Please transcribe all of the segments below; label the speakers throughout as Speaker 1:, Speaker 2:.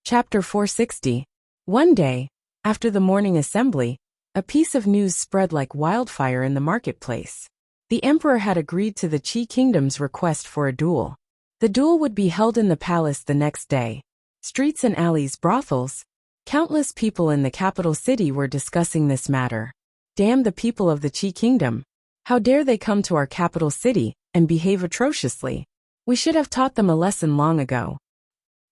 Speaker 1: Chapter 460. One day, after the morning assembly, a piece of news spread like wildfire in the marketplace. The emperor had agreed to the Qi kingdom's request for a duel. The duel would be held in the palace the next day. Streets and alleys, brothels. Countless people in the capital city were discussing this matter. Damn the people of the Qi kingdom. How dare they come to our capital city and behave atrociously? We should have taught them a lesson long ago.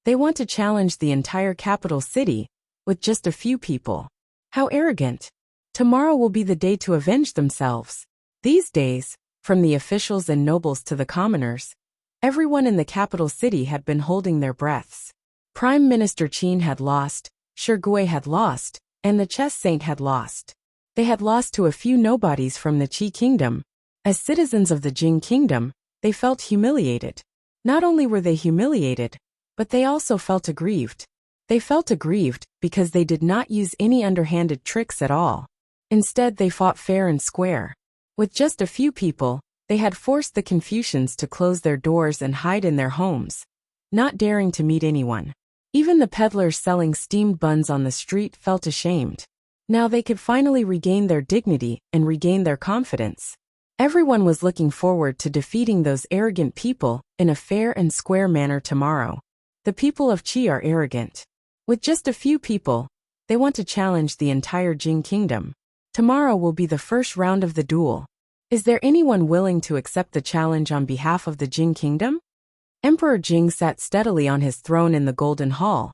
Speaker 1: They want to challenge the entire capital city with just a few people. How arrogant. Tomorrow will be the day to avenge themselves. These days, from the officials and nobles to the commoners, everyone in the capital city had been holding their breaths. Prime Minister Qin had lost, Shirgui had lost, and the chess saint had lost. They had lost to a few nobodies from the Qi kingdom. As citizens of the Jing kingdom, they felt humiliated. Not only were they humiliated, but they also felt aggrieved. They felt aggrieved because they did not use any underhanded tricks at all. Instead, they fought fair and square. With just a few people, they had forced the Confucians to close their doors and hide in their homes, not daring to meet anyone. Even the peddlers selling steamed buns on the street felt ashamed. Now they could finally regain their dignity and regain their confidence. Everyone was looking forward to defeating those arrogant people in a fair and square manner tomorrow. The people of Qi are arrogant. With just a few people, they want to challenge the entire Jing kingdom. Tomorrow will be the first round of the duel. Is there anyone willing to accept the challenge on behalf of the Jing kingdom? Emperor Jing sat steadily on his throne in the Golden Hall,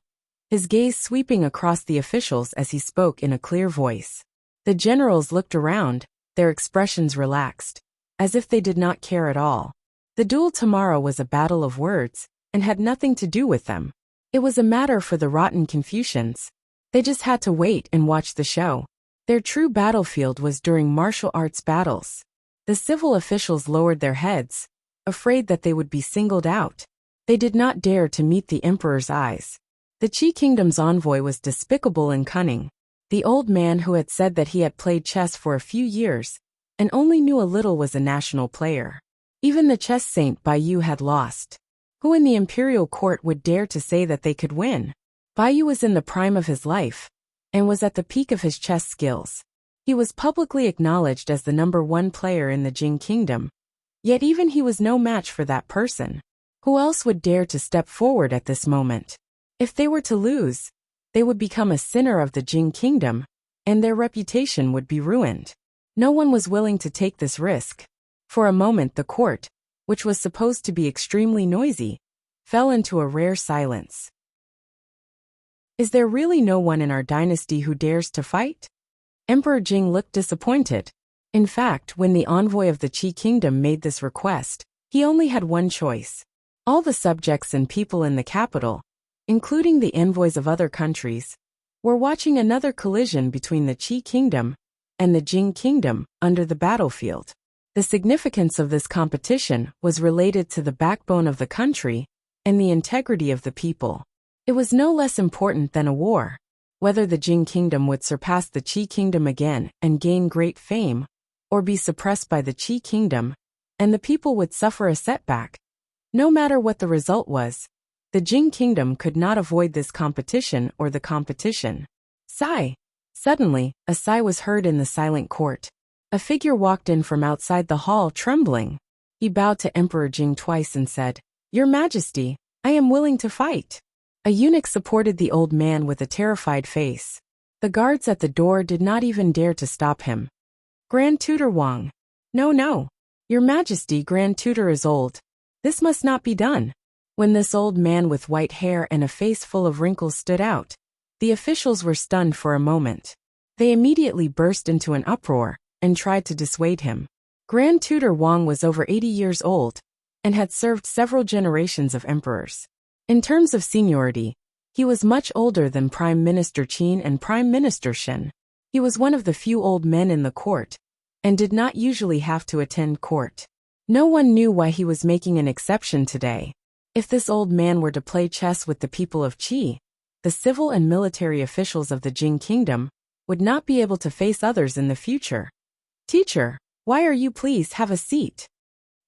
Speaker 1: his gaze sweeping across the officials as he spoke in a clear voice. The generals looked around, their expressions relaxed, as if they did not care at all. The duel tomorrow was a battle of words, and had nothing to do with them. It was a matter for the rotten Confucians. They just had to wait and watch the show. Their true battlefield was during martial arts battles. The civil officials lowered their heads, afraid that they would be singled out. They did not dare to meet the emperor's eyes. The Qi kingdom's envoy was despicable and cunning. The old man who had said that he had played chess for a few years and only knew a little was a national player. Even the chess saint Baiyu had lost. Who in the imperial court would dare to say that they could win? Baiyu was in the prime of his life and was at the peak of his chess skills. He was publicly acknowledged as the #1 player in the Jing kingdom. Yet even he was no match for that person. Who else would dare to step forward at this moment? If they were to lose, they would become a sinner of the Jing kingdom, and their reputation would be ruined. No one was willing to take this risk. For a moment the court, which was supposed to be extremely noisy, fell into a rare silence. Is there really no one in our dynasty who dares to fight? Emperor Jing looked disappointed. In fact, when the envoy of the Qi kingdom made this request, he only had one choice. All the subjects and people in the capital, including the envoys of other countries, were watching another collision between the Qi kingdom and the Jing kingdom under the battlefield. The significance of this competition was related to the backbone of the country and the integrity of the people. It was no less important than a war. Whether the Jing kingdom would surpass the Qi kingdom again and gain great fame, or be suppressed by the Qi kingdom, and the people would suffer a setback. No matter what the result was, the Jing kingdom could not avoid this competition or the competition. Sigh. Suddenly, a sigh was heard in the silent court. A figure walked in from outside the hall trembling. He bowed to Emperor Jing twice and said, "Your Majesty, I am willing to fight." A eunuch supported the old man with a terrified face. The guards at the door did not even dare to stop him. Grand Tutor Wang. No. Your Majesty, Grand Tutor is old. This must not be done. When this old man with white hair and a face full of wrinkles stood out, the officials were stunned for a moment. They immediately burst into an uproar and tried to dissuade him. Grand Tutor Wang was over 80 years old and had served several generations of emperors. In terms of seniority, he was much older than Prime Minister Qin and Prime Minister Shen. He was one of the few old men in the court and did not usually have to attend court. No one knew why he was making an exception today. If this old man were to play chess with the people of Qi, the civil and military officials of the Jing kingdom would not be able to face others in the future. "Teacher, why are you? Please have a seat."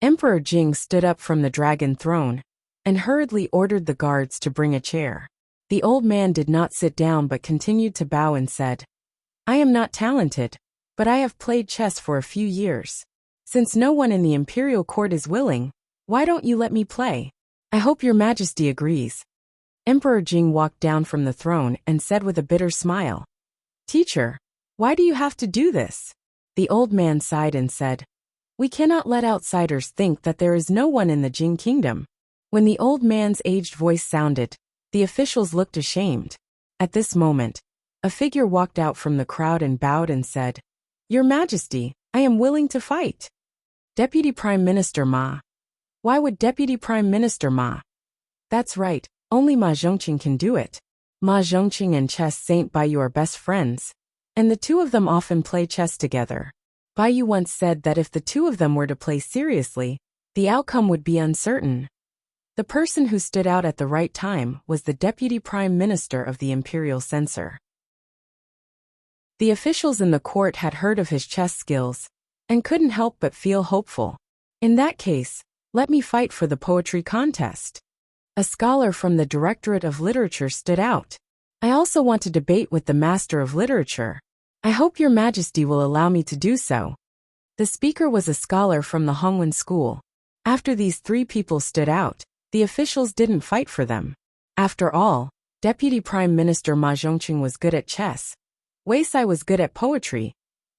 Speaker 1: Emperor Jing stood up from the dragon throne and hurriedly ordered the guards to bring a chair. The old man did not sit down but continued to bow and said, I am not talented, but I have played chess for a few years. Since no one in the imperial court is willing, why don't you let me play? I hope your majesty agrees. Emperor Jing walked down from the throne and said with a bitter smile, Teacher, why do you have to do this? The old man sighed and said, We cannot let outsiders think that there is no one in the Jing kingdom. When the old man's aged voice sounded, the officials looked ashamed. At this moment, a figure walked out from the crowd and bowed and said, Your Majesty, I am willing to fight. Deputy Prime Minister Ma. Why would Deputy Prime Minister Ma? That's right, only Ma Zhongqing can do it. Ma Zhongqing and Chess Saint Baiyu are best friends, and the two of them often play chess together. Baiyu once said that if the two of them were to play seriously, the outcome would be uncertain. The person who stood out at the right time was the Deputy Prime Minister of the Imperial Censor. The officials in the court had heard of his chess skills, and couldn't help but feel hopeful. In that case, let me fight for the poetry contest. A scholar from the Directorate of Literature stood out. I also want to debate with the Master of Literature. I hope your Majesty will allow me to do so. The speaker was a scholar from the Hongwen School. After these three people stood out, the officials didn't fight for them. After all, Deputy Prime Minister Ma Zhongqing was good at chess, Wei Sai was good at poetry,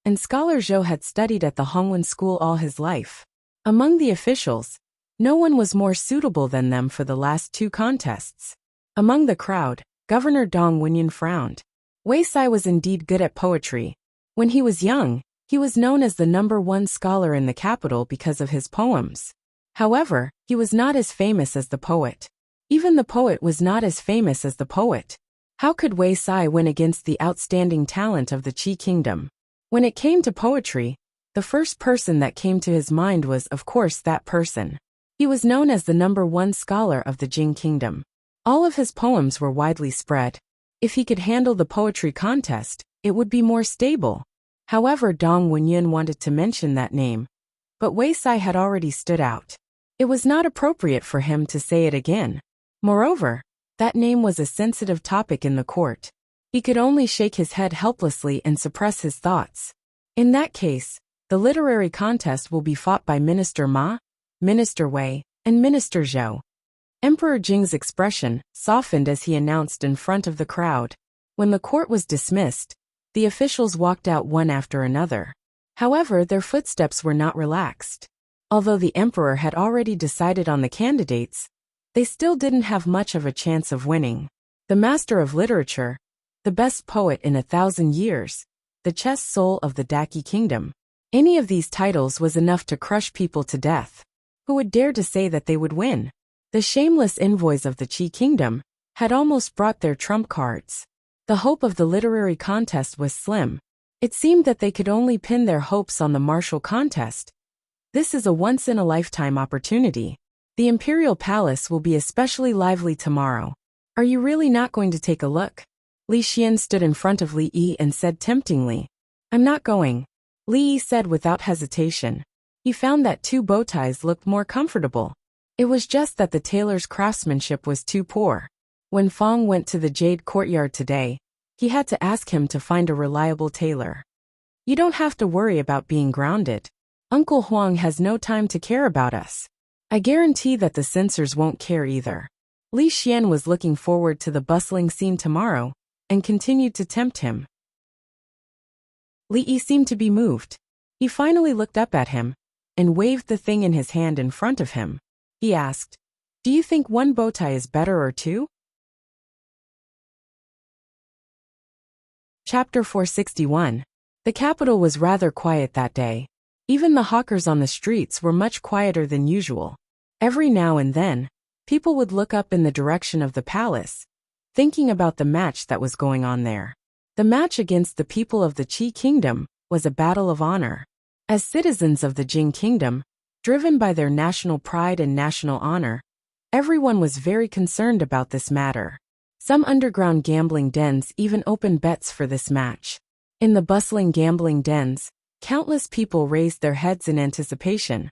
Speaker 1: and Scholar Zhou had studied at the Hongwen School all his life. Among the officials, no one was more suitable than them for the last two contests. Among the crowd, Governor Dong Wenyan frowned. Wei Sai was indeed good at poetry. When he was young, he was known as the #1 scholar in the capital because of his poems. However, he was not as famous as the poet. Even the poet was not as famous as the poet. How could Wei Sai win against the outstanding talent of the Qi Kingdom? When it came to poetry, the first person that came to his mind was, of course, that person. He was known as the #1 scholar of the Jing Kingdom. All of his poems were widely spread. If he could handle the poetry contest, it would be more stable. However, Dong Wenyan wanted to mention that name, but Wei Sai had already stood out. It was not appropriate for him to say it again. Moreover, that name was a sensitive topic in the court. He could only shake his head helplessly and suppress his thoughts. In that case, the literary contest will be fought by Minister Ma, Minister Wei, and Minister Zhou. Emperor Jing's expression softened as he announced in front of the crowd. When the court was dismissed, the officials walked out one after another. However, their footsteps were not relaxed. Although the emperor had already decided on the candidates, they still didn't have much of a chance of winning. The Master of Literature, the best poet in 1,000 years, the chess soul of the Daqi Kingdom. Any of these titles was enough to crush people to death. Who would dare to say that they would win? The shameless envoys of the Qi Kingdom had almost brought their trump cards. The hope of the literary contest was slim. It seemed that they could only pin their hopes on the martial contest. This is a once-in-a-lifetime opportunity. The Imperial Palace will be especially lively tomorrow. Are you really not going to take a look? Li Xian stood in front of Li Yi and said temptingly, I'm not going. Li Yi said without hesitation. He found that two bow ties looked more comfortable. It was just that the tailor's craftsmanship was too poor. When Fong went to the Jade Courtyard today, he had to ask him to find a reliable tailor. You don't have to worry about being grounded. Uncle Huang has no time to care about us. I guarantee that the censors won't care either. Li Xian was looking forward to the bustling scene tomorrow, and continued to tempt him. Li Yi seemed to be moved. He finally looked up at him, and waved the thing in his hand in front of him. He asked, Do you think one bow tie is better or two? Chapter 461. The capital was rather quiet that day. Even the hawkers on the streets were much quieter than usual. Every now and then, people would look up in the direction of the palace, thinking about the match that was going on there. The match against the people of the Qi Kingdom was a battle of honor. As citizens of the Jing Kingdom, driven by their national pride and national honor, everyone was very concerned about this matter. Some underground gambling dens even opened bets for this match. In the bustling gambling dens, countless people raised their heads in anticipation,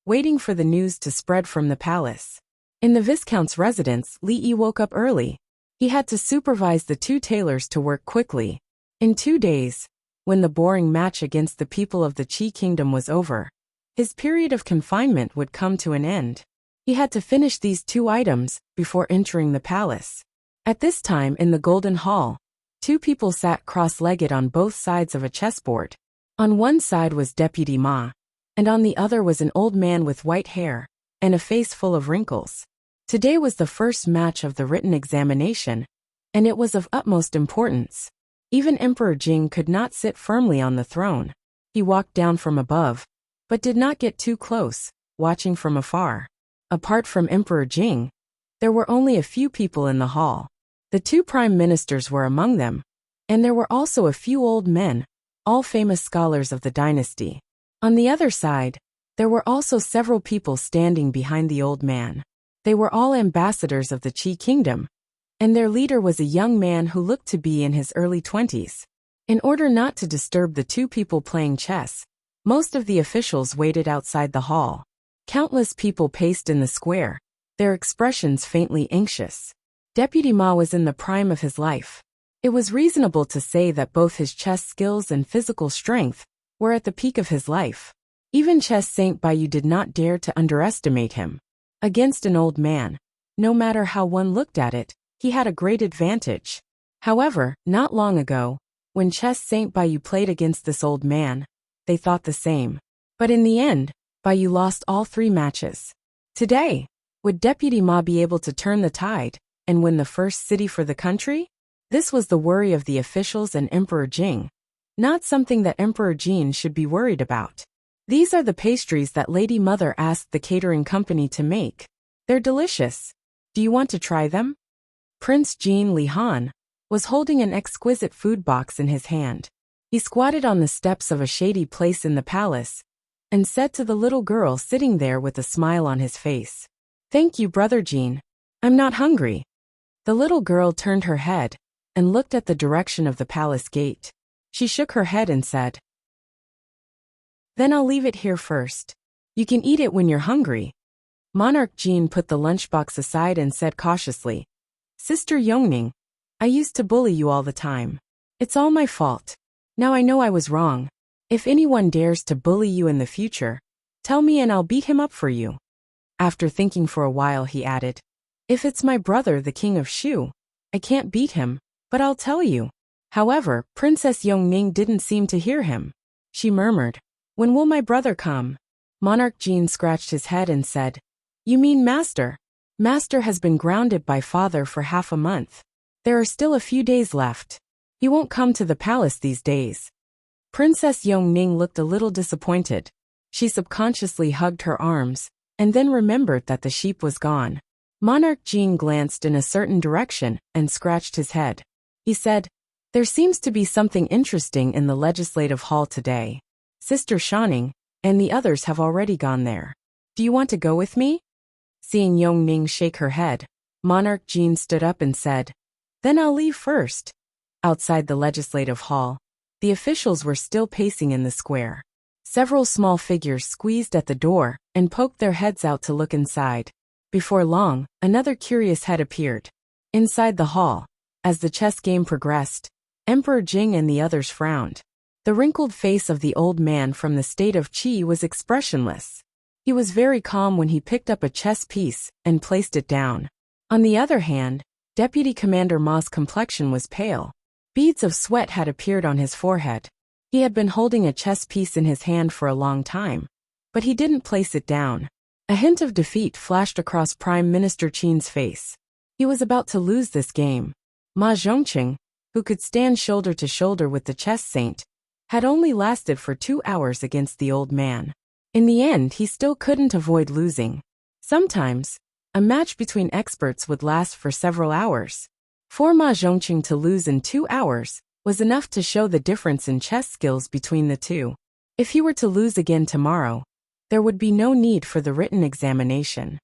Speaker 1: waiting for the news to spread from the palace. In the Viscount's residence, Li Yi woke up early. He had to supervise the two tailors to work quickly. In 2 days, when the boring match against the people of the Qi kingdom was over, his period of confinement would come to an end. He had to finish these 2 items before entering the palace. At this time in the Golden Hall, 2 people sat cross-legged on both sides of a chessboard. On one side was Deputy Ma, and on the other was an old man with white hair and a face full of wrinkles. Today was the first match of the written examination, and it was of utmost importance. Even Emperor Jing could not sit firmly on the throne. He walked down from above, but did not get too close, watching from afar. Apart from Emperor Jing, there were only a few people in the hall. The 2 prime ministers were among them, and there were also a few old men, all famous scholars of the dynasty. On the other side, there were also several people standing behind the old man. They were all ambassadors of the Qi kingdom, and their leader was a young man who looked to be in his early 20s. In order not to disturb the 2 people playing chess, most of the officials waited outside the hall. Countless people paced in the square, their expressions faintly anxious. Deputy Ma was in the prime of his life. It was reasonable to say that both his chess skills and physical strength were at the peak of his life. Even Chess Saint Bayu did not dare to underestimate him. Against an old man, no matter how one looked at it, he had a great advantage. However, not long ago, when Chess Saint Bayu played against this old man, they thought the same. But in the end, Bayu lost all 3 matches. Today, would Deputy Ma be able to turn the tide and win the first city for the country? This was the worry of the officials and Emperor Jing, not something that Emperor Jin should be worried about. These are the pastries that Lady Mother asked the catering company to make. They're delicious. Do you want to try them? Prince Jin Li Han was holding an exquisite food box in his hand. He squatted on the steps of a shady place in the palace and said to the little girl sitting there with a smile on his face, "Thank you, Brother Jin. I'm not hungry." The little girl turned her head and looked at the direction of the palace gate. She shook her head and said, "Then I'll leave it here first. You can eat it when you're hungry." Monarch Jin put the lunchbox aside and said cautiously, "Sister Yongning, I used to bully you all the time. It's all my fault. Now I know I was wrong. If anyone dares to bully you in the future, tell me and I'll beat him up for you." After thinking for a while, he added, "If it's my brother, the king of Shu, I can't beat him, but I'll tell you." However, Princess Yongning didn't seem to hear him. She murmured, "When will my brother come?" Monarch Jin scratched his head and said, "You mean Master? Master has been grounded by father for half a month. There are still a few days left. He won't come to the palace these days." Princess Yongning looked a little disappointed. She subconsciously hugged her arms, and then remembered that the sheep was gone. Monarch Jin glanced in a certain direction and scratched his head. He said, "There seems to be something interesting in the legislative hall today. Sister Shaning and the others have already gone there. Do you want to go with me?" Seeing Yongning shake her head, Monarch Jin stood up and said, "Then I'll leave first." Outside the legislative hall, the officials were still pacing in the square. Several small figures squeezed at the door and poked their heads out to look inside. Before long, another curious head appeared. Inside the hall, as the chess game progressed, Emperor Jing and the others frowned. The wrinkled face of the old man from the state of Qi was expressionless. He was very calm when he picked up a chess piece and placed it down. On the other hand, Deputy Commander Ma's complexion was pale. Beads of sweat had appeared on his forehead. He had been holding a chess piece in his hand for a long time, but he didn't place it down. A hint of defeat flashed across Prime Minister Qin's face. He was about to lose this game. Ma Zhongqing, who could stand shoulder to shoulder with the chess saint, had only lasted for 2 hours against the old man. In the end, he still couldn't avoid losing. Sometimes, a match between experts would last for several hours. For Ma Zhongqing to lose in 2 hours was enough to show the difference in chess skills between the two. If he were to lose again tomorrow, there would be no need for the written examination.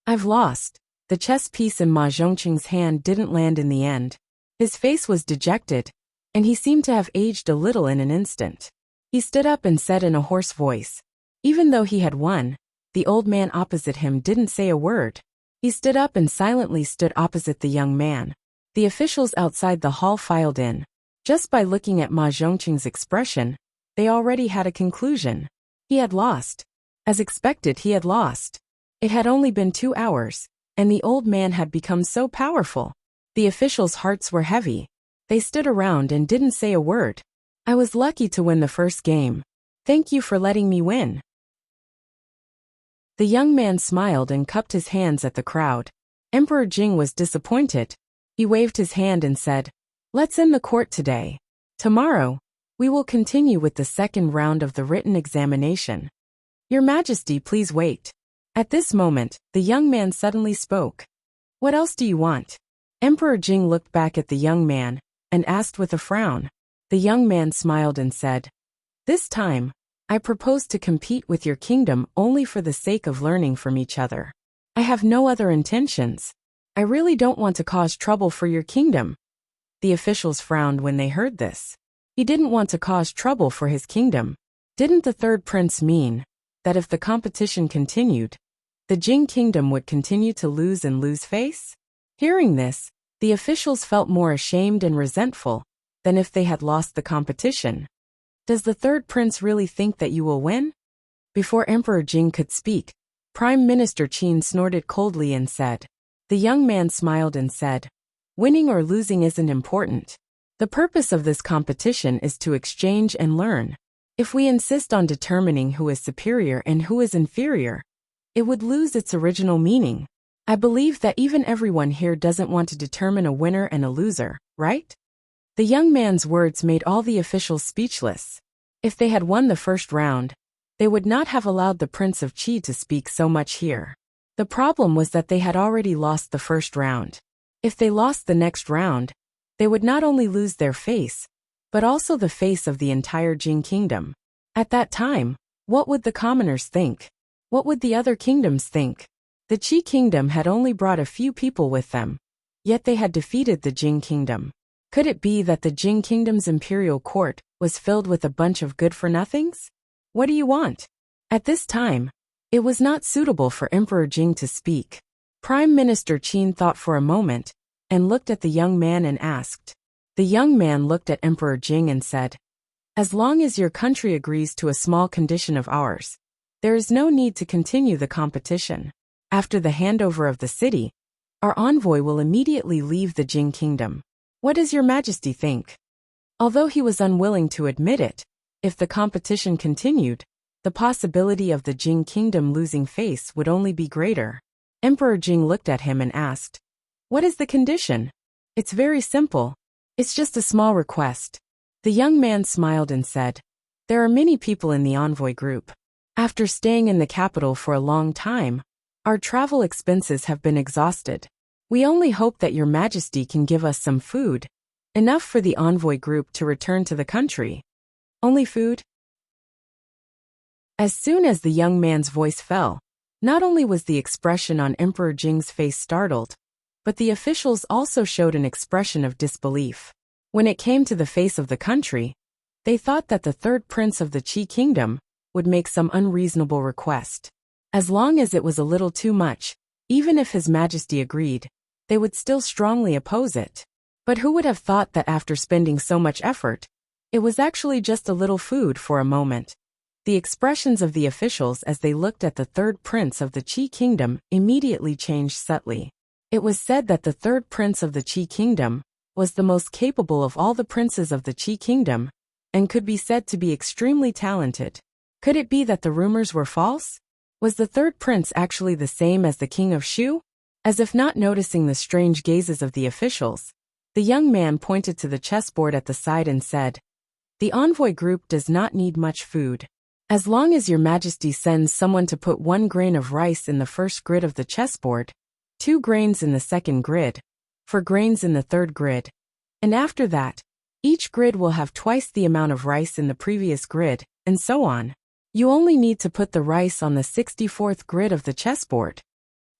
Speaker 1: "I've lost." The chess piece in Ma Zhongqing's hand didn't land in the end. His face was dejected, and he seemed to have aged a little in an instant. He stood up and said in a hoarse voice, even though he had won, the old man opposite him didn't say a word. He stood up and silently stood opposite the young man. The officials outside the hall filed in. Just by looking at Ma Zhongqing's expression, they already had a conclusion. He had lost. As expected, he had lost. It had only been 2 hours, and the old man had become so powerful. The officials' hearts were heavy. They stood around and didn't say a word. I was lucky to win the first game. Thank you for letting me win. The young man smiled and cupped his hands at the crowd. Emperor Jing was disappointed. He waved his hand and said, "Let's end the court today. Tomorrow, we will continue with the second round of the written examination. Your Majesty, please wait." At this moment, the young man suddenly spoke. "What else do you want?" Emperor Jing looked back at the young man and asked with a frown. The young man smiled and said, "This time, I propose to compete with your kingdom only for the sake of learning from each other. I have no other intentions. I really don't want to cause trouble for your kingdom." The officials frowned when they heard this. He didn't want to cause trouble for his kingdom. Didn't the third prince mean that if the competition continued, the Jing kingdom would continue to lose and lose face? Hearing this, the officials felt more ashamed and resentful than if they had lost the competition. Does the third prince really think that you will win? Before Emperor Jing could speak, Prime Minister Qin snorted coldly and said. The young man smiled and said, "Winning or losing isn't important. The purpose of this competition is to exchange and learn. If we insist on determining who is superior and who is inferior, it would lose its original meaning. I believe that even everyone here doesn't want to determine a winner and a loser, right?" The young man's words made all the officials speechless. If they had won the first round, they would not have allowed the Prince of Qi to speak so much here. The problem was that they had already lost the first round. If they lost the next round, they would not only lose their face, but also the face of the entire Jing kingdom. At that time, what would the commoners think? What would the other kingdoms think? The Qi kingdom had only brought a few people with them, yet they had defeated the Jing kingdom. Could it be that the Jing kingdom's imperial court was filled with a bunch of good-for-nothings? What do you want? At this time, it was not suitable for Emperor Jing to speak. Prime Minister Qin thought for a moment and looked at the young man and asked. The young man looked at Emperor Jing and said, "As long as your country agrees to a small condition of ours, there is no need to continue the competition. After the handover of the city, our envoy will immediately leave the Jing kingdom. What does your Majesty think?" Although he was unwilling to admit it, if the competition continued, the possibility of the Jing kingdom losing face would only be greater. Emperor Jing looked at him and asked, "What is the condition?" "It's very simple. It's just a small request." The young man smiled and said, "There are many people in the envoy group. After staying in the capital for a long time, our travel expenses have been exhausted. We only hope that your Majesty can give us some food, enough for the envoy group to return to the country." "Only food?" As soon as the young man's voice fell, not only was the expression on Emperor Jing's face startled, but the officials also showed an expression of disbelief. When it came to the face of the country, they thought that the third prince of the Qi kingdom would make some unreasonable request. As long as it was a little too much, even if His Majesty agreed, they would still strongly oppose it. But who would have thought that after spending so much effort, it was actually just a little food for a moment? The expressions of the officials as they looked at the third prince of the Qi kingdom immediately changed subtly. It was said that the third prince of the Qi kingdom was the most capable of all the princes of the Qi kingdom, and could be said to be extremely talented. Could it be that the rumors were false? Was the third prince actually the same as the king of Shu? As if not noticing the strange gazes of the officials, the young man pointed to the chessboard at the side and said, "The envoy group does not need much food. As long as your Majesty sends someone to put 1 grain of rice in the first grid of the chessboard, 2 grains in the second grid, 4 grains in the third grid, and after that, each grid will have twice the amount of rice in the previous grid, and so on. You only need to put the rice on the 64th grid of the chessboard."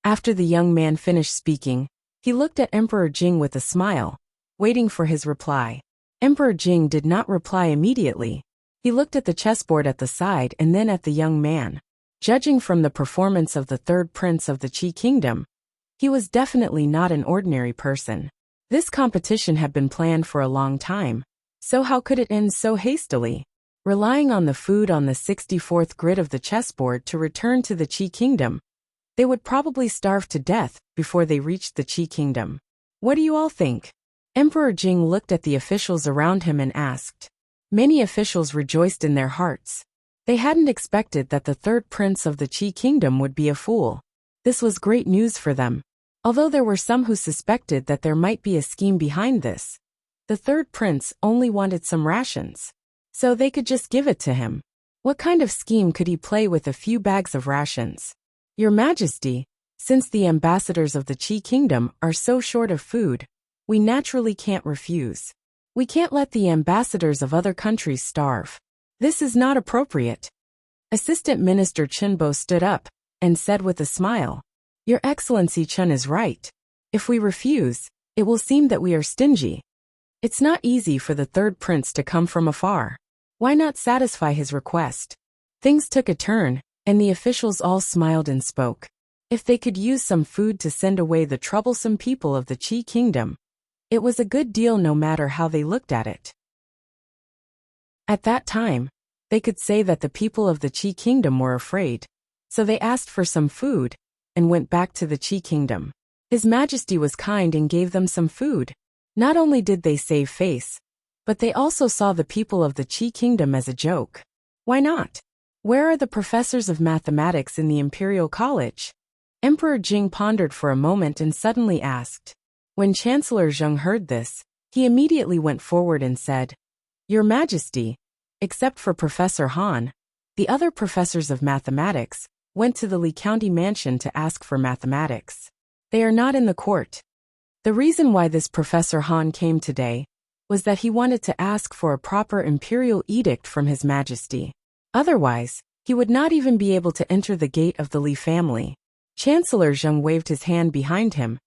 Speaker 1: After the young man finished speaking, he looked at Emperor Jing with a smile, waiting for his reply. Emperor Jing did not reply immediately. He looked at the chessboard at the side and then at the young man. Judging from the performance of the third prince of the Qi kingdom, he was definitely not an ordinary person. This competition had been planned for a long time, so how could it end so hastily? Relying on the food on the 64th grid of the chessboard to return to the Qi Kingdom, they would probably starve to death before they reached the Qi Kingdom. What do you all think? Emperor Jing looked at the officials around him and asked. Many officials rejoiced in their hearts. They hadn't expected that the third prince of the Qi Kingdom would be a fool. This was great news for them. Although there were some who suspected that there might be a scheme behind this, the third prince only wanted some rations, so they could just give it to him. What kind of scheme could he play with a few bags of rations? Your Majesty, since the ambassadors of the Qi Kingdom are so short of food, we naturally can't refuse. We can't let the ambassadors of other countries starve. This is not appropriate. Assistant Minister Chenbo stood up and said with a smile, Your Excellency Chen is right. If we refuse, it will seem that we are stingy. It's not easy for the third prince to come from afar. Why not satisfy his request? Things took a turn, and the officials all smiled and spoke. If they could use some food to send away the troublesome people of the Qi Kingdom, it was a good deal no matter how they looked at it. At that time, they could say that the people of the Qi Kingdom were afraid, so they asked for some food and went back to the Qi Kingdom. His Majesty was kind and gave them some food. Not only did they save face, but they also saw the people of the Qi Kingdom as a joke. Why not? Where are the professors of mathematics in the Imperial College? Emperor Jing pondered for a moment and suddenly asked. When Chancellor Zheng heard this, he immediately went forward and said, Your Majesty, except for Professor Han, the other professors of mathematics went to the Li County Mansion to ask for mathematics. They are not in the court. The reason why this Professor Han came today was that he wanted to ask for a proper imperial edict from His Majesty. Otherwise, he would not even be able to enter the gate of the Li family. Chancellor Zheng waved his hand behind him,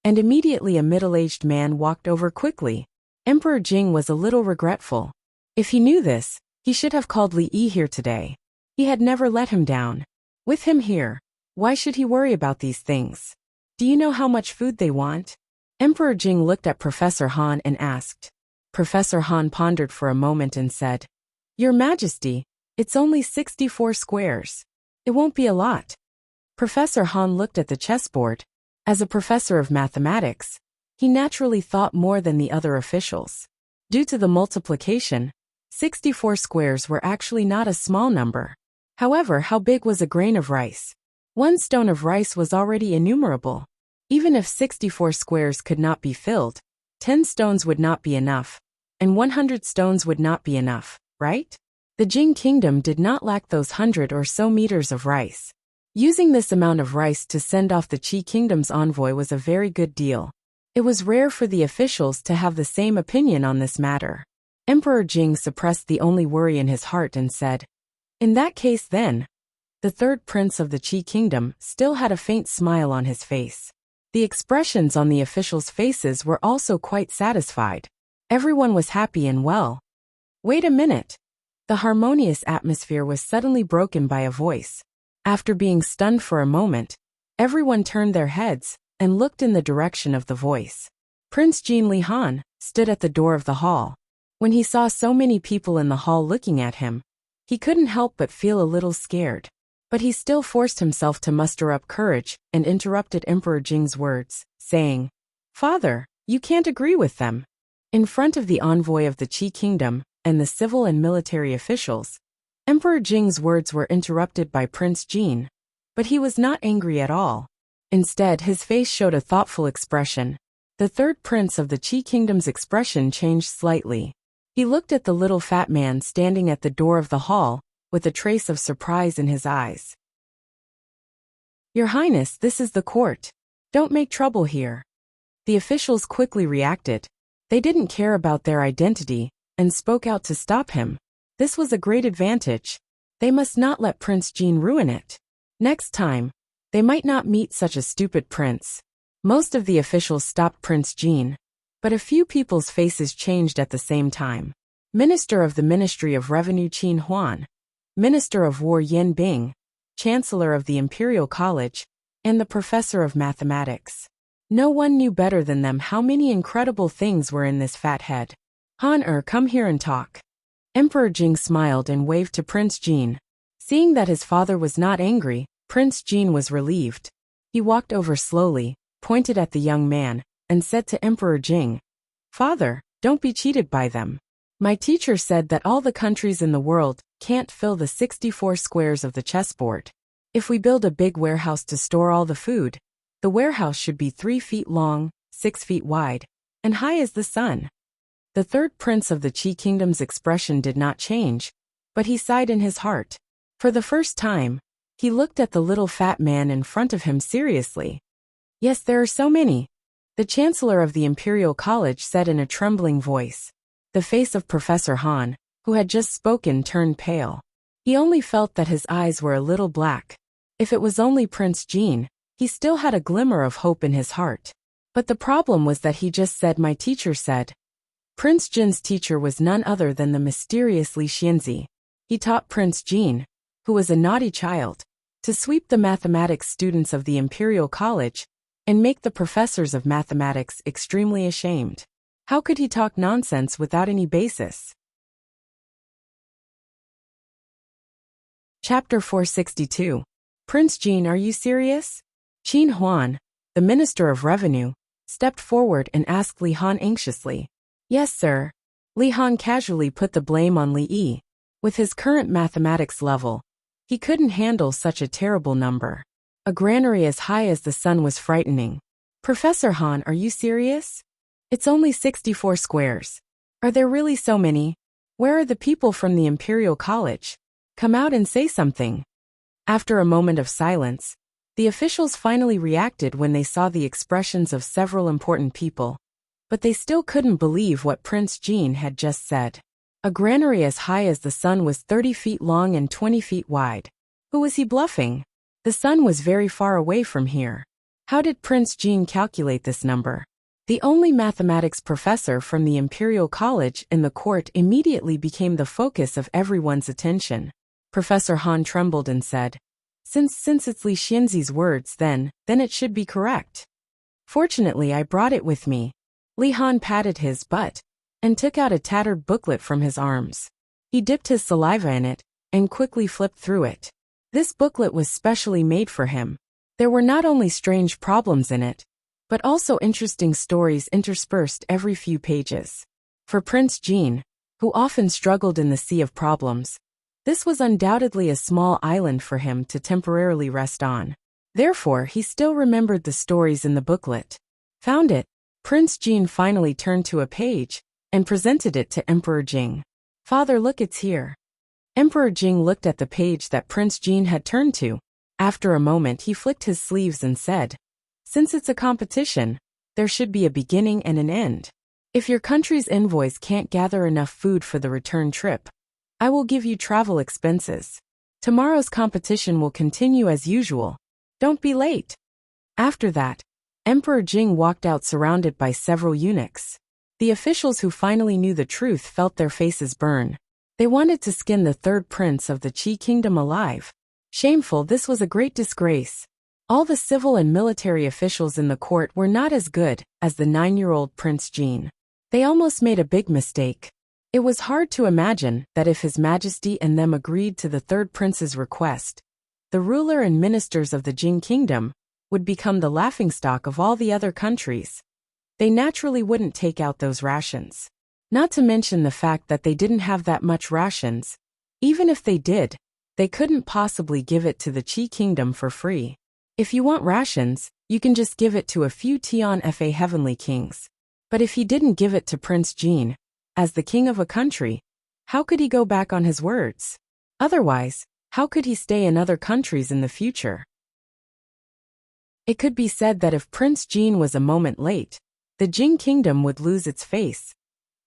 Speaker 1: and immediately a middle-aged man walked over quickly. Emperor Jing was a little regretful. If he knew this, he should have called Li Yi here today. He had never let him down. With him here, why should he worry about these things? Do you know how much food they want? Emperor Jing looked at Professor Han and asked. Professor Han pondered for a moment and said, Your Majesty, it's only 64 squares. It won't be a lot. Professor Han looked at the chessboard. As a professor of mathematics, he naturally thought more than the other officials. Due to the multiplication, 64 squares were actually not a small number. However, how big was a grain of rice? 1 stone of rice was already innumerable. Even if 64 squares could not be filled, 10 stones would not be enough, and 100 stones would not be enough, right? The Jing Kingdom did not lack those 100 or so meters of rice. Using this amount of rice to send off the Qi Kingdom's envoy was a very good deal. It was rare for the officials to have the same opinion on this matter. Emperor Jing suppressed the only worry in his heart and said, In that case then, the third prince of the Qi Kingdom still had a faint smile on his face. The expressions on the officials' faces were also quite satisfied. Everyone was happy and well. Wait a minute. The harmonious atmosphere was suddenly broken by a voice. After being stunned for a moment, everyone turned their heads and looked in the direction of the voice. Prince Jin Li Han stood at the door of the hall. When he saw so many people in the hall looking at him, he couldn't help but feel a little scared. But he still forced himself to muster up courage and interrupted Emperor Jing's words, saying, Father, you can't agree with them. In front of the envoy of the Qi Kingdom and the civil and military officials, Emperor Jing's words were interrupted by Prince Jin, but he was not angry at all. Instead, his face showed a thoughtful expression. The third prince of the Qi Kingdom's expression changed slightly. He looked at the little fat man standing at the door of the hall, with a trace of surprise in his eyes. Your Highness, this is the court. Don't make trouble here. The officials quickly reacted. They didn't care about their identity, and spoke out to stop him. This was a great advantage. They must not let Prince Jin ruin it. Next time, they might not meet such a stupid prince. Most of the officials stopped Prince Jin, but a few people's faces changed at the same time. Minister of the Ministry of Revenue Qin Huan, Minister of War Yen Bing, Chancellor of the Imperial College, and the Professor of Mathematics. No one knew better than them how many incredible things were in this fat head. Han, come here and talk. Emperor Jing smiled and waved to Prince Jean. Seeing that his father was not angry, Prince Jean was relieved. He walked over slowly, pointed at the young man, and said to Emperor Jing, "Father, don't be cheated by them. My teacher said that all the countries in the world can't fill the 64 squares of the chessboard. If we build a big warehouse to store all the food, the warehouse should be 3 feet long, 6 feet wide, and high as the sun." The third prince of the Qi kingdom's expression did not change, but he sighed in his heart. For the first time, he looked at the little fat man in front of him seriously. "Yes, there are so many," the chancellor of the Imperial College said in a trembling voice. The face of Professor Han, who had just spoken, turned pale. He only felt that his eyes were a little black. If it was only Prince Jean, he still had a glimmer of hope in his heart. But the problem was that he just said "my teacher said." Prince Jin's teacher was none other than the mysterious Li Xianzi. He taught Prince Jean, who was a naughty child, to sweep the mathematics students of the Imperial College and make the professors of mathematics extremely ashamed. How could he talk nonsense without any basis? Chapter 462. Prince Jean, are you serious? Qin Huan, the Minister of Revenue, stepped forward and asked Li Han anxiously. "Yes, sir." Li Han casually put the blame on Li Yi. With his current mathematics level, he couldn't handle such a terrible number. A granary as high as the sun was frightening. "Professor Han, are you serious? It's only 64 squares. Are there really so many? Where are the people from the Imperial College? Come out and say something." After a moment of silence, the officials finally reacted when they saw the expressions of several important people. But they still couldn't believe what Prince Jean had just said. A granary as high as the sun was 30 feet long and 20 feet wide. Who was he bluffing? The sun was very far away from here. How did Prince Jean calculate this number? The only mathematics professor from the Imperial College in the court immediately became the focus of everyone's attention. Professor Han trembled and said, Since it's Li Xianzi's words, then it should be correct. Fortunately, I brought it with me." Li Han patted his butt and took out a tattered booklet from his arms. He dipped his saliva in it and quickly flipped through it. This booklet was specially made for him. There were not only strange problems in it, but also interesting stories interspersed every few pages. For Prince Jean, who often struggled in the sea of problems, this was undoubtedly a small island for him to temporarily rest on. Therefore, he still remembered the stories in the booklet. Found it, Prince Jean finally turned to a page and presented it to Emperor Jing. "Father, look, it's here." Emperor Jing looked at the page that Prince Jean had turned to. After a moment, he flicked his sleeves and said, "Since it's a competition, there should be a beginning and an end. If your country's envoys can't gather enough food for the return trip, I will give you travel expenses. Tomorrow's competition will continue as usual. Don't be late." After that, Emperor Jing walked out surrounded by several eunuchs. The officials who finally knew the truth felt their faces burn. They wanted to skin the third prince of the Qi kingdom alive. Shameful, this was a great disgrace. All the civil and military officials in the court were not as good as the 9-year-old Prince Jean. They almost made a big mistake. It was hard to imagine that if His Majesty and them agreed to the third prince's request, the ruler and ministers of the Jing kingdom would become the laughingstock of all the other countries. They naturally wouldn't take out those rations. Not to mention the fact that they didn't have that much rations. Even if they did, they couldn't possibly give it to the Qi kingdom for free. If you want rations, you can just give it to a few Tian Fa heavenly kings. But if he didn't give it to Prince Jean, as the king of a country, how could he go back on his words? Otherwise, how could he stay in other countries in the future? It could be said that if Prince Jean was a moment late, the Jing kingdom would lose its face.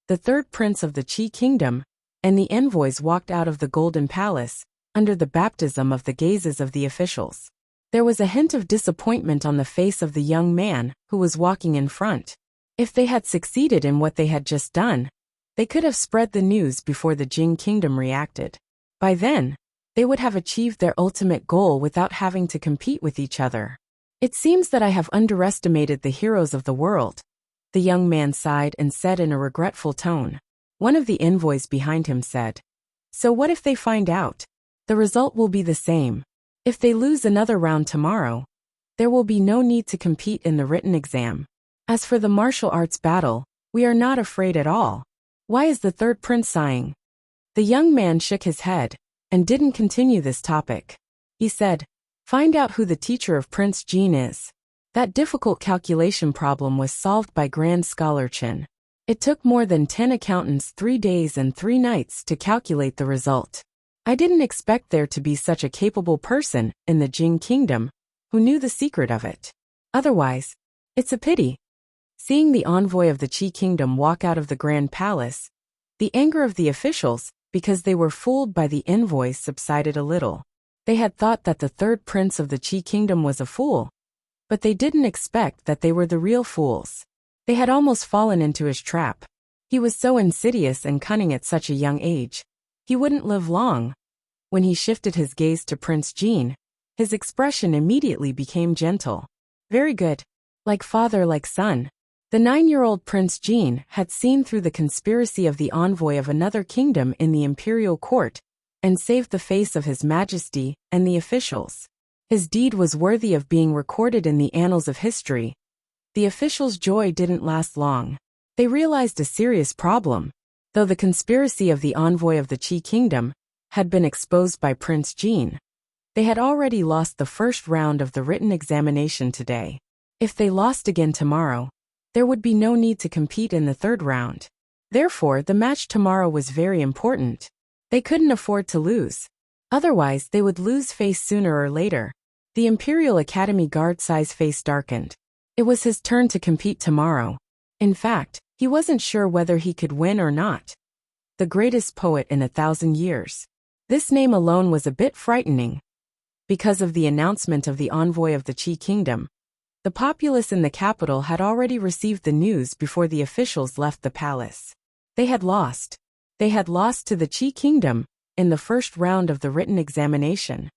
Speaker 1: The third prince of the Qi kingdom and the envoys walked out of the Golden Palace under the baptism of the gazes of the officials. There was a hint of disappointment on the face of the young man who was walking in front. If they had succeeded in what they had just done, they could have spread the news before the Jing kingdom reacted. By then, they would have achieved their ultimate goal without having to compete with each other. It seems that I have underestimated the heroes of the world. The young man sighed and said in a regretful tone. One of the envoys behind him said, "So what if they find out? The result will be the same. If they lose another round tomorrow, there will be no need to compete in the written exam. As for the martial arts battle, we are not afraid at all. Why is the third prince sighing?" The young man shook his head and didn't continue this topic. He said, "Find out who the teacher of Prince Jean is." That difficult calculation problem was solved by Grand Scholar Chen. It took more than 10 accountants 3 days and 3 nights to calculate the result. I didn't expect there to be such a capable person in the Jing Kingdom who knew the secret of it. Otherwise, it's a pity. Seeing the envoy of the Qi Kingdom walk out of the Grand Palace, the anger of the officials, because they were fooled by the envoy, subsided a little. They had thought that the third prince of the Qi Kingdom was a fool, but they didn't expect that they were the real fools. They had almost fallen into his trap. He was so insidious and cunning at such a young age. He wouldn't live long. When he shifted his gaze to Prince Jean, his expression immediately became gentle. Very good. Like father, like son. The 9-year-old Prince Jean had seen through the conspiracy of the envoy of another kingdom in the imperial court and saved the face of His Majesty and the officials. His deed was worthy of being recorded in the annals of history. The officials' joy didn't last long. They realized a serious problem. Though the conspiracy of the envoy of the Qi Kingdom had been exposed by Prince Jean, they had already lost the first round of the written examination today. If they lost again tomorrow, there would be no need to compete in the third round. Therefore, the match tomorrow was very important. They couldn't afford to lose. Otherwise, they would lose face sooner or later. The Imperial Academy guard-size face darkened. It was his turn to compete tomorrow. In fact, he wasn't sure whether he could win or not. The greatest poet in 1,000 years. This name alone was a bit frightening. Because of the announcement of the envoy of the Qi Kingdom, the populace in the capital had already received the news before the officials left the palace. They had lost. They had lost to the Qi Kingdom in the first round of the written examination.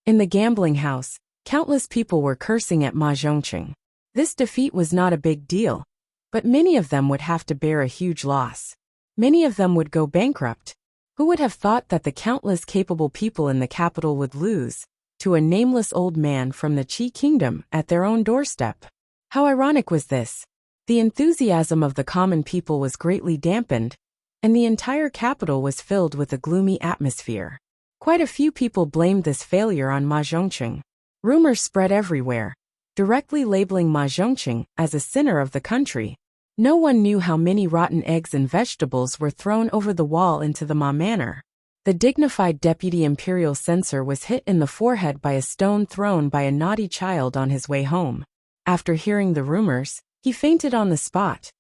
Speaker 1: In the gambling house, countless people were cursing at Ma Zhongqing. This defeat was not a big deal, but many of them would have to bear a huge loss. Many of them would go bankrupt. Who would have thought that the countless capable people in the capital would lose to a nameless old man from the Qi Kingdom at their own doorstep? How ironic was this? The enthusiasm of the common people was greatly dampened, and the entire capital was filled with a gloomy atmosphere. Quite a few people blamed this failure on Ma Zhongqing. Rumors spread everywhere, directly labeling Ma Zhongqing as a sinner of the country. No one knew how many rotten eggs and vegetables were thrown over the wall into the Ma Manor. The dignified deputy imperial censor was hit in the forehead by a stone thrown by a naughty child on his way home. After hearing the rumors, he fainted on the spot.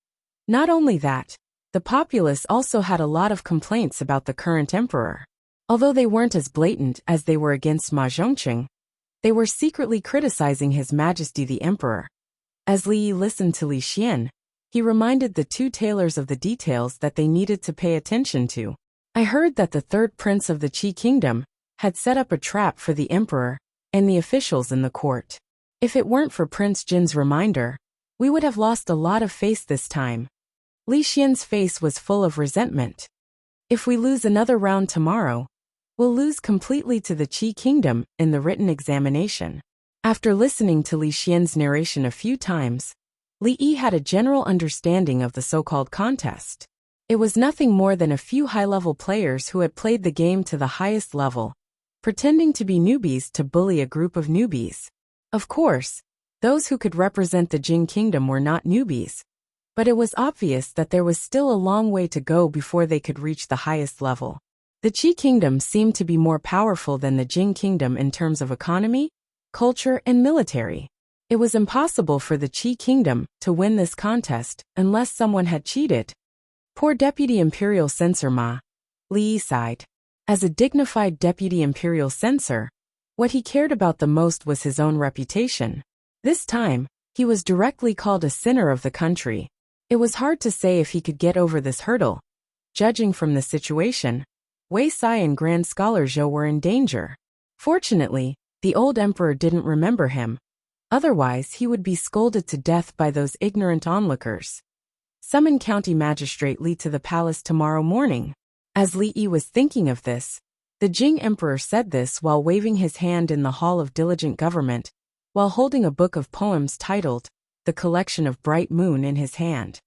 Speaker 1: Not only that, the populace also had a lot of complaints about the current emperor. Although they weren't as blatant as they were against Ma Zhongqing, they were secretly criticizing His Majesty the Emperor. As Li Yi listened to Li Xian, he reminded the two tailors of the details that they needed to pay attention to. I heard that the third prince of the Qi Kingdom had set up a trap for the emperor and the officials in the court. If it weren't for Prince Jin's reminder, we would have lost a lot of face this time. Li Xian's face was full of resentment. If we lose another round tomorrow, we'll lose completely to the Qi Kingdom in the written examination. After listening to Li Xian's narration a few times, Li Yi had a general understanding of the so-called contest. It was nothing more than a few high-level players who had played the game to the highest level, pretending to be newbies to bully a group of newbies. Of course, those who could represent the Jing Kingdom were not newbies, but it was obvious that there was still a long way to go before they could reach the highest level. The Qi Kingdom seemed to be more powerful than the Jing Kingdom in terms of economy, culture, and military. It was impossible for the Qi Kingdom to win this contest unless someone had cheated. Poor Deputy Imperial Censor Ma. Li Yi sighed. As a dignified Deputy Imperial Censor, what he cared about the most was his own reputation. This time, he was directly called a sinner of the country. It was hard to say if he could get over this hurdle. Judging from the situation, Wei Sai and Grand Scholar Zhou were in danger. Fortunately, The old emperor didn't remember him. Otherwise, he would be scolded to death by those ignorant onlookers. Summon County Magistrate Li to the palace tomorrow morning. As Li Yi was thinking of this, the Jing emperor said this while waving his hand in the Hall of Diligent Government, while holding a book of poems titled, The Collection of Bright Moon in his hand.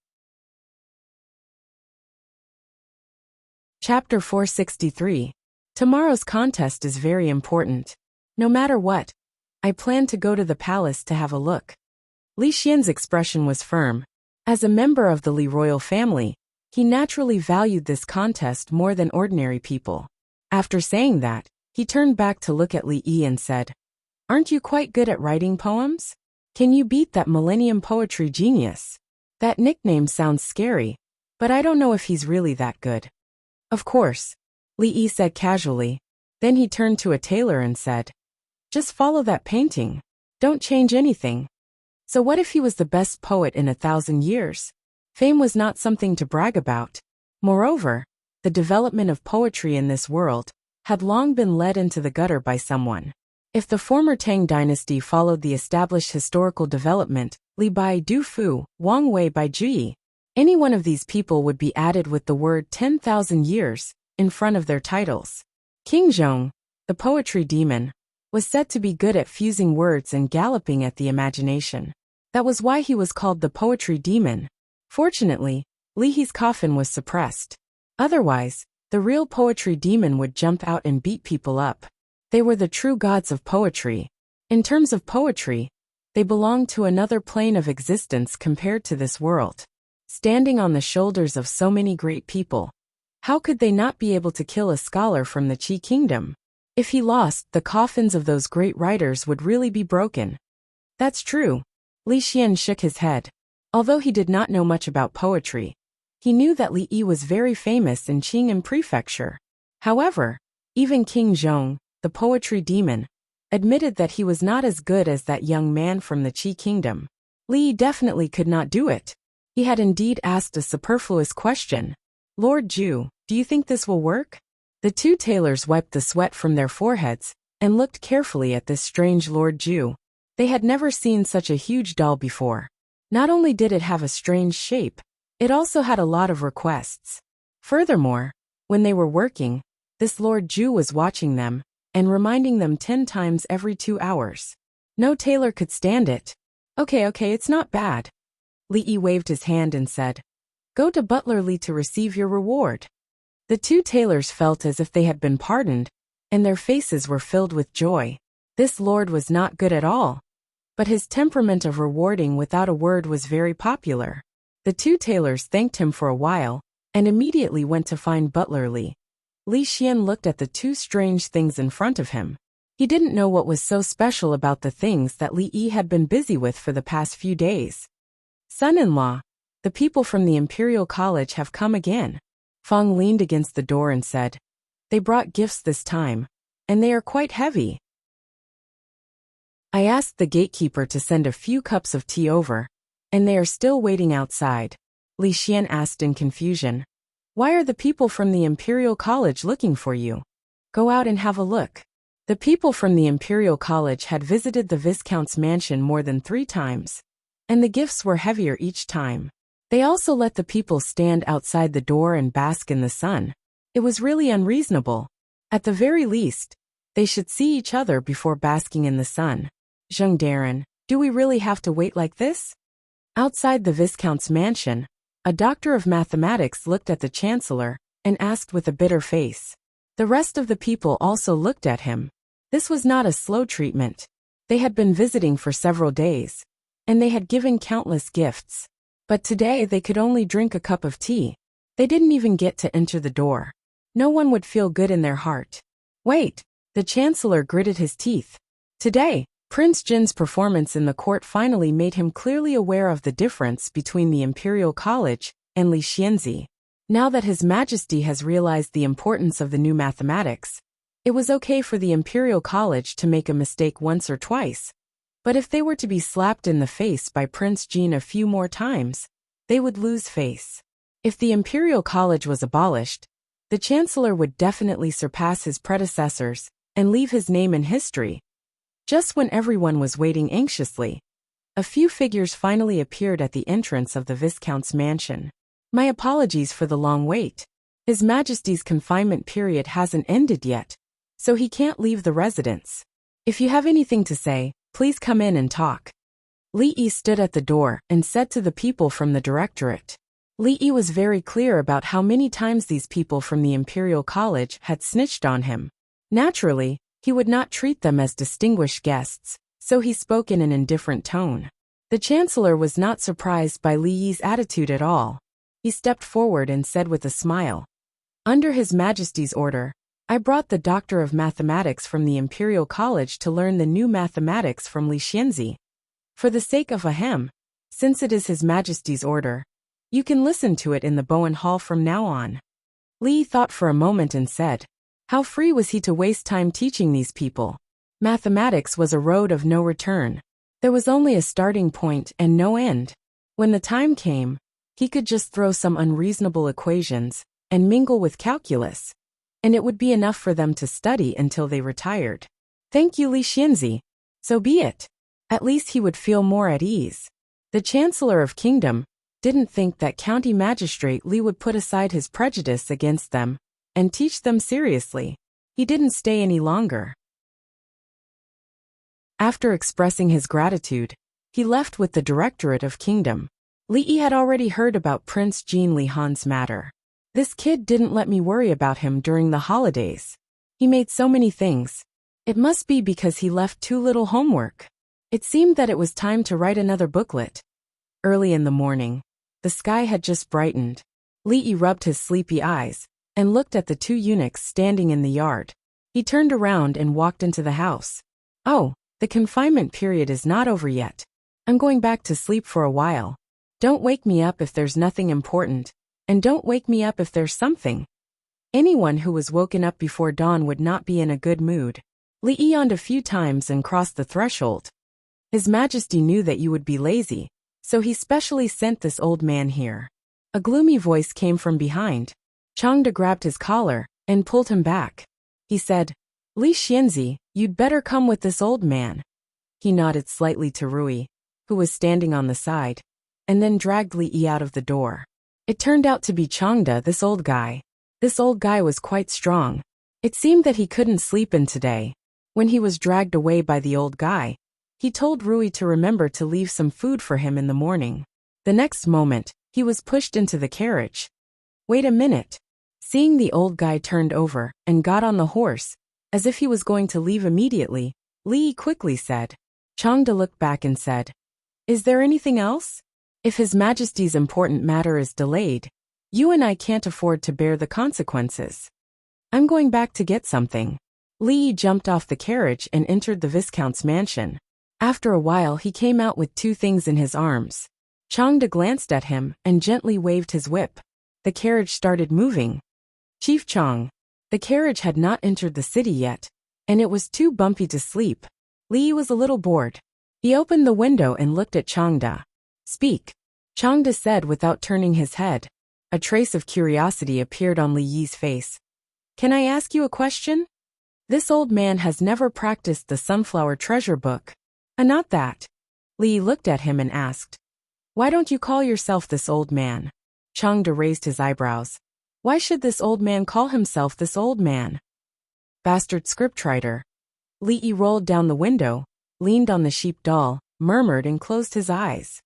Speaker 1: Chapter 463. Tomorrow's contest is very important. No matter what, I plan to go to the palace to have a look. Li Xian's expression was firm. As a member of the Li royal family, he naturally valued this contest more than ordinary people. After saying that, he turned back to look at Li Yi and said, "Aren't you quite good at writing poems? Can you beat that Millennium Poetry genius? That nickname sounds scary, but I don't know if he's really that good." "Of course," Li Yi said casually. Then he turned to a tailor and said, "Just follow that painting. Don't change anything." So what if he was the best poet in 1,000 years? Fame was not something to brag about. Moreover, the development of poetry in this world had long been led into the gutter by someone. If the former Tang dynasty followed the established historical development, Li Bai Du Fu, Wang Wei Bai Juyi, any one of these people would be added with the word 10,000 years in front of their titles. King Zhong, the poetry demon, was said to be good at fusing words and galloping at the imagination. That was why he was called the poetry demon. Fortunately, Li Yi's coffin was suppressed. Otherwise, the real poetry demon would jump out and beat people up. They were the true gods of poetry. In terms of poetry, they belonged to another plane of existence compared to this world. Standing on the shoulders of so many great people, how could they not be able to kill a scholar from the Qi kingdom? If he lost, the coffins of those great writers would really be broken. That's true. Li Xian shook his head. Although he did not know much about poetry, he knew that Li Yi was very famous in Qing'an Prefecture. However, even King Zhong, the poetry demon, admitted that he was not as good as that young man from the Qi kingdom. Li Yi definitely could not do it. He had indeed asked a superfluous question. "Lord Zhu, do you think this will work?" The two tailors wiped the sweat from their foreheads and looked carefully at this strange Lord Zhu. They had never seen such a huge doll before. Not only did it have a strange shape, it also had a lot of requests. Furthermore, when they were working, this Lord Zhu was watching them and reminding them 10 times every 2 hours. No tailor could stand it. Okay, it's not bad." Li Yi waved his hand and said, "Go to Butler Li to receive your reward." The two tailors felt as if they had been pardoned, and their faces were filled with joy. This lord was not good at all, but his temperament of rewarding without a word was very popular. The two tailors thanked him for a while, and immediately went to find Butler Li. Li Xian looked at the two strange things in front of him. He didn't know what was so special about the things that Li Yi had been busy with for the past few days. "Son-in-law, the people from the Imperial College have come again." Feng leaned against the door and said, "They brought gifts this time, and they are quite heavy. I asked the gatekeeper to send a few cups of tea over, and they are still waiting outside." Li Xian asked in confusion. "Why are the people from the Imperial College looking for you? Go out and have a look." The people from the Imperial College had visited the Viscount's mansion more than 3 times, and the gifts were heavier each time. They also let the people stand outside the door and bask in the sun. It was really unreasonable. At the very least, they should see each other before basking in the sun. "Zheng Darren, do we really have to wait like this?" Outside the Viscount's mansion, a doctor of mathematics looked at the Chancellor and asked with a bitter face. The rest of the people also looked at him. This was not a slow treatment. They had been visiting for several days, and they had given countless gifts. But today they could only drink a cup of tea. They didn't even get to enter the door. No one would feel good in their heart. Wait, the Chancellor gritted his teeth. Today, Prince Jin's performance in the court finally made him clearly aware of the difference between the Imperial College and Li Xianzi. Now that His Majesty has realized the importance of the new mathematics, it was okay for the Imperial College to make a mistake once or twice. But if they were to be slapped in the face by Prince Jin a few more times, they would lose face. If the Imperial College was abolished, the Chancellor would definitely surpass his predecessors and leave his name in history. Just when everyone was waiting anxiously, a few figures finally appeared at the entrance of the Viscount's mansion. My apologies for the long wait. His Majesty's confinement period hasn't ended yet, so he can't leave the residence. If you have anything to say, please come in and talk. Li Yi stood at the door and said to the people from the directorate. Li Yi was very clear about how many times these people from the Imperial College had snitched on him. Naturally, he would not treat them as distinguished guests, so he spoke in an indifferent tone. The Chancellor was not surprised by Li Yi's attitude at all. He stepped forward and said with a smile, "Under His Majesty's order, I brought the Doctor of Mathematics from the Imperial College to learn the new mathematics from Li Xianzi. For the sake of Ahem, since it is His Majesty's order, you can listen to it in the Bowen Hall from now on." Li thought for a moment and said, how free was he to waste time teaching these people? Mathematics was a road of no return. There was only a starting point and no end. When the time came, he could just throw some unreasonable equations and mingle with calculus, and it would be enough for them to study until they retired. Thank you, Li Xianzi. So be it. At least he would feel more at ease. The Chancellor of Kingdom didn't think that County Magistrate Li would put aside his prejudice against them and teach them seriously. He didn't stay any longer. After expressing his gratitude, he left with the Directorate of Kingdom. Li Yi had already heard about Prince Jean Li Han's matter. This kid didn't let me worry about him during the holidays. He made so many things. It must be because he left too little homework. It seemed that it was time to write another booklet. Early in the morning, the sky had just brightened. Li Yi rubbed his sleepy eyes and looked at the two eunuchs standing in the yard. He turned around and walked into the house. Oh, the confinement period is not over yet. I'm going back to sleep for a while. Don't wake me up if there's nothing important, and don't wake me up if there's something. Anyone who was woken up before dawn would not be in a good mood. Li Yi yawned a few times and crossed the threshold. His Majesty knew that you would be lazy, so he specially sent this old man here. A gloomy voice came from behind. Changde grabbed his collar and pulled him back. He said, Li Xianzi, you'd better come with this old man. He nodded slightly to Rui, who was standing on the side, and then dragged Li Yi out of the door. It turned out to be Changde, this old guy. This old guy was quite strong. It seemed that he couldn't sleep in today. When he was dragged away by the old guy, he told Rui to remember to leave some food for him in the morning. The next moment, he was pushed into the carriage. Wait a minute. Seeing the old guy turned over and got on the horse, as if he was going to leave immediately, Li Yi quickly said. Changde looked back and said, Is there anything else? If His Majesty's important matter is delayed, you and I can't afford to bear the consequences. I'm going back to get something. Li Yi jumped off the carriage and entered the Viscount's mansion. After a while he came out with two things in his arms. Changde glanced at him and gently waved his whip. The carriage started moving. Chief Chang. The carriage had not entered the city yet, and it was too bumpy to sleep. Li Yi was a little bored. He opened the window and looked at Changde. Speak. Changde said without turning his head. A trace of curiosity appeared on Li Yi's face. Can I ask you a question? This old man has never practiced the Sunflower Treasure Book. Not that. Li Yi looked at him and asked. Why don't you call yourself this old man? Changde raised his eyebrows. Why should this old man call himself this old man? Bastard scriptwriter. Li Yi rolled down the window, leaned on the sheep doll, murmured and closed his eyes.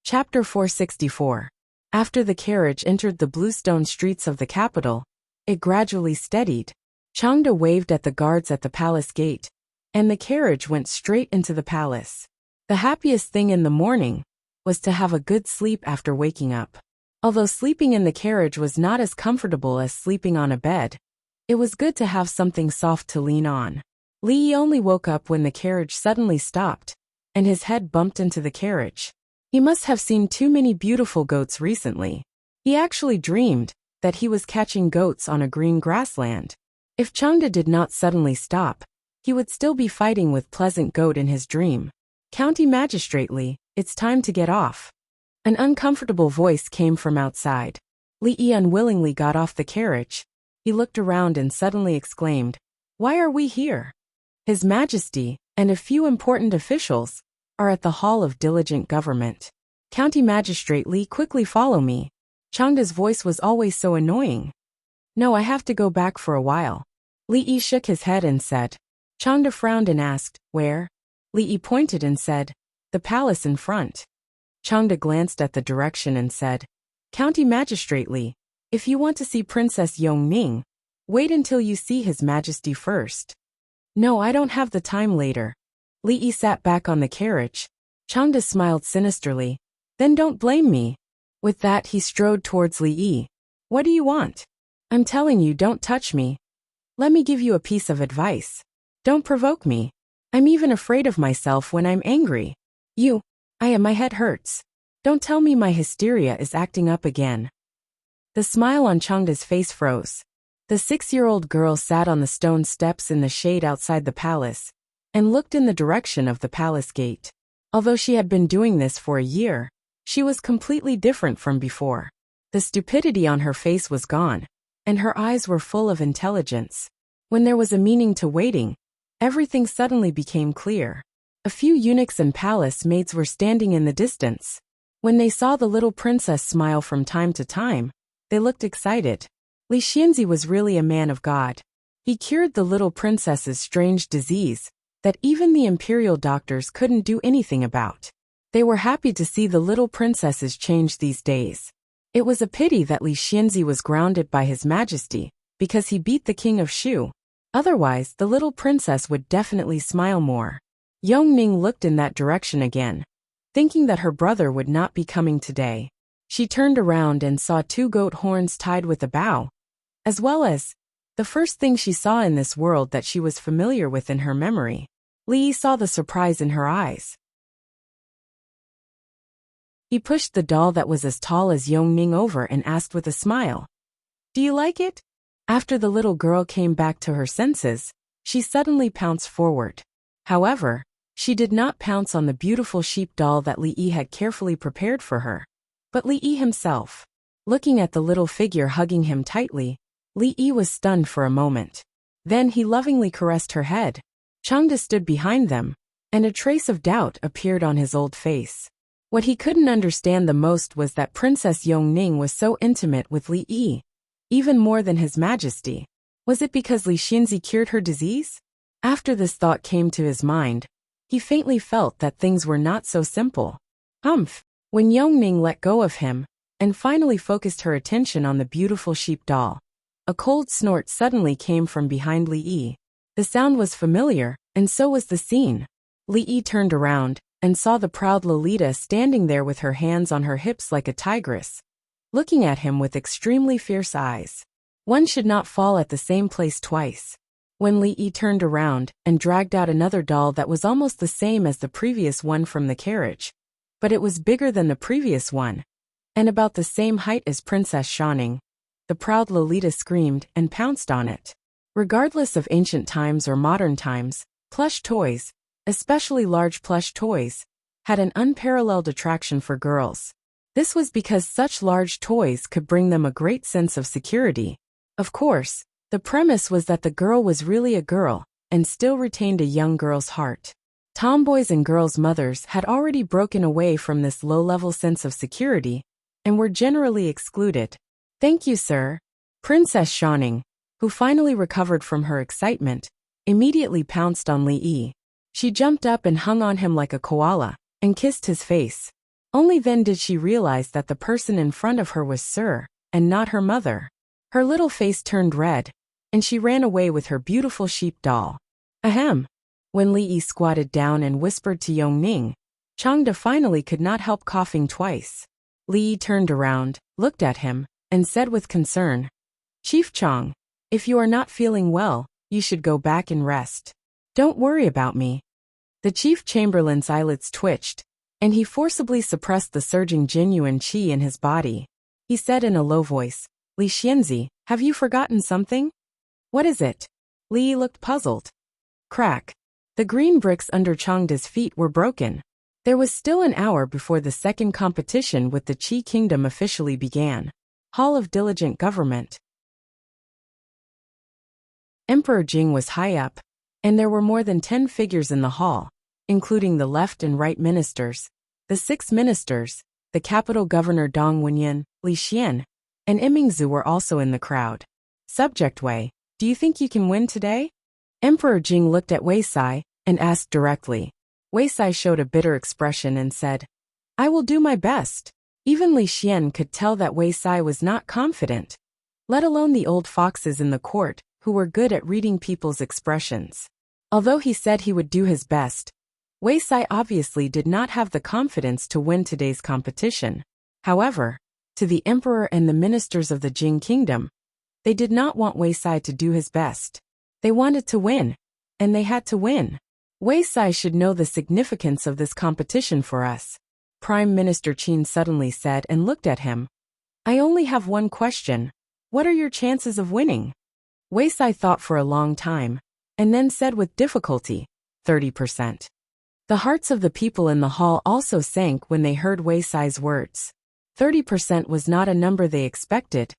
Speaker 1: Chapter 464. After the carriage entered the bluestone streets of the capital, it gradually steadied. Changde waved at the guards at the palace gate, and the carriage went straight into the palace. The happiest thing in the morning was to have a good sleep after waking up. Although sleeping in the carriage was not as comfortable as sleeping on a bed, it was good to have something soft to lean on. Li Yi only woke up when the carriage suddenly stopped, and his head bumped into the carriage. He must have seen too many beautiful goats recently. He actually dreamed that he was catching goats on a green grassland. If Changde did not suddenly stop, he would still be fighting with Pleasant Goat in his dream. County Magistrate Li, it's time to get off. An uncomfortable voice came from outside. Li Yi unwillingly got off the carriage. He looked around and suddenly exclaimed, "Why are we here? His Majesty, and a few important officials, are at the Hall of Diligent Government. County Magistrate Li, quickly follow me." Changda's voice was always so annoying. "No, I have to go back for a while." Li Yi shook his head and said. Changda frowned and asked, "Where?" Li Yi pointed and said, "The palace in front." Changda glanced at the direction and said, "County Magistrate Li, if you want to see Princess Yongning, wait until you see His Majesty first." "No, I don't have the time later." Li Yi sat back on the carriage. Changda smiled sinisterly. "Then don't blame me." With that, he strode towards Li Yi. "What do you want?" "I'm telling you, don't touch me. Let me give you a piece of advice. Don't provoke me. I'm even afraid of myself when I'm angry. My head hurts. Don't tell me my hysteria is acting up again." The smile on Changda's face froze. The 6-year-old girl sat on the stone steps in the shade outside the palace and looked in the direction of the palace gate. Although she had been doing this for a year, she was completely different from before. The stupidity on her face was gone, and her eyes were full of intelligence. When there was a meaning to waiting, everything suddenly became clear. A few eunuchs and palace maids were standing in the distance. When they saw the little princess smile from time to time, they looked excited. Li Xianzi was really a man of God. He cured the little princess's strange disease that even the imperial doctors couldn't do anything about. They were happy to see the little princess's change these days. It was a pity that Li Xianzi was grounded by His Majesty, because he beat the king of Shu. Otherwise, the little princess would definitely smile more. Yongning looked in that direction again, thinking that her brother would not be coming today. She turned around and saw 2 goat horns tied with a bow, as well as the first thing she saw in this world that she was familiar with in her memory. Li saw the surprise in her eyes. He pushed the doll that was as tall as Yongning over and asked with a smile, "Do you like it?" After the little girl came back to her senses, she suddenly pounced forward. However, she did not pounce on the beautiful sheep doll that Li Yi had carefully prepared for her, but Li Yi himself. Looking at the little figure hugging him tightly, Li Yi was stunned for a moment. Then he lovingly caressed her head. Changda stood behind them, and a trace of doubt appeared on his old face. What he couldn't understand the most was that Princess Yongning was so intimate with Li Yi, even more than His Majesty. Was it because Li Xianzi cured her disease? After this thought came to his mind, he faintly felt that things were not so simple. When Yongning let go of him, and finally focused her attention on the beautiful sheep doll, a cold snort suddenly came from behind Li Yi. The sound was familiar, and so was the scene. Li Yi turned around and saw the proud Lolita standing there with her hands on her hips like a tigress, looking at him with extremely fierce eyes. One should not fall at the same place twice. When Li Yi turned around and dragged out another doll that was almost the same as the previous one from the carriage, but it was bigger than the previous one, and about the same height as Princess Shining, the proud Lolita screamed and pounced on it. Regardless of ancient times or modern times, plush toys, especially large plush toys, had an unparalleled attraction for girls. This was because such large toys could bring them a great sense of security. Of course, the premise was that the girl was really a girl and still retained a young girl's heart. Tomboys and girls' mothers had already broken away from this low-level sense of security and were generally excluded. "Thank you, sir." Princess Shining, who finally recovered from her excitement, immediately pounced on Li Yi. She jumped up and hung on him like a koala and kissed his face. Only then did she realize that the person in front of her was Sir, and not her mother. Her little face turned red, and she ran away with her beautiful sheep doll. Ahem. When Li Yi squatted down and whispered to Yongning, Changda finally could not help coughing twice. Li Yi turned around, looked at him, and said with concern, "Chief Chang, if you are not feeling well, you should go back and rest. Don't worry about me." The chief chamberlain's eyelids twitched, and he forcibly suppressed the surging genuine qi in his body. He said in a low voice, "Li Xianzi, have you forgotten something?" "What is it?" Li Yi looked puzzled. Crack. The green bricks under Changda's feet were broken. There was still an hour before the second competition with the Qi Kingdom officially began. Hall of Diligent Government. Emperor Jing was high up, and there were more than 10 figures in the hall, including the left and right ministers, the 6 ministers, the capital governor Dong Wenyan, Li Xian, and Imingzu were also in the crowd. Subject Wei, do you think you can win today? Emperor Jing looked at Wei Sai and asked directly. Wei Sai showed a bitter expression and said, I will do my best. Even Li Xian could tell that Wei Sai was not confident, let alone the old foxes in the court who were good at reading people's expressions. Although he said he would do his best, Wei Sai obviously did not have the confidence to win today's competition. However, to the emperor and the ministers of the Jing kingdom, they did not want Wei Sai to do his best. They wanted to win, and they had to win. Wei Sai should know the significance of this competition for us, Prime Minister Qin suddenly said and looked at him. I only have one question. What are your chances of winning? Wei Sai thought for a long time, and then said with difficulty, 30%. The hearts of the people in the hall also sank when they heard Wei Sai's words. 30% was not a number they expected.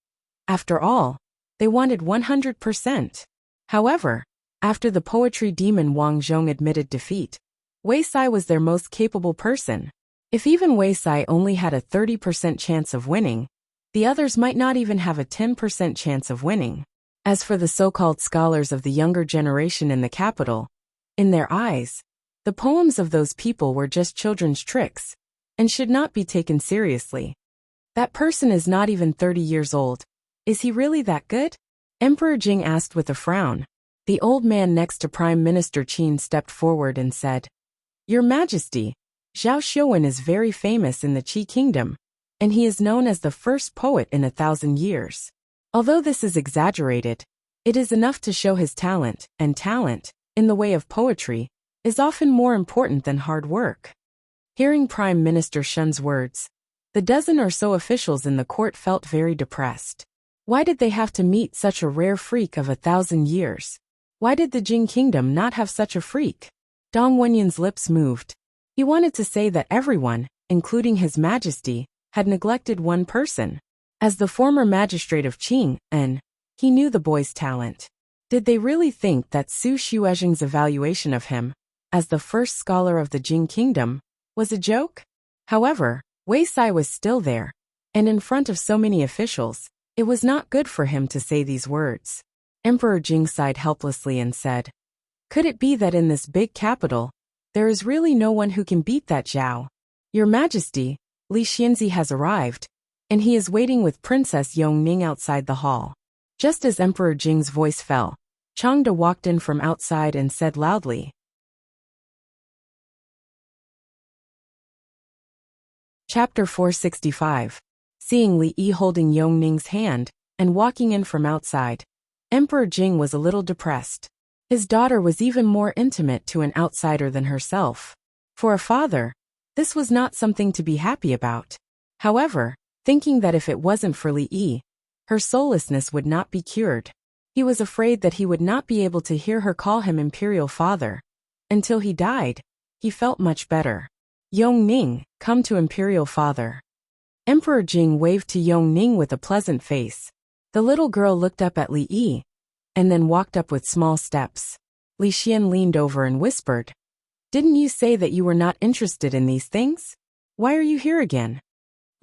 Speaker 1: After all, they wanted 100%. However, after the poetry demon Wang Zhong admitted defeat, Wei Sai was their most capable person. If even Wei Sai only had a 30% chance of winning, the others might not even have a 10% chance of winning. As for the so-called scholars of the younger generation in the capital, in their eyes, the poems of those people were just children's tricks, and should not be taken seriously. That person is not even 30 years old. Is he really that good? Emperor Jing asked with a frown. The old man next to Prime Minister Qin stepped forward and said, Your Majesty, Zhao Xiuwen is very famous in the Qi kingdom, and he is known as the first poet in 1,000 years. Although this is exaggerated, it is enough to show his talent, and talent, in the way of poetry, is often more important than hard work. Hearing Prime Minister Shun's words, the dozen or so officials in the court felt very depressed. Why did they have to meet such a rare freak of 1,000 years? Why did the Jing kingdom not have such a freak? Dong Wenyan's lips moved. He wanted to say that everyone, including His Majesty, had neglected one person. As the former magistrate of Qing, he knew the boy's talent. Did they really think that Su Xuezheng's evaluation of him, as the first scholar of the Jing kingdom, was a joke? However, Wei Sai was still there, and in front of so many officials, it was not good for him to say these words. Emperor Jing sighed helplessly and said, Could it be that in this big capital, there is really no one who can beat that Zhao? Your Majesty, Li Xianzi has arrived, and he is waiting with Princess Yongning outside the hall. Just as Emperor Jing's voice fell, Changde walked in from outside and said loudly, Chapter 465. Seeing Li Yi holding Yongning's hand and walking in from outside, Emperor Jing was a little depressed. His daughter was even more intimate to an outsider than herself. For a father, this was not something to be happy about. However, thinking that if it wasn't for Li Yi, her soullessness would not be cured, he was afraid that he would not be able to hear her call him imperial father. Until he died, he felt much better. Yongning, come to imperial father. Emperor Jing waved to Yongning with a pleasant face. The little girl looked up at Li Yi, and then walked up with small steps. Li Xian leaned over and whispered, Didn't you say that you were not interested in these things? Why are you here again?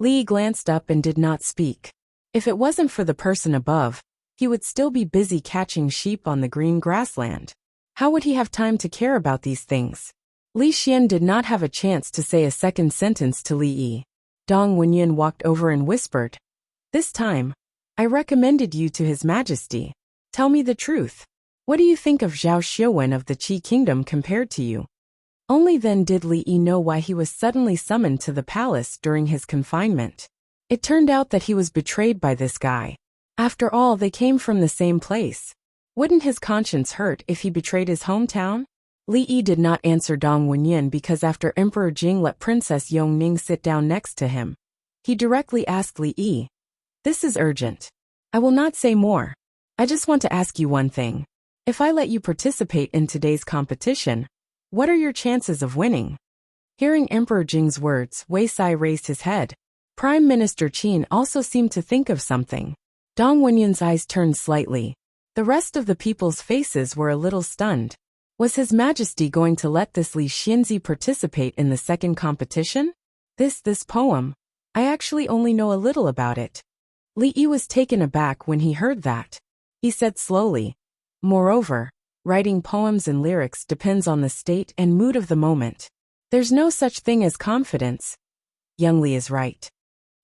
Speaker 1: Li Yi glanced up and did not speak. If it wasn't for the person above, he would still be busy catching sheep on the green grassland. How would he have time to care about these things? Li Xian did not have a chance to say a second sentence to Li Yi. Dong Wenyan walked over and whispered, This time, I recommended you to His Majesty. Tell me the truth. What do you think of Zhao Xiuwen of the Qi kingdom compared to you? Only then did Li Yi know why he was suddenly summoned to the palace during his confinement. It turned out that he was betrayed by this guy. After all, they came from the same place. Wouldn't his conscience hurt if he betrayed his hometown? Li Yi did not answer Dong Wenyan because after Emperor Jing let Princess Yongning sit down next to him, he directly asked Li Yi, This is urgent. I will not say more. I just want to ask you one thing. If I let you participate in today's competition, what are your chances of winning? Hearing Emperor Jing's words, Wei Sai raised his head. Prime Minister Qin also seemed to think of something. Dong Wenyan's eyes turned slightly, The rest of the people's faces were a little stunned. Was His Majesty going to let this Li Xianzi participate in the second competition? This poem. I actually only know a little about it. Li Yi was taken aback when he heard that. He said slowly, moreover, writing poems and lyrics depends on the state and mood of the moment. There's no such thing as confidence. Young Li is right.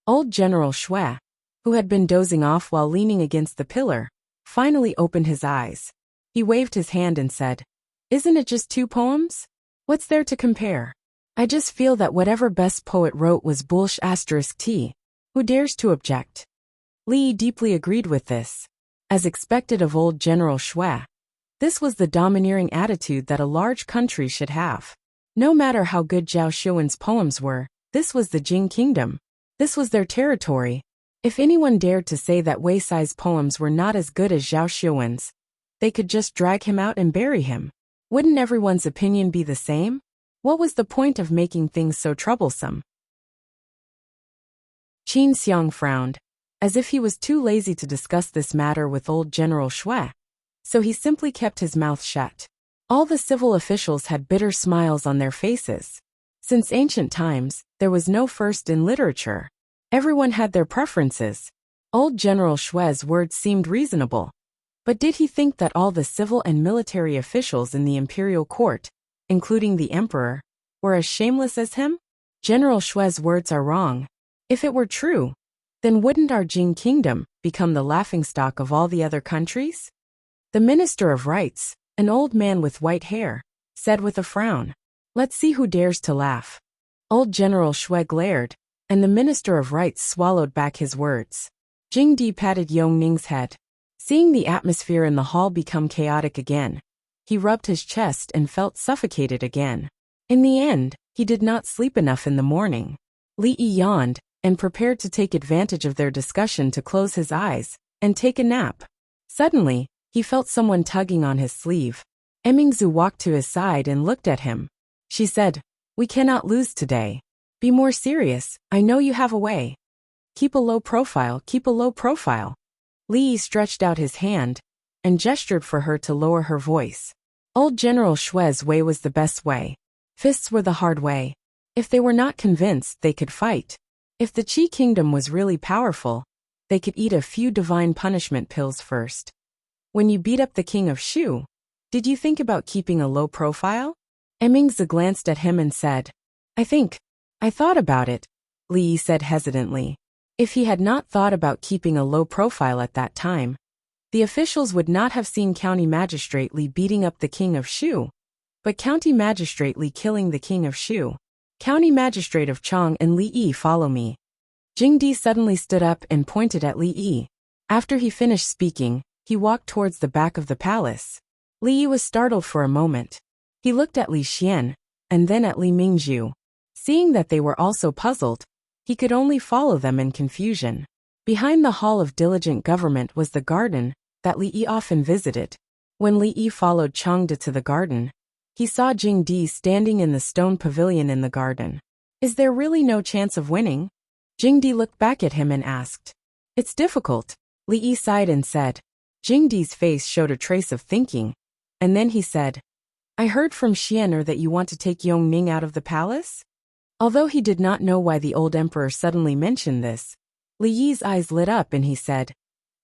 Speaker 1: Old General Shui, who had been dozing off while leaning against the pillar, finally opened his eyes. He waved his hand and said, "Isn't it just 2 poems? What's there to compare? I just feel that whatever best poet wrote was bullsh*t. Who dares to object?" Li Yi deeply agreed with this. As expected of old General Shui, this was the domineering attitude that a large country should have. No matter how good Zhao Xuan's poems were, this was the Jing kingdom. This was their territory. If anyone dared to say that Wei Sai's poems were not as good as Zhao Xuan's, they could just drag him out and bury him. Wouldn't everyone's opinion be the same? What was the point of making things so troublesome? Qin Xiang frowned, as if he was too lazy to discuss this matter with old General Shui. So he simply kept his mouth shut. All the civil officials had bitter smiles on their faces. Since ancient times, there was no first in literature. Everyone had their preferences. Old General Shui's words seemed reasonable. But did he think that all the civil and military officials in the imperial court, including the emperor, were as shameless as him? General Shui's words are wrong. If it were true, then wouldn't our Jing kingdom become the laughingstock of all the other countries? The Minister of Rights, an old man with white hair, said with a frown, "Let's see who dares to laugh." Old General Shui glared, and the Minister of Rights swallowed back his words. Jing Di patted Yong Ning's head. Seeing the atmosphere in the hall become chaotic again, he rubbed his chest and felt suffocated again. In the end, he did not sleep enough in the morning. Li Yi yawned and prepared to take advantage of their discussion to close his eyes and take a nap. Suddenly, he felt someone tugging on his sleeve. Emingzu walked to his side and looked at him. She said, "We cannot lose today. Be more serious, I know you have a way. Keep a low profile, keep a low profile." Li Yi stretched out his hand and gestured for her to lower her voice. Old General Shui's way was the best way. Fists were the hard way. If they were not convinced, they could fight. If the Qi kingdom was really powerful, they could eat a few divine punishment pills first. When you beat up the king of Shu, did you think about keeping a low profile? Emingzi glanced at him and said, I thought about it, Li Yi said hesitantly. If he had not thought about keeping a low profile at that time, the officials would not have seen County Magistrate Li beating up the king of Shu, but County Magistrate Li killing the king of Shu. County Magistrate of Chang and Li Yi, follow me. Jing Di suddenly stood up and pointed at Li Yi. After he finished speaking, he walked towards the back of the palace. Li Yi was startled for a moment. He looked at Li Xian, and then at Li Mingzhu. Seeing that they were also puzzled, he could only follow them in confusion. Behind the Hall of Diligent Government was the garden that Li Yi often visited. When Li Yi followed Changde to the garden, he saw Jing Di standing in the stone pavilion in the garden. Is there really no chance of winning? Jing Di looked back at him and asked. It's difficult, Li Yi sighed and said. Jing Di's face showed a trace of thinking, and then he said, I heard from Xianer that you want to take Yong Ning out of the palace? Although he did not know why the old emperor suddenly mentioned this, Li Yi's eyes lit up and he said,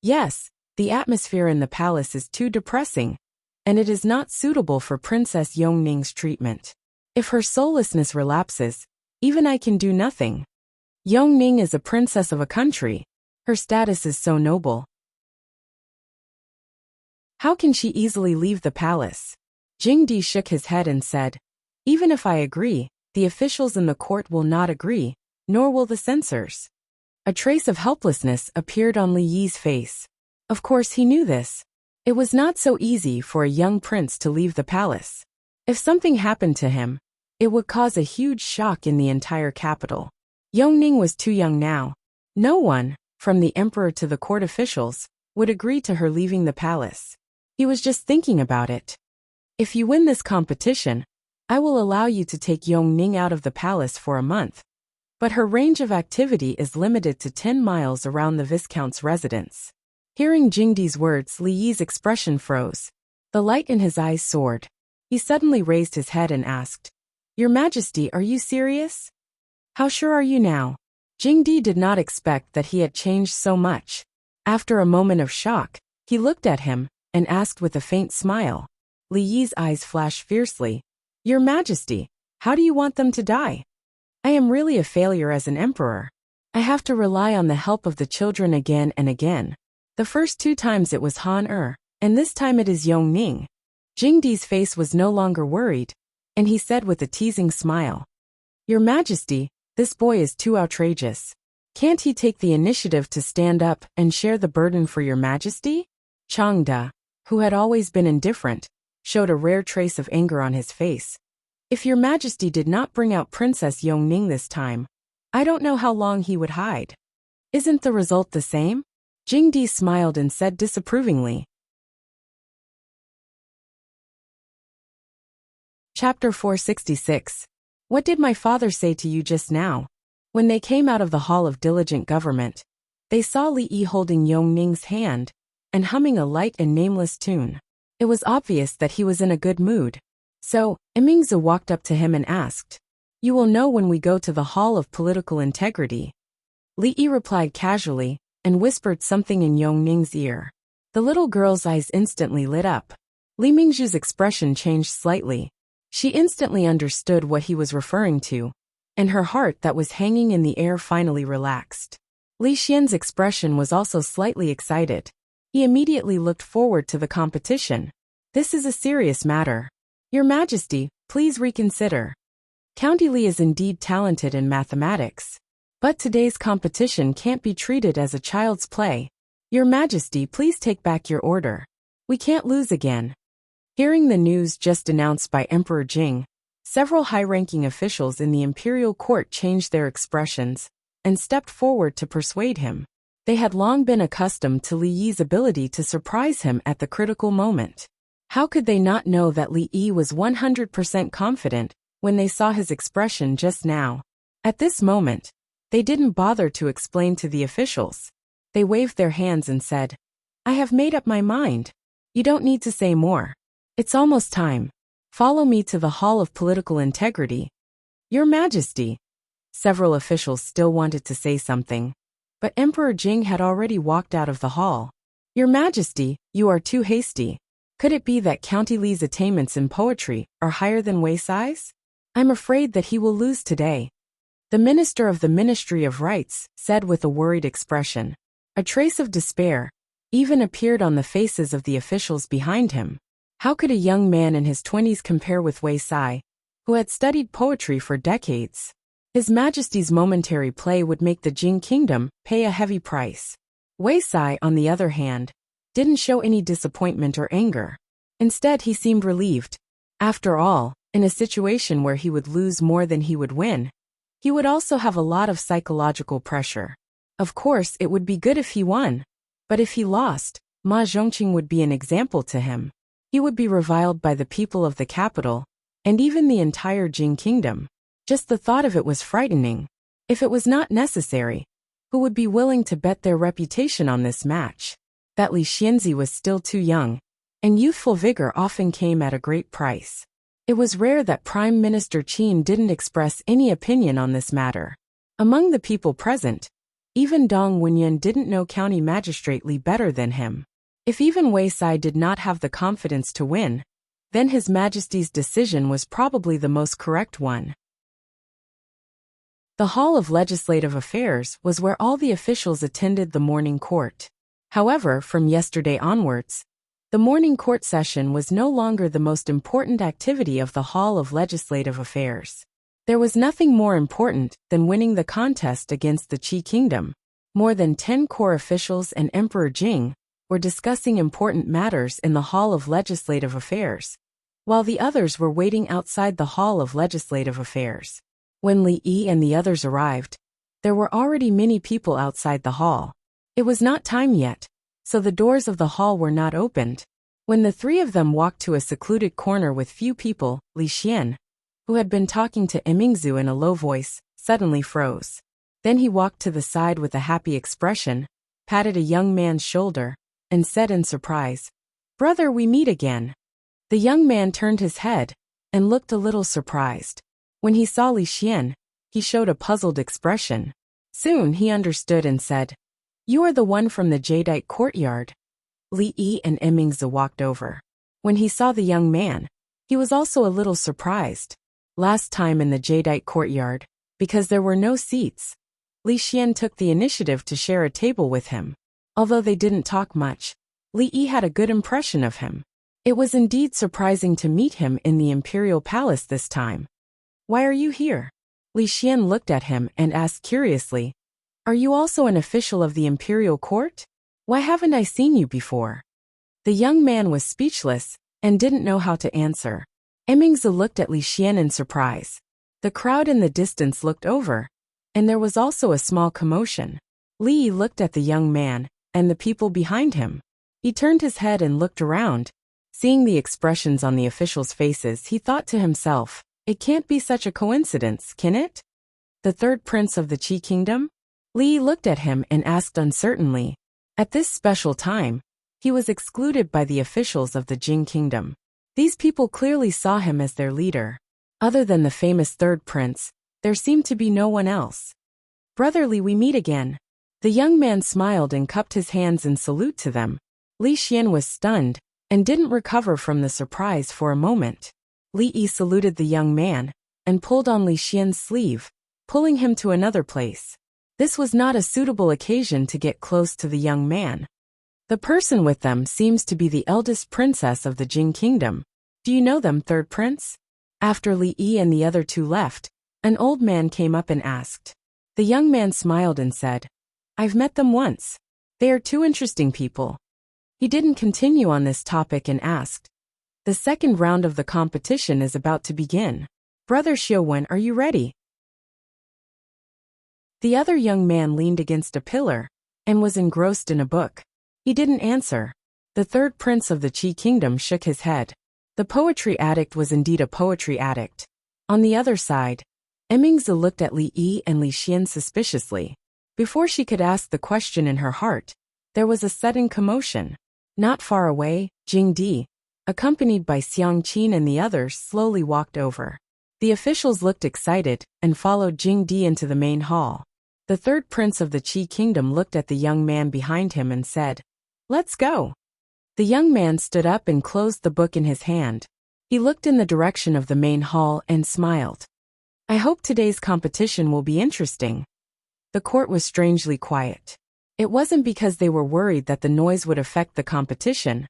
Speaker 1: Yes, the atmosphere in the palace is too depressing, and it is not suitable for Princess Yong Ning's treatment. If her soullessness relapses, even I can do nothing. Yong Ning is a princess of a country. Her status is so noble. How can she easily leave the palace? Jing Di shook his head and said, Even if I agree, the officials in the court will not agree, nor will the censors. A trace of helplessness appeared on Li Yi's face. Of course he knew this. It was not so easy for a young prince to leave the palace. If something happened to him, it would cause a huge shock in the entire capital. Yong Ning was too young now. No one, from the emperor to the court officials, would agree to her leaving the palace. He was just thinking about it. If you win this competition, I will allow you to take Yong Ning out of the palace for a month. But her range of activity is limited to 10 miles around the Viscount's residence. Hearing Jingdi's words, Li Yi's expression froze. The light in his eyes soared. He suddenly raised his head and asked, "Your Majesty, are you serious? How sure are you now?" Jingdi did not expect that he had changed so much. After a moment of shock, he looked at him and asked with a faint smile. Li Yi's eyes flashed fiercely. "Your Majesty, how do you want them to die? I am really a failure as an emperor. I have to rely on the help of the children again and again. The first 2 times it was Han and this time it is Yongning." Jingdi's face was no longer worried, and he said with a teasing smile, "Your Majesty, this boy is too outrageous. Can't he take the initiative to stand up and share the burden for your Majesty?" Changda, who had always been indifferent, showed a rare trace of anger on his face. "If your Majesty did not bring out Princess Yongning this time, I don't know how long he would hide. Isn't the result the same?" Jingdi smiled and said disapprovingly. Chapter 466. What did my father say to you just now? When they came out of the Hall of Diligent Government, they saw Li Yi holding Yongning's hand and humming a light and nameless tune. It was obvious that he was in a good mood. So, Imingzu walked up to him and asked, "You will know when we go to the Hall of Political Integrity." Li Yi replied casually and whispered something in Yongning's ear. The little girl's eyes instantly lit up. Li Mingzhu's expression changed slightly. She instantly understood what he was referring to, and her heart that was hanging in the air finally relaxed. Li Xian's expression was also slightly excited. He immediately looked forward to the competition. "This is a serious matter. Your Majesty, please reconsider. County Li is indeed talented in mathematics. But today's competition can't be treated as a child's play. Your Majesty, please take back your order. We can't lose again." Hearing the news just announced by Emperor Jing, several high-ranking officials in the imperial court changed their expressions and stepped forward to persuade him. They had long been accustomed to Li Yi's ability to surprise him at the critical moment. How could they not know that Li Yi was 100% confident when they saw his expression just now? At this moment, they didn't bother to explain to the officials. They waved their hands and said, "I have made up my mind. You don't need to say more. It's almost time. Follow me to the Hall of Political Integrity." "Your Majesty." Several officials still wanted to say something, but Emperor Jing had already walked out of the hall. "Your Majesty, you are too hasty. Could it be that County Li's attainments in poetry are higher than Wei Sai's? I'm afraid that he will lose today." The Minister of the Ministry of Rights said with a worried expression. A trace of despair even appeared on the faces of the officials behind him. How could a young man in his 20s compare with Wei Sai, who had studied poetry for decades? His Majesty's momentary play would make the Jing Kingdom pay a heavy price. Wei Sai, on the other hand, didn't show any disappointment or anger. Instead, he seemed relieved. After all, in a situation where he would lose more than he would win, he would also have a lot of psychological pressure. Of course, it would be good if he won. But if he lost, Ma Zhongqing would be an example to him. He would be reviled by the people of the capital, and even the entire Jing Kingdom. Just the thought of it was frightening. If it was not necessary, who would be willing to bet their reputation on this match? That Li Xianzi was still too young, and youthful vigor often came at a great price. It was rare that Prime Minister Qin didn't express any opinion on this matter. Among the people present, even Dong Wenyan didn't know County Magistrate Li better than him. If even Wei Sai did not have the confidence to win, then His Majesty's decision was probably the most correct one. The Hall of Legislative Affairs was where all the officials attended the morning court. However, from yesterday onwards, the morning court session was no longer the most important activity of the Hall of Legislative Affairs. There was nothing more important than winning the contest against the Qi Kingdom. More than 10 core officials and Emperor Jing were discussing important matters in the Hall of Legislative Affairs, while the others were waiting outside the Hall of Legislative Affairs. When Li Yi and the others arrived, there were already many people outside the hall. It was not time yet, so the doors of the hall were not opened. When the 3 of them walked to a secluded corner with few people, Li Xian, who had been talking to Imingzu in a low voice, suddenly froze. Then he walked to the side with a happy expression, patted a young man's shoulder, and said in surprise, "Brother, we meet again." The young man turned his head and looked a little surprised. When he saw Li Xian, he showed a puzzled expression. Soon he understood and said, "You are the one from the jadeite courtyard." Li Yi and Emingzi walked over. When he saw the young man, he was also a little surprised. Last time in the jadeite courtyard, because there were no seats, Li Xian took the initiative to share a table with him. Although they didn't talk much, Li Yi had a good impression of him. It was indeed surprising to meet him in the imperial palace this time. "Why are you here?" Li Xian looked at him and asked curiously, "Are you also an official of the imperial court? Why haven't I seen you before?" The young man was speechless and didn't know how to answer. Emingzi looked at Li Xian in surprise. The crowd in the distance looked over, and there was also a small commotion. Li looked at the young man and the people behind him. He turned his head and looked around. Seeing the expressions on the officials' faces, he thought to himself, "It can't be such a coincidence, can it? The third prince of the Qi kingdom?" Li looked at him and asked uncertainly. At this special time, he was excluded by the officials of the Jing kingdom. These people clearly saw him as their leader. Other than the famous third prince, there seemed to be no one else. "Brother Li, we meet again." The young man smiled and cupped his hands in salute to them. Li Xian was stunned and didn't recover from the surprise for a moment. Li Yi saluted the young man and pulled on Li Xian's sleeve, pulling him to another place. This was not a suitable occasion to get close to the young man. "The person with them seems to be the eldest princess of the Jing kingdom. Do you know them, third prince?" After Li Yi and the other two left, an old man came up and asked. The young man smiled and said, "I've met them once. They are two interesting people." He didn't continue on this topic and asked, "The second round of the competition is about to begin. Brother Xiuwen, are you ready?" The other young man leaned against a pillar and was engrossed in a book. He didn't answer. The third prince of the Qi kingdom shook his head. The poetry addict was indeed a poetry addict. On the other side, Emingzi looked at Li Yi and Li Xian suspiciously. Before she could ask the question in her heart, there was a sudden commotion. Not far away, Jing Di, accompanied by Xiang Qin and the others, slowly walked over. The officials looked excited and followed Jing Di into the main hall. The third prince of the Qi kingdom looked at the young man behind him and said, "Let's go." The young man stood up and closed the book in his hand. He looked in the direction of the main hall and smiled. "I hope today's competition will be interesting." The court was strangely quiet. It wasn't because they were worried that the noise would affect the competition,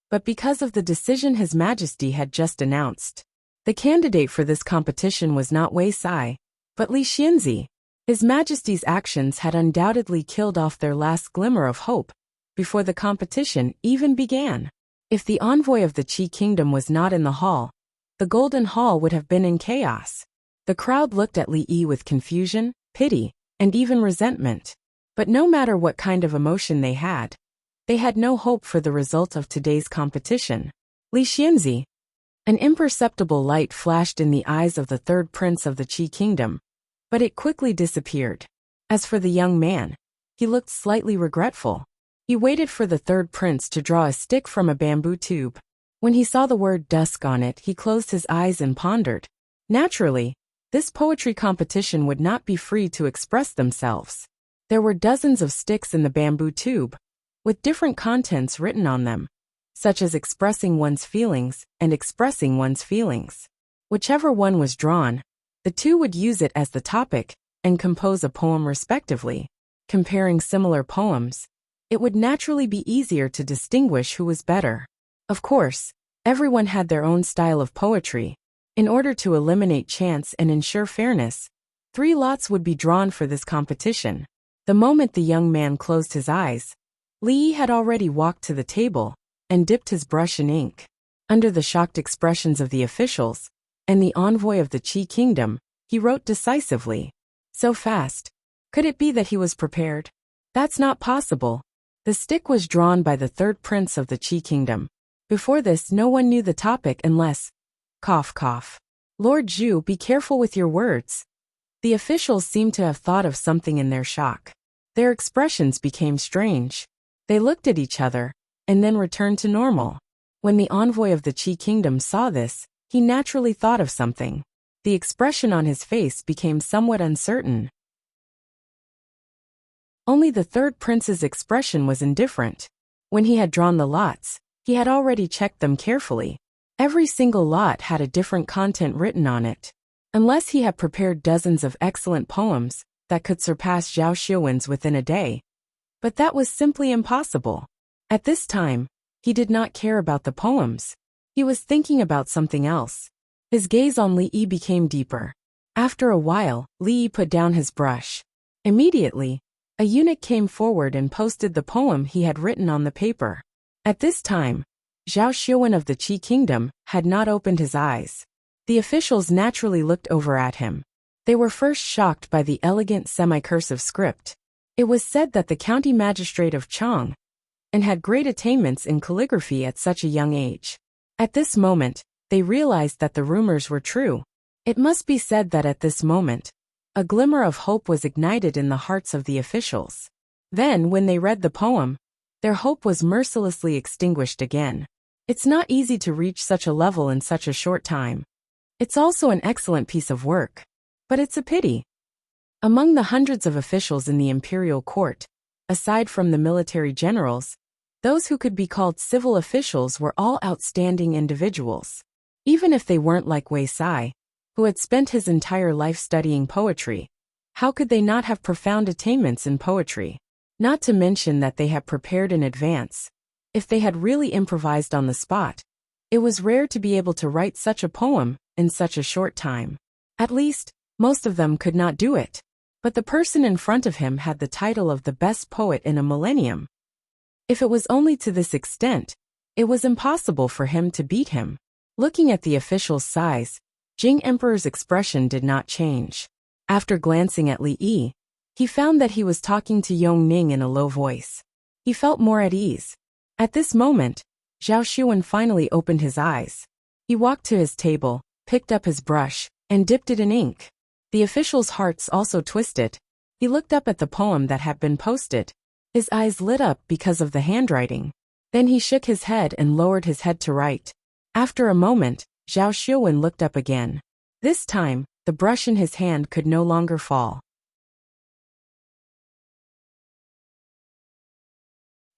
Speaker 1: but because of the decision His Majesty had just announced. The candidate for this competition was not Wei Sai, but Li Xianzi. His Majesty's actions had undoubtedly killed off their last glimmer of hope before the competition even began. If the envoy of the Qi kingdom was not in the hall, the Golden Hall would have been in chaos. The crowd looked at Li Yi with confusion, pity, and even resentment. But no matter what kind of emotion they had no hope for the result of today's competition. Li Xianzi. An imperceptible light flashed in the eyes of the third prince of the Qi kingdom, but it quickly disappeared. As for the young man, he looked slightly regretful. He waited for the third prince to draw a stick from a bamboo tube. When he saw the word dusk on it, he closed his eyes and pondered. Naturally, this poetry competition would not be free to express themselves. There were dozens of sticks in the bamboo tube, with different contents written on them, such as expressing one's feelings and expressing one's feelings. Whichever one was drawn, the two would use it as the topic and compose a poem respectively. Comparing similar poems, it would naturally be easier to distinguish who was better. Of course, everyone had their own style of poetry. In order to eliminate chance and ensure fairness, 3 lots would be drawn for this competition. The moment the young man closed his eyes, Li Yi had already walked to the table and dipped his brush in ink. Under the shocked expressions of the officials and the envoy of the Qi kingdom, he wrote decisively. So fast. Could it be that he was prepared? That's not possible. The stick was drawn by the third prince of the Qi kingdom. Before this, no one knew the topic unless... Cough, cough. Lord Zhu, be careful with your words. The officials seemed to have thought of something in their shock. Their expressions became strange. They looked at each other, and then returned to normal. When the envoy of the Qi kingdom saw this, he naturally thought of something. The expression on his face became somewhat uncertain. Only the third prince's expression was indifferent. When he had drawn the lots, he had already checked them carefully. Every single lot had a different content written on it. Unless he had prepared dozens of excellent poems that could surpass Zhao Xuan's within a day. But that was simply impossible. At this time, he did not care about the poems. He was thinking about something else. His gaze on Li Yi became deeper. After a while, Li Yi put down his brush. Immediately, a eunuch came forward and posted the poem he had written on the paper. At this time, Zhao Xuan of the Qi kingdom had not opened his eyes. The officials naturally looked over at him. They were first shocked by the elegant semi-cursive script. It was said that the county magistrate of Chang and had great attainments in calligraphy at such a young age. At this moment, they realized that the rumors were true. It must be said that at this moment, a glimmer of hope was ignited in the hearts of the officials. Then, when they read the poem, their hope was mercilessly extinguished again. It's not easy to reach such a level in such a short time. It's also an excellent piece of work. But it's a pity. Among the hundreds of officials in the imperial court, aside from the military generals, those who could be called civil officials were all outstanding individuals. Even if they weren't like Wei Sai, who had spent his entire life studying poetry, how could they not have profound attainments in poetry? Not to mention that they had prepared in advance. If they had really improvised on the spot, it was rare to be able to write such a poem in such a short time. At least, most of them could not do it. But the person in front of him had the title of the best poet in a millennium. If it was only to this extent, it was impossible for him to beat him. Looking at the official's size, Jing Emperor's expression did not change. After glancing at Li Yi, he found that he was talking to Yong Ning in a low voice. He felt more at ease. At this moment, Zhao Xuan finally opened his eyes. He walked to his table, picked up his brush, and dipped it in ink. The official's hearts also twisted. He looked up at the poem that had been posted. His eyes lit up because of the handwriting. Then he shook his head and lowered his head to write. After a moment, Zhao Xuan looked up again. This time, the brush in his hand could no longer fall.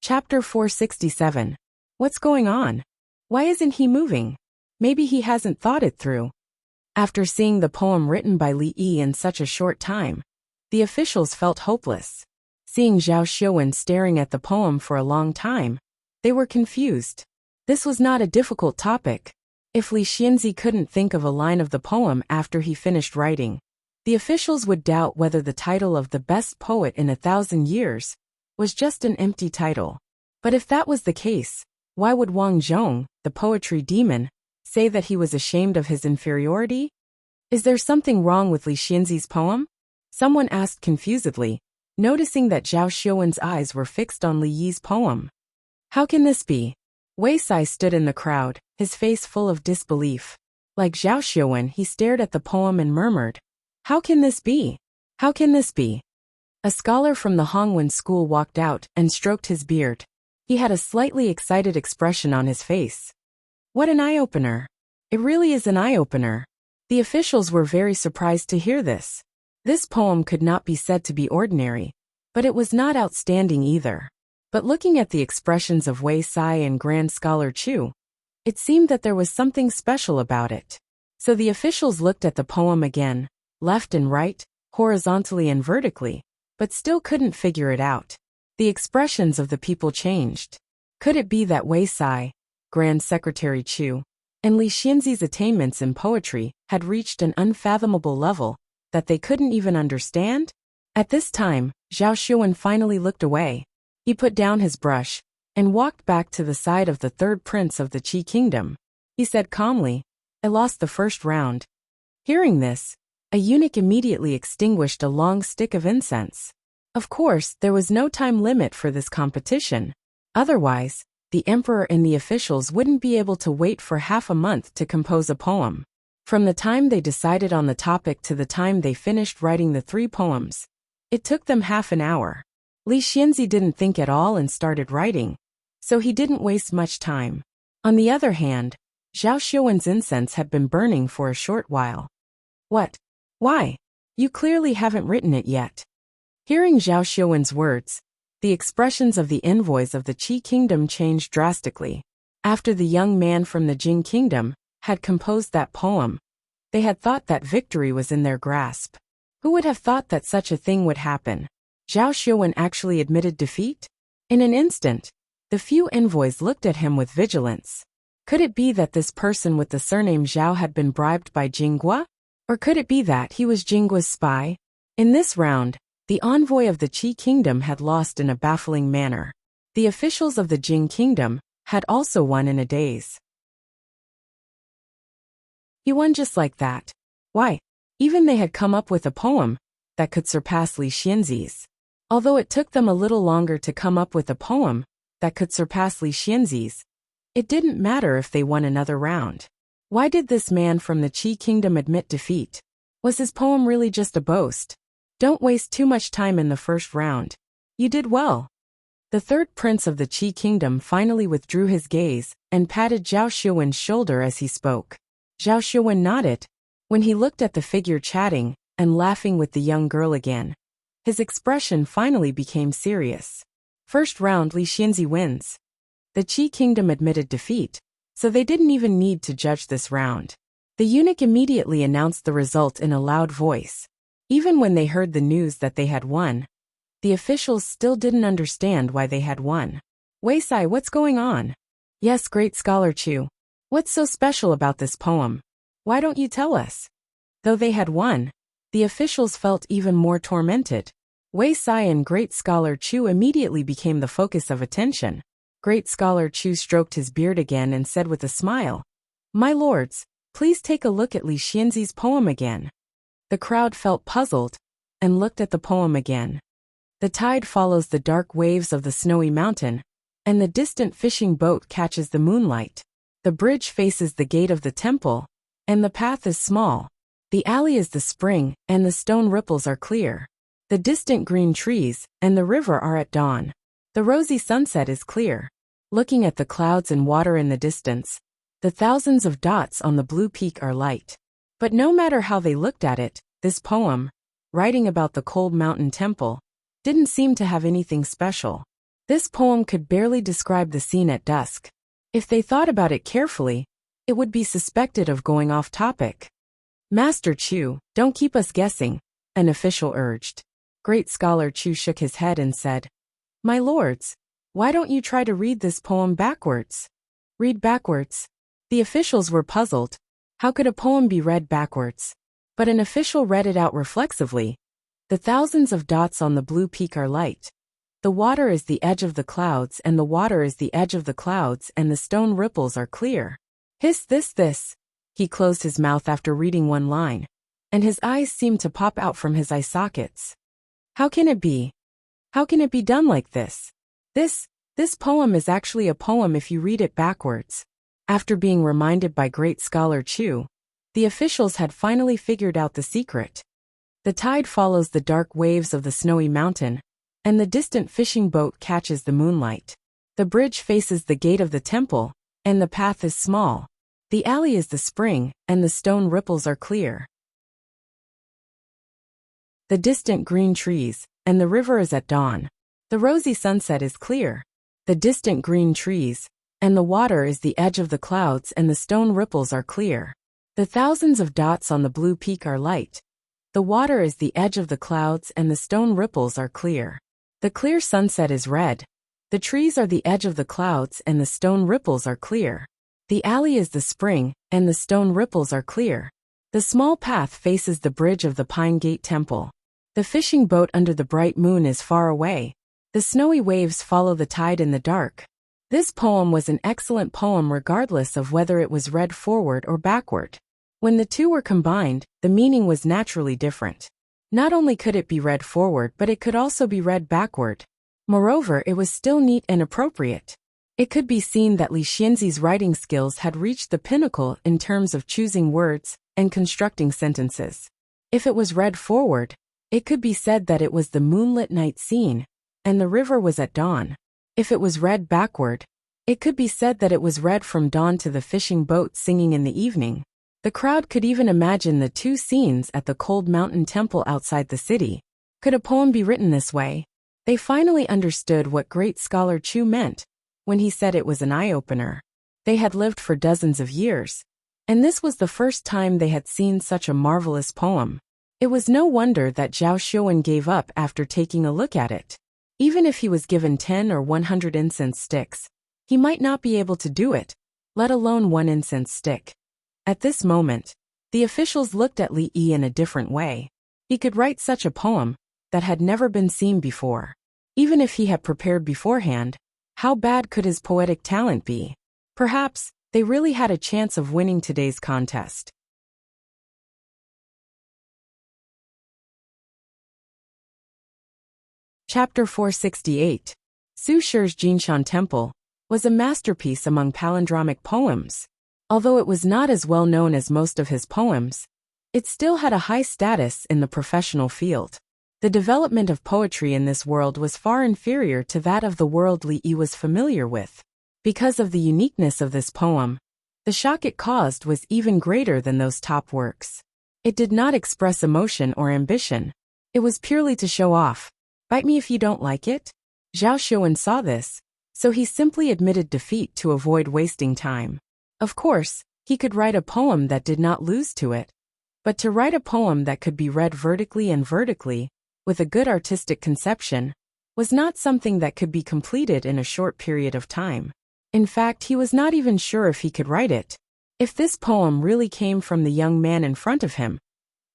Speaker 1: Chapter 467. What's going on? Why isn't he moving? Maybe he hasn't thought it through. After seeing the poem written by Li Yi in such a short time, the officials felt hopeless. Seeing Zhao Xuan staring at the poem for a long time, they were confused. This was not a difficult topic. If Li Xianzi couldn't think of a line of the poem after he finished writing, the officials would doubt whether the title of the best poet in 1,000 years was just an empty title. But if that was the case, why would Wang Zhong, the poetry demon, say that he was ashamed of his inferiority? Is there something wrong with Li Xianzi's poem? Someone asked confusedly, noticing that Zhao Xuan's eyes were fixed on Li Yi's poem. How can this be? Wei Sai stood in the crowd, his face full of disbelief. Like Zhao Xuan, he stared at the poem and murmured, "How can this be? How can this be?" A scholar from the Hongwen school walked out and stroked his beard. He had a slightly excited expression on his face. What an eye-opener. It really is an eye-opener. The officials were very surprised to hear this. This poem could not be said to be ordinary, but it was not outstanding either. But looking at the expressions of Wei Sai and Grand Scholar Chu, it seemed that there was something special about it. So the officials looked at the poem again, left and right, horizontally and vertically, but still couldn't figure it out. The expressions of the people changed. Could it be that Wei Sai, Grand Secretary Chu, and Li Xianzi's attainments in poetry had reached an unfathomable level that they couldn't even understand? At this time, Zhao Xuan finally looked away. He put down his brush and walked back to the side of the third prince of the Qi kingdom. He said calmly, "I lost the first round." Hearing this, a eunuch immediately extinguished a long stick of incense. Of course, there was no time limit for this competition. Otherwise, the emperor and the officials wouldn't be able to wait for half a month to compose a poem. From the time they decided on the topic to the time they finished writing the 3 poems, it took them half an hour. Li Xianzi didn't think at all and started writing. so he didn't waste much time. On the other hand, Zhao Xiuwen's incense had been burning for a short while. What? Why? You clearly haven't written it yet. Hearing Zhao Xiuwen's words, the expressions of the envoys of the Qi kingdom changed drastically. After the young man from the Jing kingdom had composed that poem, they had thought that victory was in their grasp. Who would have thought that such a thing would happen? Zhao Xiuwen actually admitted defeat? In an instant, the few envoys looked at him with vigilance. Could it be that this person with the surname Zhao had been bribed by Jinghua? Or could it be that he was Jinghua's spy? In this round, the envoy of the Qi kingdom had lost in a baffling manner. The officials of the Jing kingdom had also won in a daze. He won just like that. Why? Even they had come up with a poem that could surpass Li Xianzi's. Although it took them a little longer to come up with a poem that could surpass Li Xianzi's, it didn't matter if they won another round. Why did this man from the Qi kingdom admit defeat? Was his poem really just a boast? Don't waste too much time in the first round. You did well. The third prince of the Qi kingdom finally withdrew his gaze and patted Zhao Xiuwen's shoulder as he spoke. Zhao Xiuwen nodded when he looked at the figure chatting and laughing with the young girl again. His expression finally became serious. First round, Li Xianzi wins. The Qi kingdom admitted defeat, so they didn't even need to judge this round. The eunuch immediately announced the result in a loud voice. Even when they heard the news that they had won, the officials still didn't understand why they had won. Wei Sai, what's going on? Yes, great scholar Chu. What's so special about this poem? Why don't you tell us? Though they had won, the officials felt even more tormented. Wei Sai and great scholar Chu immediately became the focus of attention. Great scholar Chu stroked his beard again and said with a smile, "My lords, please take a look at Li Xianzi's poem again." The crowd felt puzzled and looked at the poem again. The tide follows the dark waves of the snowy mountain, and the distant fishing boat catches the moonlight. The bridge faces the gate of the temple, and the path is small. The alley is the spring, and the stone ripples are clear. The distant green trees and the river are at dawn. The rosy sunset is clear. Looking at the clouds and water in the distance, the thousands of dots on the blue peak are light. But no matter how they looked at it, this poem, writing about the cold mountain temple, didn't seem to have anything special. This poem could barely describe the scene at dusk. If they thought about it carefully, it would be suspected of going off topic. Master Chu, don't keep us guessing, an official urged. Great scholar Chu shook his head and said, "My lords, why don't you try to read this poem backwards?" Read backwards? The officials were puzzled. How could a poem be read backwards? But an official read it out reflexively. The thousands of dots on the blue peak are light. The water is the edge of the clouds, and the water is the edge of the clouds, and the stone ripples are clear. Hiss this. He closed his mouth after reading one line, and his eyes seemed to pop out from his eye sockets. How can it be? How can it be done like this? This poem is actually a poem if you read it backwards. After being reminded by great scholar Chu, the officials had finally figured out the secret. The tide follows the dark waves of the snowy mountain, and the distant fishing boat catches the moonlight. The bridge faces the gate of the temple, and the path is small. The alley is the spring, and the stone ripples are clear. The distant green trees, and the river is at dawn. The rosy sunset is clear. The distant green trees, and the water is the edge of the clouds, and the stone ripples are clear. The thousands of dots on the blue peak are light. The water is the edge of the clouds, and the stone ripples are clear. The clear sunset is red. The trees are the edge of the clouds, and the stone ripples are clear. The alley is the spring, and the stone ripples are clear. The small path faces the bridge of the Pine Gate Temple. The fishing boat under the bright moon is far away. The snowy waves follow the tide in the dark. This poem was an excellent poem regardless of whether it was read forward or backward. When the two were combined, the meaning was naturally different. Not only could it be read forward, but it could also be read backward. Moreover, it was still neat and appropriate. It could be seen that Li Xianzi's writing skills had reached the pinnacle in terms of choosing words and constructing sentences. If it was read forward, it could be said that it was the moonlit night scene, and the river was at dawn. If it was read backward, It could be said that it was read from dawn to the fishing boat singing in the evening. The crowd could even imagine the two scenes at the cold mountain temple outside the city. Could a poem be written this way? They finally understood what great scholar Chu meant when he said it was an eye-opener. They had lived for dozens of years, and this was the first time they had seen such a marvelous poem. It was no wonder that Zhao Xuan gave up after taking a look at it. Even if he was given 10 or 100 incense sticks, he might not be able to do it, let alone one incense stick. At this moment, the officials looked at Li Yi in a different way. He could write such a poem that had never been seen before. Even if he had prepared beforehand, how bad could his poetic talent be? Perhaps they really had a chance of winning today's contest. Chapter 468. Su Shi's Jinshan Temple was a masterpiece among palindromic poems. Although it was not as well known as most of his poems, it still had a high status in the professional field. The development of poetry in this world was far inferior to that of the world Li Yi was familiar with. Because of the uniqueness of this poem, the shock it caused was even greater than those top works. It did not express emotion or ambition. It was purely to show off. Bite me if you don't like it? Zhao Xuan saw this, so he simply admitted defeat to avoid wasting time. Of course, he could write a poem that did not lose to it, but to write a poem that could be read vertically and vertically, with a good artistic conception, was not something that could be completed in a short period of time. In fact, he was not even sure if he could write it. If this poem really came from the young man in front of him,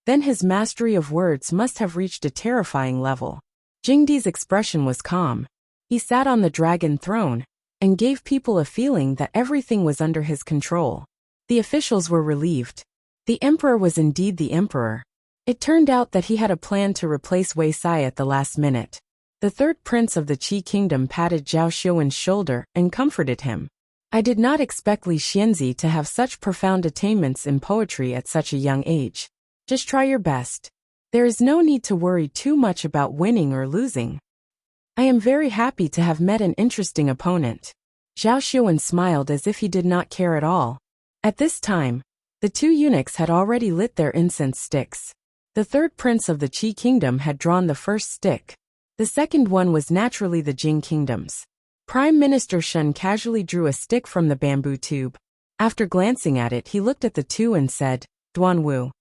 Speaker 1: then his mastery of words must have reached a terrifying level. Jingdi's expression was calm. He sat on the dragon throne and gave people a feeling that everything was under his control. The officials were relieved. The emperor was indeed the emperor. It turned out that he had a plan to replace Wei Sai at the last minute. The third prince of the Qi kingdom patted Zhao Xuan's shoulder and comforted him. I did not expect Li Xianzi to have such profound attainments in poetry at such a young age. Just try your best. There is no need to worry too much about winning or losing. I am very happy to have met an interesting opponent. Zhao Xuan smiled as if he did not care at all. At this time, the two eunuchs had already lit their incense sticks. The third prince of the Qi kingdom had drawn the first stick. The second one was naturally the Jing kingdoms. Prime Minister Shen casually drew a stick from the bamboo tube. After glancing at it, he looked at the two and said, Duanwu.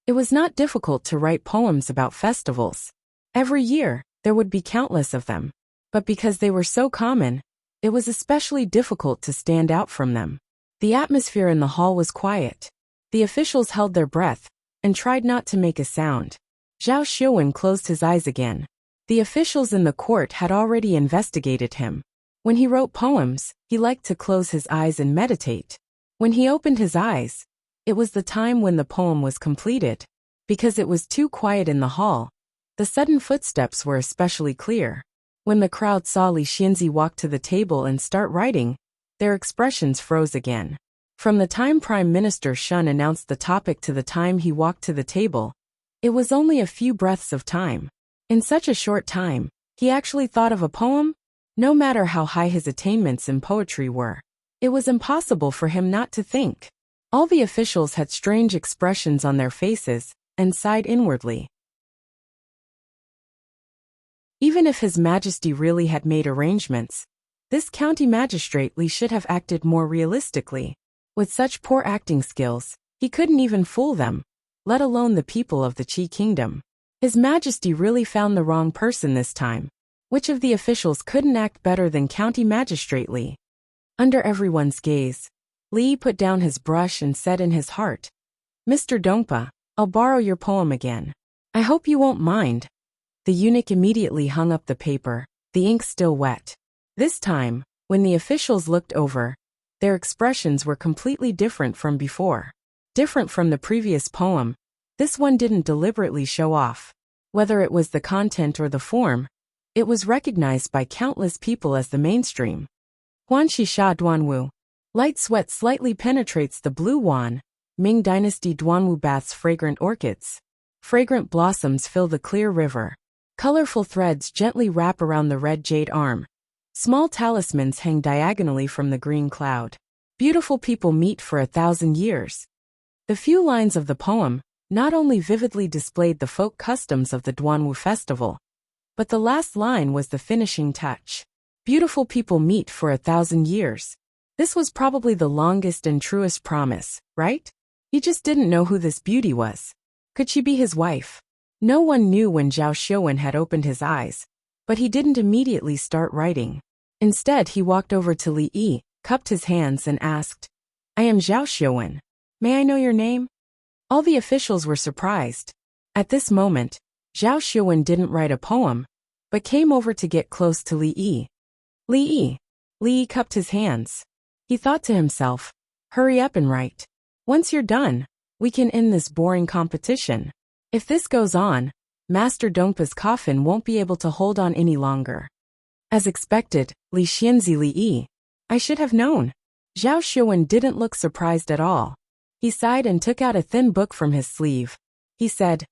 Speaker 1: It was not difficult to write poems about festivals. Every year, there would be countless of them. But because they were so common, it was especially difficult to stand out from them. The atmosphere in the hall was quiet. The officials held their breath and tried not to make a sound. Zhao Xuan closed his eyes again. The officials in the court had already investigated him. When he wrote poems, he liked to close his eyes and meditate. When he opened his eyes, it was the time when the poem was completed. Because it was too quiet in the hall, the sudden footsteps were especially clear. When the crowd saw Li Xianzi walk to the table and start writing, their expressions froze again. From the time Prime Minister Shen announced the topic to the time he walked to the table, it was only a few breaths of time. In such a short time, he actually thought of a poem? No matter how high his attainments in poetry were, it was impossible for him not to think. All the officials had strange expressions on their faces and sighed inwardly. Even if His Majesty really had made arrangements, this county magistrate Li should have acted more realistically. With such poor acting skills, he couldn't even fool them, let alone the people of the Qi kingdom. His Majesty really found the wrong person this time. Which of the officials couldn't act better than County Magistrate Li? Under everyone's gaze, Li put down his brush and said in his heart, Mr. Dongpa, I'll borrow your poem again. I hope you won't mind. The eunuch immediately hung up the paper, the ink still wet. This time, when the officials looked over, their expressions were completely different from before. Different from the previous poem, this one didn't deliberately show off. Whether it was the content or the form, it was recognized by countless people as the mainstream. Huanxi Sha Duanwu. Light sweat slightly penetrates the blue wan. Ming Dynasty Duanwu baths fragrant orchids. Fragrant blossoms fill the clear river. Colorful threads gently wrap around the red jade arm. Small talismans hang diagonally from the green cloud. Beautiful people meet for 1,000 years. The few lines of the poem not only vividly displayed the folk customs of the Duanwu festival, but the last line was the finishing touch. Beautiful people meet for 1,000 years. This was probably the longest and truest promise, right? He just didn't know who this beauty was. Could she be his wife? No one knew when Zhao Xiuwen had opened his eyes, but he didn't immediately start writing. Instead, he walked over to Li Yi, cupped his hands and asked, "I am Zhao Xiuwen. May I know your name?" All the officials were surprised. At this moment, Zhao Xiuwen didn't write a poem, but came over to get close to Li Yi. Li Yi. Li Yi cupped his hands. He thought to himself, "Hurry up and write. Once you're done, we can end this boring competition. If this goes on, Master Dongpa's coffin won't be able to hold on any longer." As expected, Li Xianzi Li Yi. I should have known. Zhao Xiuwen didn't look surprised at all. He sighed and took out a thin book from his sleeve. He said,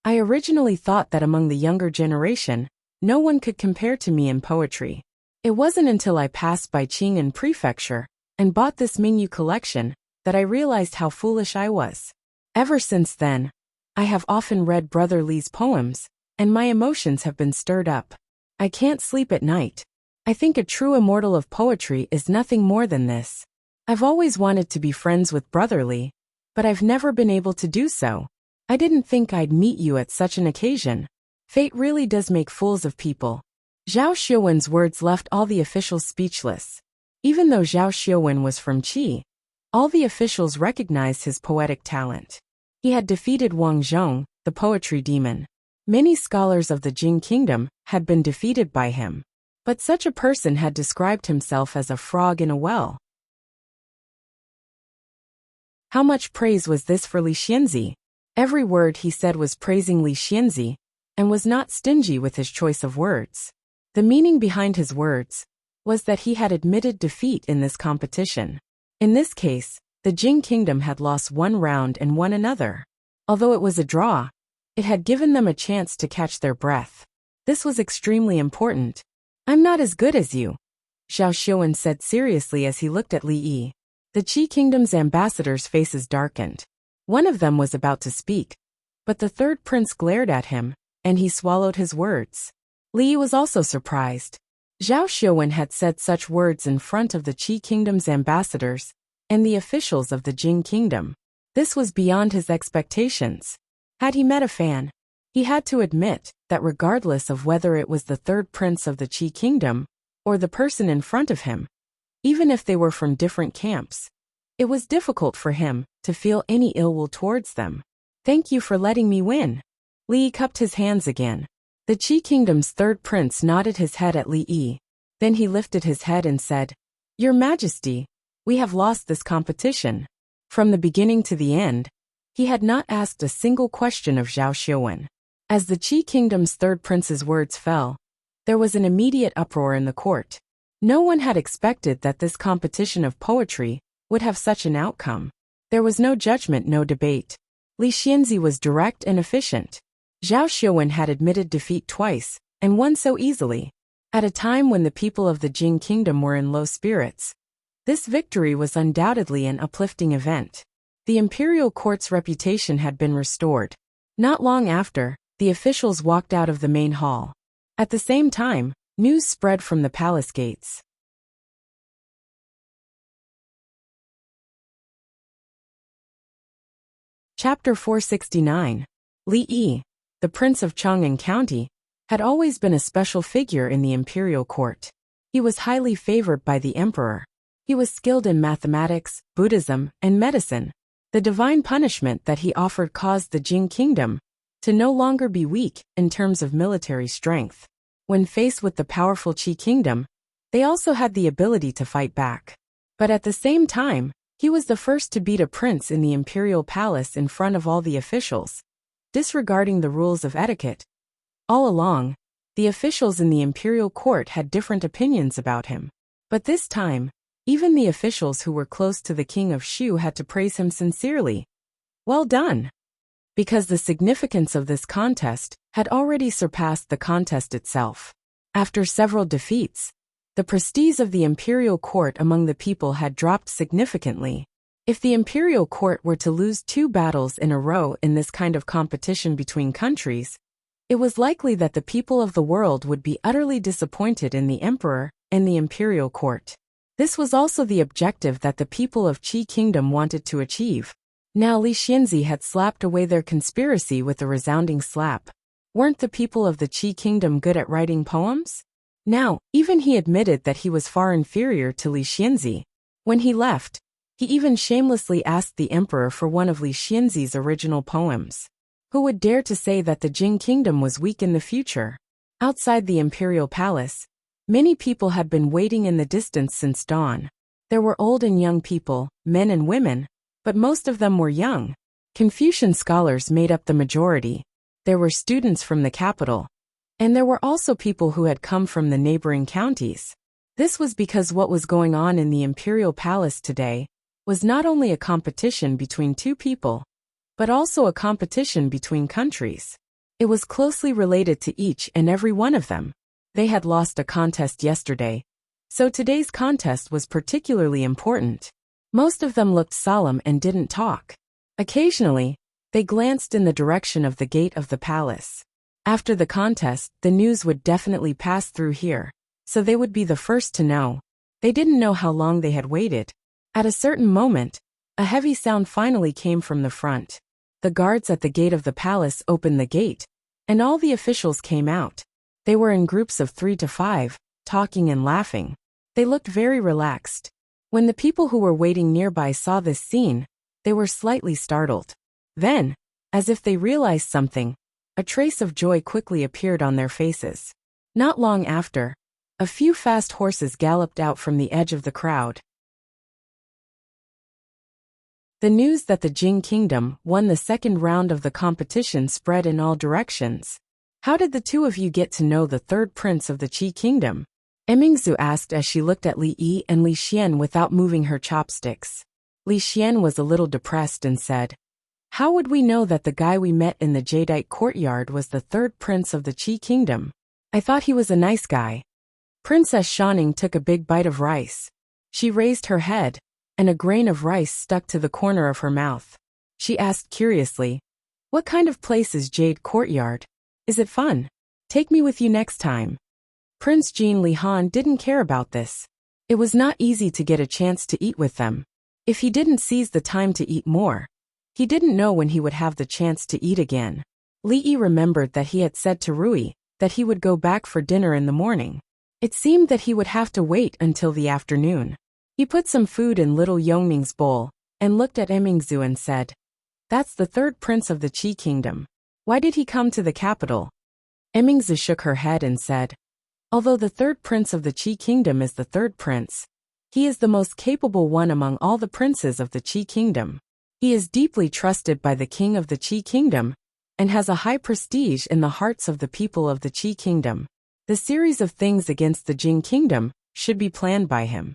Speaker 1: "I originally thought that among the younger generation, no one could compare to me in poetry. It wasn't until I passed by Qing'an Prefecture and bought this Mingyu collection that I realized how foolish I was. Ever since then, I have often read Brother Li's poems, and my emotions have been stirred up. I can't sleep at night. I think a true immortal of poetry is nothing more than this. I've always wanted to be friends with Brother Li, but I've never been able to do so. I didn't think I'd meet you at such an occasion. Fate really does make fools of people." Zhao Xiuwen's words left all the officials speechless. Even though Zhao Xiuwen was from Qi, all the officials recognized his poetic talent. He had defeated Wang Zhong, the poetry demon. Many scholars of the Jing Kingdom had been defeated by him. But such a person had described himself as a frog in a well. How much praise was this for Li Xianzi? Every word he said was praising Li Xianzi, and was not stingy with his choice of words. The meaning behind his words was that he had admitted defeat in this competition. In this case, the Jing Kingdom had lost one round and won another. Although it was a draw, it had given them a chance to catch their breath. This was extremely important. "I'm not as good as you," Zhao Xiuwen said seriously as he looked at Li Yi. The Qi Kingdom's ambassadors' faces darkened. One of them was about to speak, but the third prince glared at him, and he swallowed his words. Li Yi was also surprised. Zhao Xiuwen had said such words in front of the Qi Kingdom's ambassadors and the officials of the Jing Kingdom. This was beyond his expectations. Had he met a fan, he had to admit that regardless of whether it was the third prince of the Qi Kingdom or the person in front of him, even if they were from different camps, it was difficult for him to feel any ill will towards them. "Thank you for letting me win." Li Yi cupped his hands again. The Qi Kingdom's third prince nodded his head at Li Yi. Then he lifted his head and said, "Your Majesty, we have lost this competition." From the beginning to the end, he had not asked a single question of Zhao Xiuwen. As the Qi Kingdom's third prince's words fell, there was an immediate uproar in the court. No one had expected that this competition of poetry would have such an outcome. There was no judgment, no debate. Li Xianzi was direct and efficient. Zhao Xiuwen had admitted defeat twice, and won so easily. At a time when the people of the Jing Kingdom were in low spirits, this victory was undoubtedly an uplifting event. The imperial court's reputation had been restored. Not long after, the officials walked out of the main hall. At the same time, news spread from the palace gates. Chapter 469. Li Yi, the Prince of Chang'an County, had always been a special figure in the imperial court. He was highly favored by the emperor. He was skilled in mathematics, Buddhism, and medicine. The divine punishment that he offered caused the Jing Kingdom to no longer be weak in terms of military strength. When faced with the powerful Qi Kingdom, they also had the ability to fight back. But at the same time, he was the first to beat a prince in the imperial palace in front of all the officials, disregarding the rules of etiquette. All along, the officials in the imperial court had different opinions about him. But this time, even the officials who were close to the king of Shu had to praise him sincerely. Well done! Because the significance of this contest had already surpassed the contest itself. After several defeats, The prestige of the imperial court among the people had dropped significantly. If the imperial court were to lose 2 battles in a row in this kind of competition between countries, it was likely that the people of the world would be utterly disappointed in the emperor and the imperial court. This was also the objective that the people of Qi Kingdom wanted to achieve. Now Li Xianzi had slapped away their conspiracy with a resounding slap. Weren't the people of the Qi Kingdom good at writing poems? Now, even he admitted that he was far inferior to Li Xianzi. When he left, he even shamelessly asked the emperor for one of Li Xianzi's original poems. Who would dare to say that the Jing Kingdom was weak in the future? Outside the imperial palace, many people had been waiting in the distance since dawn. There were old and young people, men and women, but most of them were young. Confucian scholars made up the majority. There were students from the capital, and there were also people who had come from the neighboring counties. This was because what was going on in the imperial palace today was not only a competition between 2 people, but also a competition between countries. It was closely related to each and every one of them. They had lost a contest yesterday, so today's contest was particularly important. Most of them looked solemn and didn't talk. Occasionally, they glanced in the direction of the gate of the palace. After the contest, the news would definitely pass through here, so they would be the first to know. They didn't know how long they had waited. At a certain moment, a heavy sound finally came from the front. The guards at the gate of the palace opened the gate, and all the officials came out. They were in groups of 3 to 5, talking and laughing. They looked very relaxed. When the people who were waiting nearby saw this scene, they were slightly startled. Then, as if they realized something, a trace of joy quickly appeared on their faces. Not long after, a few fast horses galloped out from the edge of the crowd. The news that the Jing Kingdom won the second round of the competition spread in all directions. How did the 2 of you get to know the 3rd prince of the Qi Kingdom? Emingzu asked as she looked at Li Yi and Li Xian without moving her chopsticks. Li Xian was a little depressed and said, "How would we know that the guy we met in the Jadeite courtyard was the 3rd prince of the Qi Kingdom? I thought he was a nice guy." Princess Shaning took a big bite of rice. She raised her head, and a grain of rice stuck to the corner of her mouth. She asked curiously, "What kind of place is Jade Courtyard? Is it fun? Take me with you next time." Prince Jean Li Han didn't care about this. It was not easy to get a chance to eat with them. If he didn't seize the time to eat more, he didn't know when he would have the chance to eat again. Li Yi remembered that he had said to Rui that he would go back for dinner in the morning. It seemed that he would have to wait until the afternoon. He put some food in little Yongming's bowl and looked at Emingzu and said, "That's the 3rd prince of the Qi Kingdom. Why did he come to the capital?" Emingzu shook her head and said, "Although the 3rd prince of the Qi Kingdom is the 3rd prince, he is the most capable one among all the princes of the Qi Kingdom. He is deeply trusted by the king of the Qi Kingdom and has a high prestige in the hearts of the people of the Qi Kingdom. The series of things against the Jing Kingdom should be planned by him."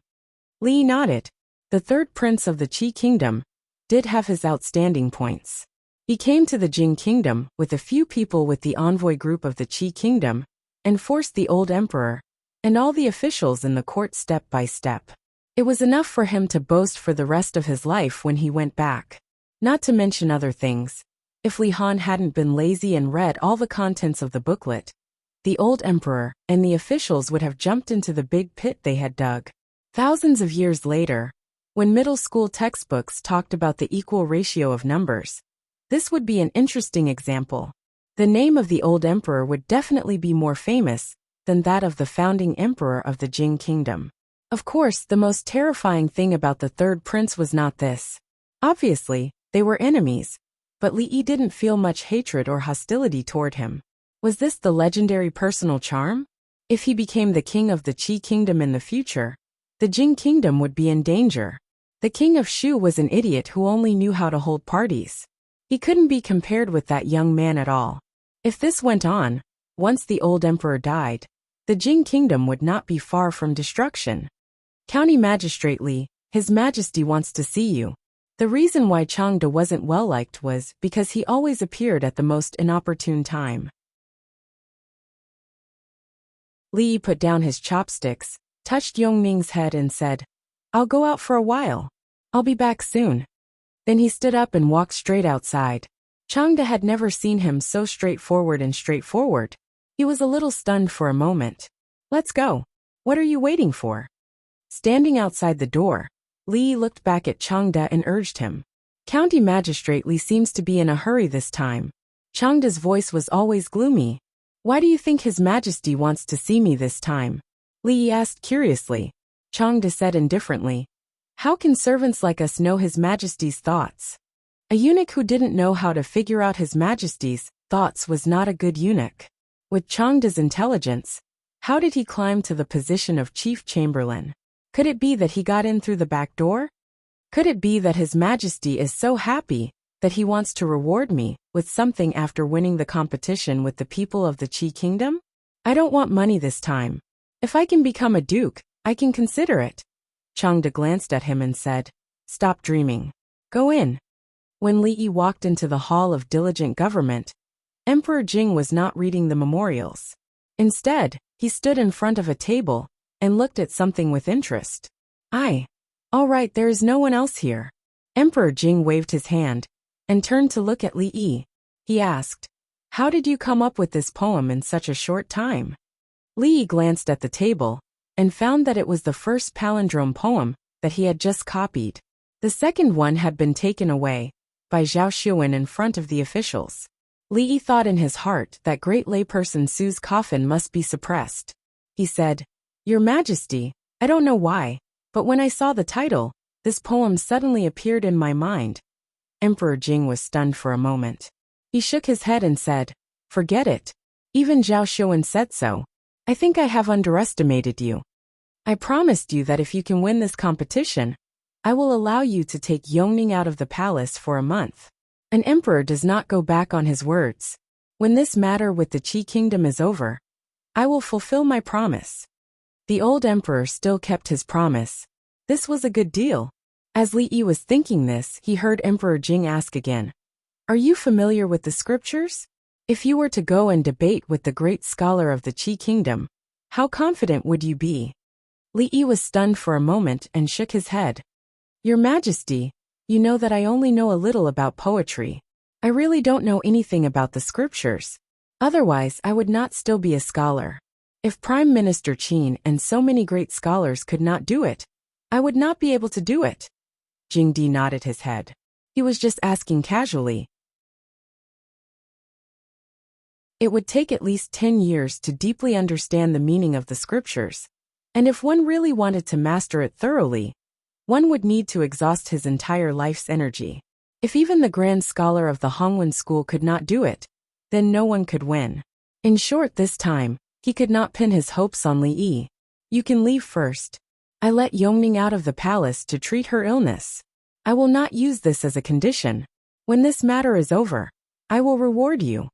Speaker 1: Li nodded. The 3rd prince of the Qi Kingdom did have his outstanding points. He came to the Jing Kingdom with a few people with the envoy group of the Qi Kingdom and forced the old emperor and all the officials in the court step by step. It was enough for him to boast for the rest of his life when he went back. Not to mention other things. If Li Han hadn't been lazy and read all the contents of the booklet, the old emperor and the officials would have jumped into the big pit they had dug. Thousands of years later, when middle school textbooks talked about the equal ratio of numbers, this would be an interesting example. The name of the old emperor would definitely be more famous than that of the founding emperor of the Jing Kingdom. Of course, the most terrifying thing about the 3rd prince was not this. Obviously, they were enemies, but Li Yi didn't feel much hatred or hostility toward him. Was this the legendary personal charm? If he became the king of the Qi Kingdom in the future, the Jing Kingdom would be in danger. The king of Shu was an idiot who only knew how to hold parties. He couldn't be compared with that young man at all. If this went on, once the old emperor died, the Jing Kingdom would not be far from destruction. County Magistrate Li, His Majesty wants to see you. The reason why Changde wasn't well liked was because he always appeared at the most inopportune time. Li put down his chopsticks touched Yongning's head and said, "I'll go out for a while. I'll be back soon." Then he stood up and walked straight outside. Changde had never seen him so straightforward. He was a little stunned for a moment. "Let's go. What are you waiting for?" Standing outside the door, Li looked back at Changde and urged him. "County Magistrate Li seems to be in a hurry this time." Changde's voice was always gloomy. "Why do you think His Majesty wants to see me this time?" Li asked curiously. Changde said indifferently, "How can servants like us know His Majesty's thoughts?" A eunuch who didn't know how to figure out His Majesty's thoughts was not a good eunuch. With Changde's intelligence, how did he climb to the position of Chief Chamberlain? Could it be that he got in through the back door? Could it be that His Majesty is so happy that he wants to reward me with something after winning the competition with the people of the Qi Kingdom? I don't want money this time. If I can become a duke, I can consider it. Changde glanced at him and said, "Stop dreaming. Go in." When Li Yi walked into the Hall of Diligent Government, Emperor Jing was not reading the memorials. Instead, he stood in front of a table and looked at something with interest. All right, there is no one else here." Emperor Jing waved his hand and turned to look at Li Yi. He asked, "How did you come up with this poem in such a short time?" Li Yi glanced at the table and found that it was the first palindrome poem that he had just copied. The second one had been taken away by Zhao Xuan in front of the officials. Li Yi thought in his heart that great layperson Su's coffin must be suppressed. He said, "Your Majesty, I don't know why, but when I saw the title, this poem suddenly appeared in my mind." Emperor Jing was stunned for a moment. He shook his head and said, "Forget it. Even Zhao Xuan said so. I think I have underestimated you. I promised you that if you can win this competition, I will allow you to take Yongning out of the palace for a month. An emperor does not go back on his words. When this matter with the Qi Kingdom is over, I will fulfill my promise." The old emperor still kept his promise. This was a good deal. As Li Yi was thinking this, he heard Emperor Jing ask again, "Are you familiar with the scriptures? If you were to go and debate with the great scholar of the Qi Kingdom, how confident would you be?" Li Yi was stunned for a moment and shook his head. "Your Majesty, you know that I only know a little about poetry. I really don't know anything about the scriptures. Otherwise, I would not still be a scholar. If Prime Minister Qin and so many great scholars could not do it, I would not be able to do it." Jing Di nodded his head. He was just asking casually. It would take at least 10 years to deeply understand the meaning of the scriptures, and if one really wanted to master it thoroughly, one would need to exhaust his entire life's energy. If even the grand scholar of the Hongwen school could not do it, then no one could win. In short, this time, he could not pin his hopes on Li Yi. "You can leave first. I let Yongning out of the palace to treat her illness. I will not use this as a condition. When this matter is over, I will reward you.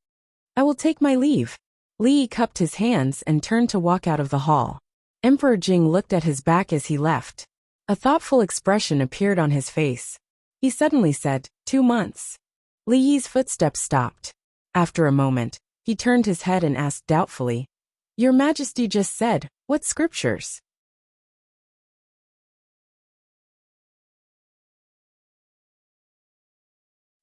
Speaker 1: I will take my leave." Li Yi cupped his hands and turned to walk out of the hall. Emperor Jing looked at his back as he left. A thoughtful expression appeared on his face. He suddenly said, 2 months. Li Yi's footsteps stopped. After a moment, he turned his head and asked doubtfully, "Your Majesty just said, what scriptures?"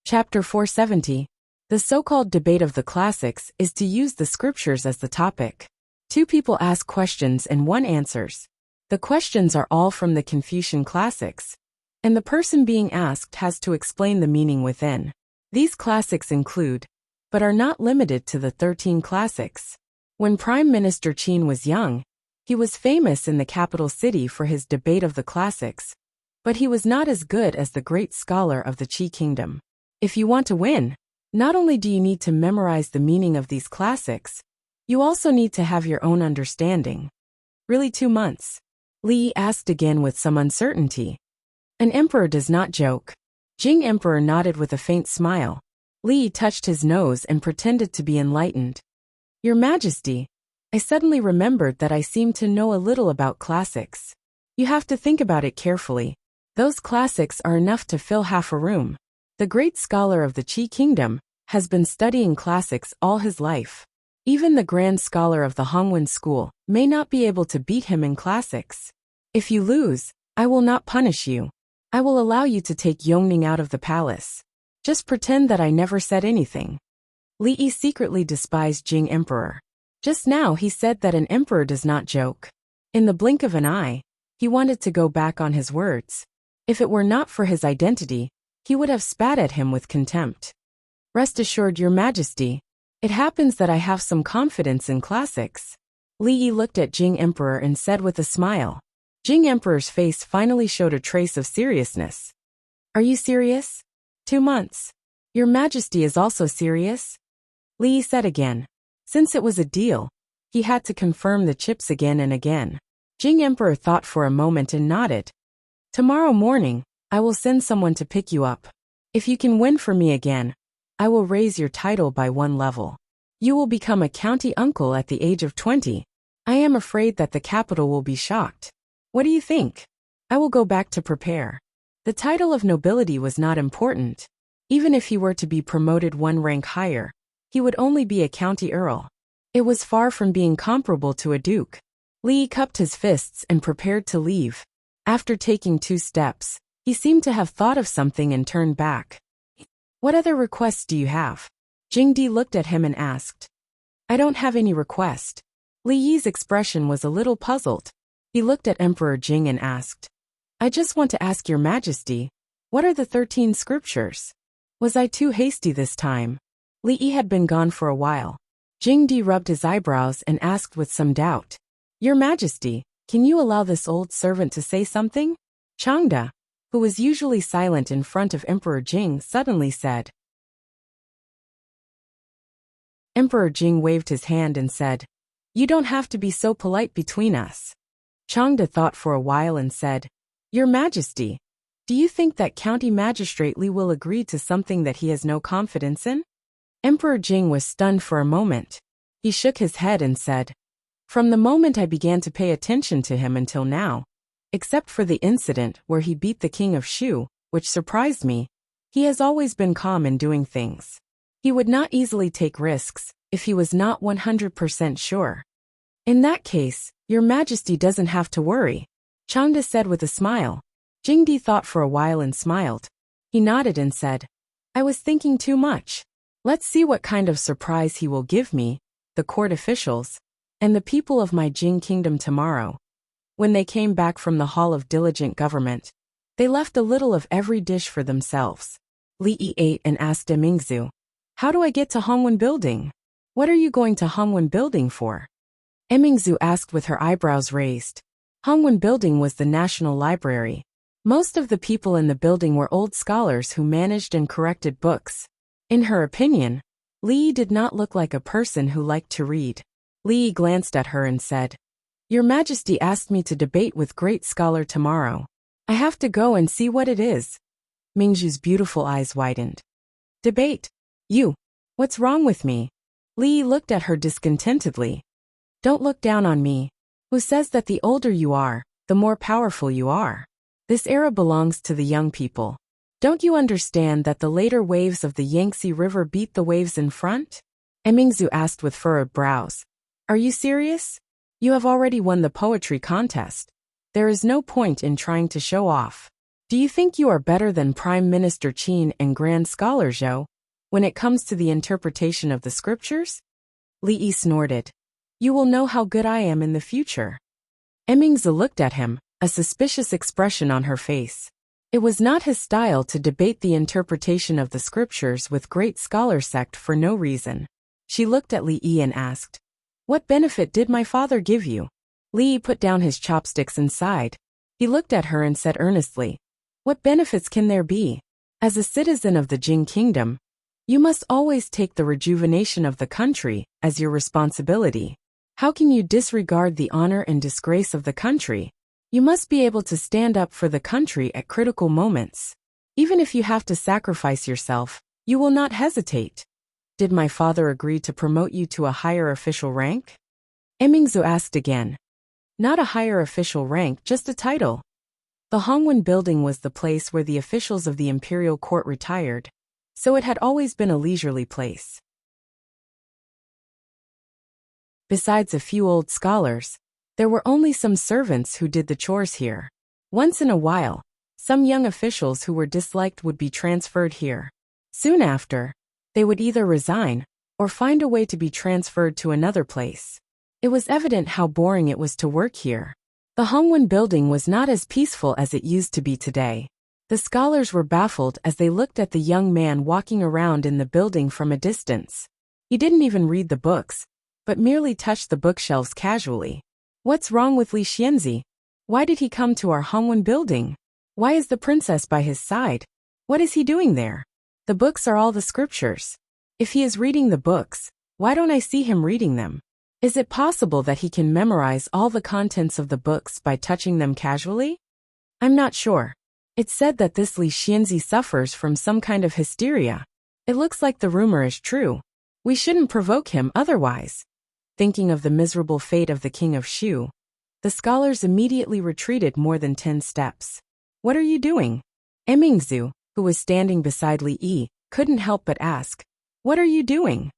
Speaker 1: Chapter 470. The so-called debate of the classics is to use the scriptures as the topic. 2 people ask questions and 1 answers. The questions are all from the Confucian classics, and the person being asked has to explain the meaning within. These classics include, but are not limited to, the 13 classics. When Prime Minister Qin was young, he was famous in the capital city for his debate of the classics, but he was not as good as the great scholar of the Qi Kingdom. If you want to win, not only do you need to memorize the meaning of these classics, you also need to have your own understanding. Really 2 months? Li asked again with some uncertainty. An emperor does not joke. Jing Emperor nodded with a faint smile. Li touched his nose and pretended to be enlightened. "Your Majesty, I suddenly remembered that I seem to know a little about classics. You have to think about it carefully. Those classics are enough to fill half a room. The great scholar of the Qi Kingdom has been studying classics all his life. Even the grand scholar of the Hongwen school may not be able to beat him in classics. If you lose, I will not punish you. I will allow you to take Yongning out of the palace. Just pretend that I never said anything. Li Yi secretly despised Jing Emperor. Just now he said that an emperor does not joke. In the blink of an eye, he wanted to go back on his words. If it were not for his identity, he would have spat at him with contempt. Rest assured, Your Majesty, it happens that I have some confidence in classics. Li Yi looked at Jing Emperor and said with a smile. Jing Emperor's face finally showed a trace of seriousness. Are you serious? 2 months. Your Majesty is also serious? Li Yi said again. Since it was a deal, he had to confirm the chips again and again. Jing Emperor thought for a moment and nodded. Tomorrow morning, I will send someone to pick you up. If you can win for me again, I will raise your title by 1 level. You will become a county uncle at the age of 20. I am afraid that the capital will be shocked. What do you think? I will go back to prepare. The title of nobility was not important. Even if he were to be promoted 1 rank higher, he would only be a county earl. It was far from being comparable to a duke. Li Yi cupped his fists and prepared to leave. After taking 2 steps, he seemed to have thought of something and turned back. What other requests do you have? Jing Di looked at him and asked. I don't have any request. Li Yi's expression was a little puzzled. He looked at Emperor Jing and asked. I just want to ask Your Majesty, what are the 13 scriptures? Was I too hasty this time? Li Yi had been gone for a while. Jing Di rubbed his eyebrows and asked with some doubt. Your Majesty, can you allow this old servant to say something? Changda, who was usually silent in front of Emperor Jing, suddenly said. Emperor Jing waved his hand and said, You don't have to be so polite between us. Changda thought for a while and said, Your Majesty, do you think that County Magistrate Li will agree to something that he has no confidence in? Emperor Jing was stunned for a moment. He shook his head and said, From the moment I began to pay attention to him until now, except for the incident where he beat the king of Shu, which surprised me, he has always been calm in doing things. He would not easily take risks if he was not 100% sure. In that case, Your Majesty doesn't have to worry, Changda said with a smile. Jingdi thought for a while and smiled. He nodded and said, I was thinking too much. Let's see what kind of surprise he will give me, the court officials, and the people of my Jing kingdom tomorrow. When they came back from the Hall of Diligent Government, they left a little of every dish for themselves. Li Yi ate and asked Emingzu, How do I get to Hongwen Building? What are you going to Hongwen Building for? Emingzu asked with her eyebrows raised. Hongwen Building was the National Library. Most of the people in the building were old scholars who managed and corrected books. In her opinion, Li Yi did not look like a person who liked to read. Li Yi glanced at her and said, Your Majesty asked me to debate with great scholar tomorrow. I have to go and see what it is. Mingzhu's beautiful eyes widened. Debate? You? What's wrong with me? Li Yi looked at her discontentedly. Don't look down on me. Who says that the older you are, the more powerful you are? This era belongs to the young people. Don't you understand that the later waves of the Yangtze River beat the waves in front? Emingzu asked with furrowed brows. Are you serious? You have already won the poetry contest. There is no point in trying to show off. Do you think you are better than Prime Minister Qin and Grand Scholar Zhou when it comes to the interpretation of the scriptures? Li Yi snorted. You will know how good I am in the future. Emingzu looked at him, a suspicious expression on her face. It was not his style to debate the interpretation of the scriptures with great scholar sect for no reason. She looked at Li Yi and asked, What benefit did my father give you? Li Yi put down his chopsticks and sighed. He looked at her and said earnestly, What benefits can there be? As a citizen of the Jing kingdom, you must always take the rejuvenation of the country as your responsibility. How can you disregard the honor and disgrace of the country? You must be able to stand up for the country at critical moments. Even if you have to sacrifice yourself, you will not hesitate. Did my father agree to promote you to a higher official rank? Emingzu asked again. Not a higher official rank, just a title. The Hongwen Building was the place where the officials of the imperial court retired, so it had always been a leisurely place. Besides a few old scholars, there were only some servants who did the chores here. Once in a while, some young officials who were disliked would be transferred here. Soon after, they would either resign or find a way to be transferred to another place. It was evident how boring it was to work here. The Hongwen building was not as peaceful as it used to be today. The scholars were baffled as they looked at the young man walking around in the building from a distance. He didn't even read the books, but merely touched the bookshelves casually. What's wrong with Li Xianzi? Why did he come to our Hongwen building? Why is the princess by his side? What is he doing there? The books are all the scriptures. If he is reading the books, why don't I see him reading them? Is it possible that he can memorize all the contents of the books by touching them casually? I'm not sure. It's said that this Li Xianzi suffers from some kind of hysteria. It looks like the rumor is true. We shouldn't provoke him otherwise. Thinking of the miserable fate of the king of Shu, the scholars immediately retreated more than 10 steps. What are you doing? Emingzu, who was standing beside Li Yi, couldn't help but ask. What are you doing?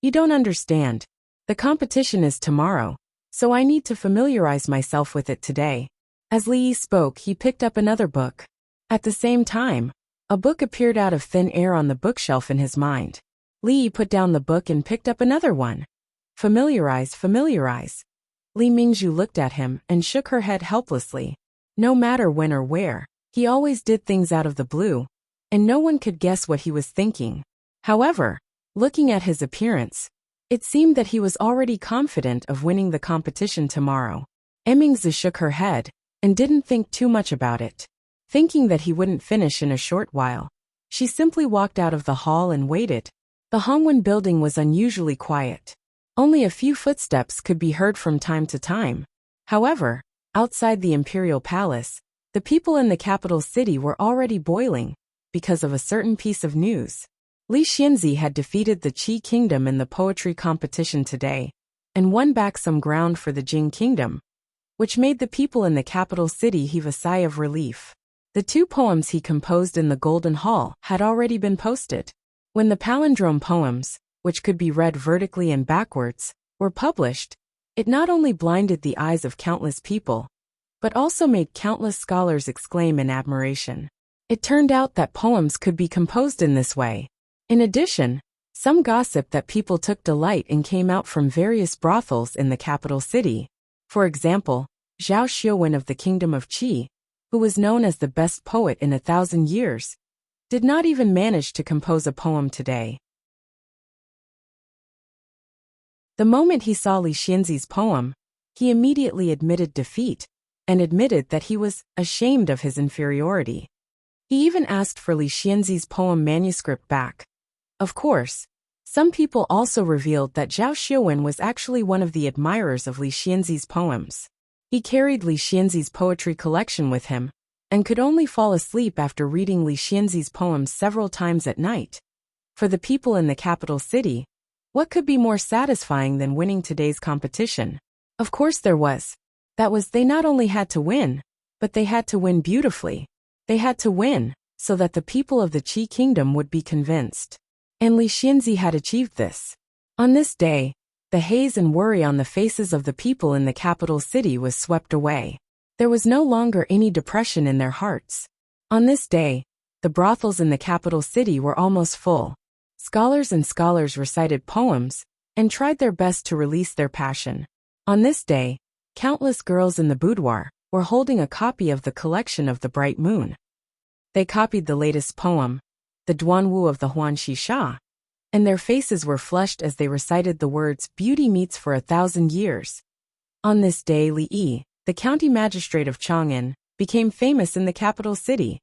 Speaker 1: You don't understand. The competition is tomorrow, so I need to familiarize myself with it today. As Li Yi spoke, he picked up another book. At the same time, a book appeared out of thin air on the bookshelf in his mind. Li Yi put down the book and picked up another one. Familiarize, familiarize. Li Mingzhu looked at him and shook her head helplessly. No matter when or where, he always did things out of the blue, and no one could guess what he was thinking. However, looking at his appearance, it seemed that he was already confident of winning the competition tomorrow. Emingzi shook her head and didn't think too much about it. Thinking that he wouldn't finish in a short while, she simply walked out of the hall and waited. The Hongwen building was unusually quiet. Only a few footsteps could be heard from time to time. However, outside the imperial palace, the people in the capital city were already boiling because of a certain piece of news. Li Xianzi had defeated the Qi kingdom in the poetry competition today and won back some ground for the Jing kingdom, which made the people in the capital city heave a sigh of relief. The 2 poems he composed in the Golden Hall had already been posted. When the palindrome poems, which could be read vertically and backwards, were published, it not only blinded the eyes of countless people, but also made countless scholars exclaim in admiration. It turned out that poems could be composed in this way. In addition, some gossip that people took delight in came out from various brothels in the capital city. For example, Zhao Xiuwen of the kingdom of Qi, who was known as the best poet in 1,000 years, did not even manage to compose a poem today. The moment he saw Li Xianzi's poem, he immediately admitted defeat and admitted that he was ashamed of his inferiority. He even asked for Li Xianzi's poem manuscript back. Of course, some people also revealed that Zhao Xiuwen was actually one of the admirers of Li Xianzi's poems. He carried Li Xianzi's poetry collection with him and could only fall asleep after reading Li Xianzi's poems several times at night. For the people in the capital city, what could be more satisfying than winning today's competition? Of course there was. That was, they not only had to win, but they had to win beautifully. They had to win so that the people of the Qi kingdom would be convinced. And Li Xianzi had achieved this. On this day, the haze and worry on the faces of the people in the capital city was swept away. There was no longer any depression in their hearts. On this day, the brothels in the capital city were almost full. Scholars and scholars recited poems and tried their best to release their passion. On this day, countless girls in the boudoir were holding a copy of the collection of the Bright Moon. They copied the latest poem, the Duanwu of the Huanxi Sha, and their faces were flushed as they recited the words "Beauty meets for 1,000 years." On this day, Li Yi, the county magistrate of Chang'an, became famous in the capital city.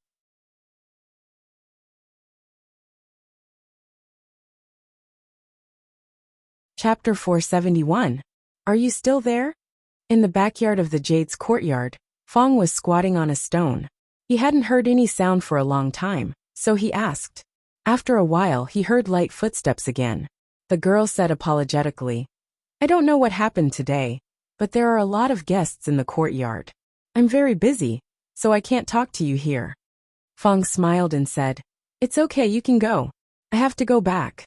Speaker 1: Chapter 471. Are you still there? In the backyard of the Jade's courtyard, Fong was squatting on a stone. He hadn't heard any sound for a long time, so he asked. After a while, he heard light footsteps again. The girl said apologetically, "I don't know what happened today, but there are a lot of guests in the courtyard. I'm very busy, so I can't talk to you here." Fong smiled and said, "It's okay, you can go. I have to go back.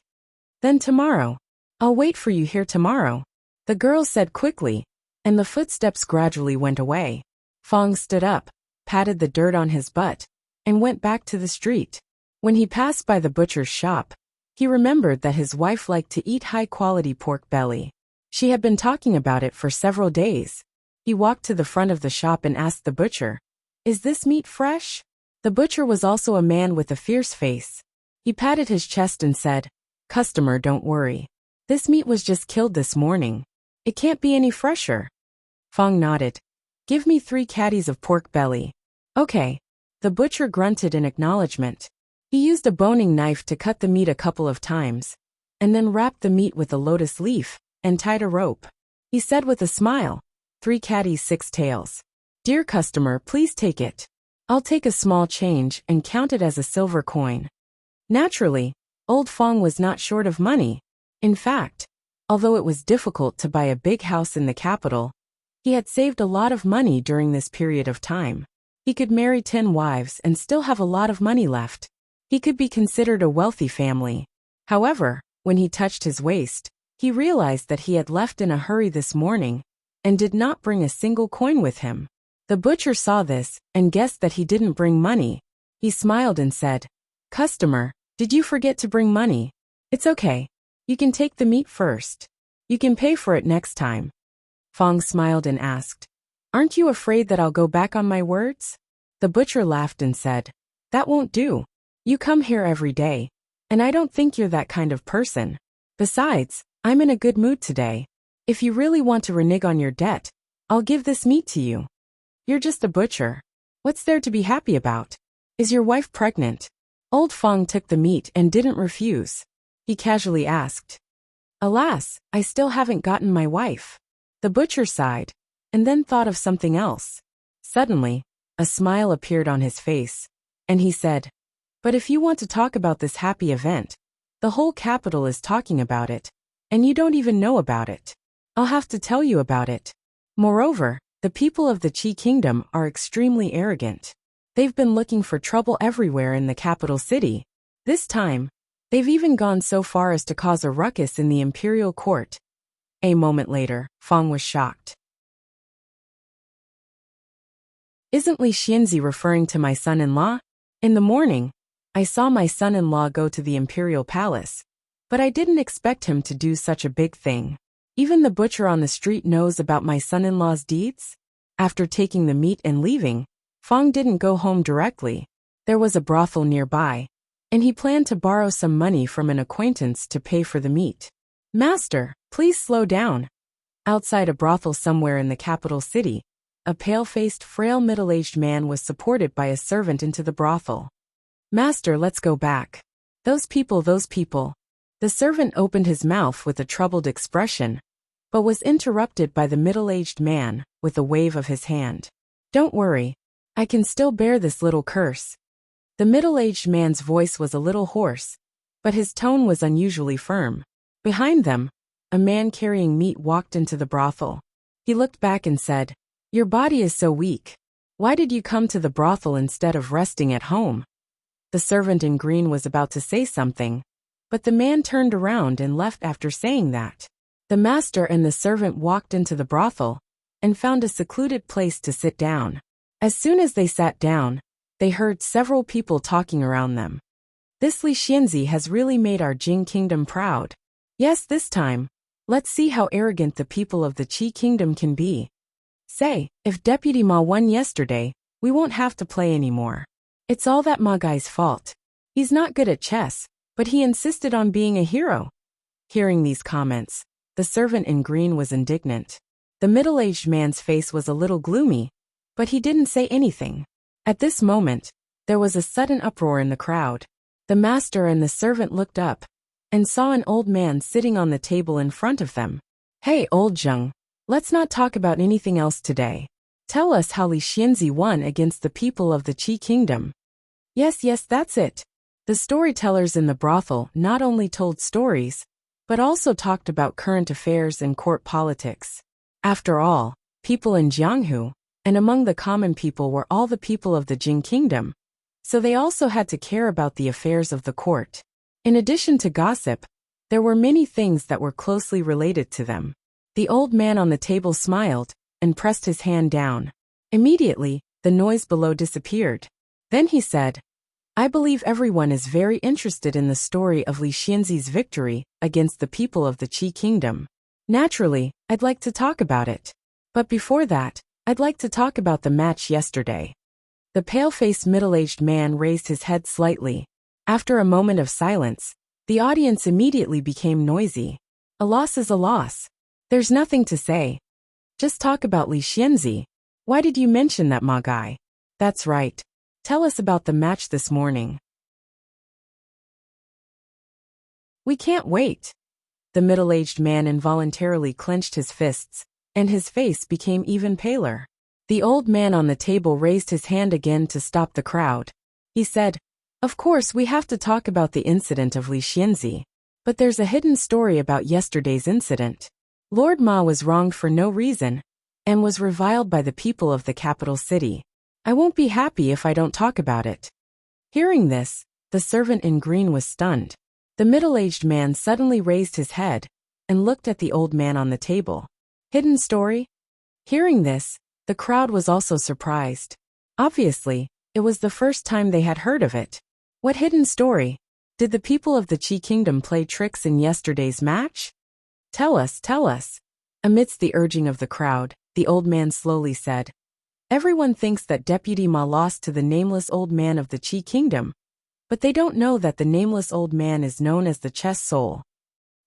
Speaker 1: Then tomorrow. I'll wait for you here tomorrow." the girl said quickly, and the footsteps gradually went away. Fong stood up, patted the dirt on his butt, and went back to the street. When he passed by the butcher's shop, he remembered that his wife liked to eat high-quality pork belly. She had been talking about it for several days. He walked to the front of the shop and asked the butcher, "Is this meat fresh?" The butcher was also a man with a fierce face. He patted his chest and said, "Customer, don't worry. This meat was just killed this morning. It can't be any fresher." Fong nodded. "Give me 3 caddies of pork belly." "Okay." The butcher grunted in acknowledgement. He used a boning knife to cut the meat a couple of times, and then wrapped the meat with a lotus leaf and tied a rope. He said with a smile, "3 caddies, 6 tails. Dear customer, please take it. I'll take a small change and count it as a silver coin." Naturally, old Fong was not short of money. In fact, although it was difficult to buy a big house in the capital, he had saved a lot of money during this period of time. He could marry 10 wives and still have a lot of money left. He could be considered a wealthy family. However, when he touched his waist, he realized that he had left in a hurry this morning and did not bring a single coin with him. The butcher saw this and guessed that he didn't bring money. He smiled and said, "Customer, did you forget to bring money? It's okay. You can take the meat first. You can pay for it next time." Fong smiled and asked, "Aren't you afraid that I'll go back on my words?" The butcher laughed and said, "That won't do. You come here every day, and I don't think you're that kind of person. Besides, I'm in a good mood today. If you really want to renege on your debt, I'll give this meat to you. You're just a butcher. What's there to be happy about? Is your wife pregnant?" Old Fong took the meat and didn't refuse. He casually asked, "Alas, I still haven't gotten my wife." The butcher sighed, and then thought of something else. Suddenly, a smile appeared on his face, and he said, "But if you want to talk about this happy event, the whole capital is talking about it, and you don't even know about it. I'll have to tell you about it. Moreover, the people of the Qi Kingdom are extremely arrogant. They've been looking for trouble everywhere in the capital city. This time, they've even gone so far as to cause a ruckus in the imperial court." A moment later, Fong was shocked. "Isn't Li Xianzi referring to my son-in-law? In the morning, I saw my son-in-law go to the imperial palace, but I didn't expect him to do such a big thing. Even the butcher on the street knows about my son-in-law's deeds?" After taking the meat and leaving, Fong didn't go home directly. There was a brothel nearby, and he planned to borrow some money from an acquaintance to pay for the meat. "Master, please slow down." Outside a brothel somewhere in the capital city, a pale-faced, frail middle-aged man was supported by a servant into the brothel. "Master, let's go back. Those people. The servant opened his mouth with a troubled expression, but was interrupted by the middle-aged man with a wave of his hand. "Don't worry. I can still bear this little curse." The middle-aged man's voice was a little hoarse, but his tone was unusually firm. Behind them, a man carrying meat walked into the brothel. He looked back and said, "Your body is so weak. Why did you come to the brothel instead of resting at home?" The servant in green was about to say something, but the man turned around and left after saying that. The master and the servant walked into the brothel and found a secluded place to sit down. As soon as they sat down, they heard several people talking around them. "This Li Xianzi has really made our Jing Kingdom proud. Yes, this time, let's see how arrogant the people of the Qi Kingdom can be. Say, if Deputy Ma won yesterday, we won't have to play anymore. It's all that Ma guy's fault. He's not good at chess, but he insisted on being a hero." Hearing these comments, the servant in green was indignant. The middle-aged man's face was a little gloomy, but he didn't say anything. At this moment, there was a sudden uproar in the crowd. The master and the servant looked up and saw an old man sitting on the table in front of them. "Hey, old Zheng, let's not talk about anything else today. Tell us how Li Xianzi won against the people of the Qi Kingdom." Yes, that's it. The storytellers in the brothel not only told stories, but also talked about current affairs and court politics. After all, people in Jianghu and among the common people were all the people of the Jing Kingdom, so they also had to care about the affairs of the court. In addition to gossip, there were many things that were closely related to them. The old man on the table smiled and pressed his hand down. Immediately, the noise below disappeared. Then he said, I believe everyone is very interested in the story of Li Xianzi's victory against the people of the Qi Kingdom. Naturally, I'd like to talk about it. But before that, I'd like to talk about the match yesterday. The pale-faced middle-aged man raised his head slightly. After a moment of silence, the audience immediately became noisy. A loss is a loss. There's nothing to say. Just talk about Li Xianzi. Why did you mention that Ma guy? That's right. Tell us about the match this morning. We can't wait. The middle-aged man involuntarily clenched his fists, and his face became even paler. The old man on the table raised his hand again to stop the crowd. He said, Of course we have to talk about the incident of Li Xianzi. But there's a hidden story about yesterday's incident. Lord Ma was wronged for no reason, and was reviled by the people of the capital city. I won't be happy if I don't talk about it. Hearing this, the servant in green was stunned. The middle-aged man suddenly raised his head and looked at the old man on the table. Hidden story? Hearing this, the crowd was also surprised. Obviously, it was the first time they had heard of it. What hidden story? Did the people of the Qi Kingdom play tricks in yesterday's match? Tell us, tell us. Amidst the urging of the crowd, the old man slowly said, Everyone thinks that Deputy Ma lost to the nameless old man of the Qi Kingdom, but they don't know that the nameless old man is known as the chess soul.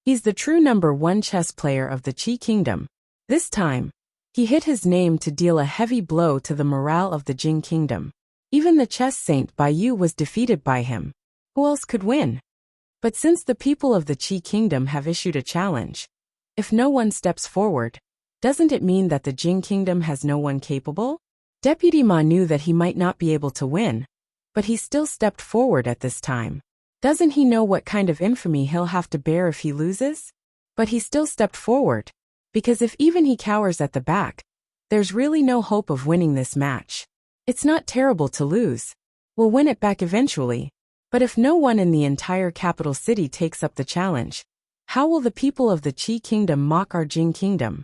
Speaker 1: He's the true #1 chess player of the Qi Kingdom. This time, he hit his name to deal a heavy blow to the morale of the Jing Kingdom. Even the chess saint Bai Yu was defeated by him. Who else could win? But since the people of the Qi Kingdom have issued a challenge, if no one steps forward, doesn't it mean that the Jing Kingdom has no one capable? Deputy Ma knew that he might not be able to win, but he still stepped forward at this time. Doesn't he know what kind of infamy he'll have to bear if he loses? But he still stepped forward, because if even he cowers at the back, there's really no hope of winning this match. It's not terrible to lose. We'll win it back eventually. But if no one in the entire capital city takes up the challenge, how will the people of the Qi Kingdom mock our Jing Kingdom?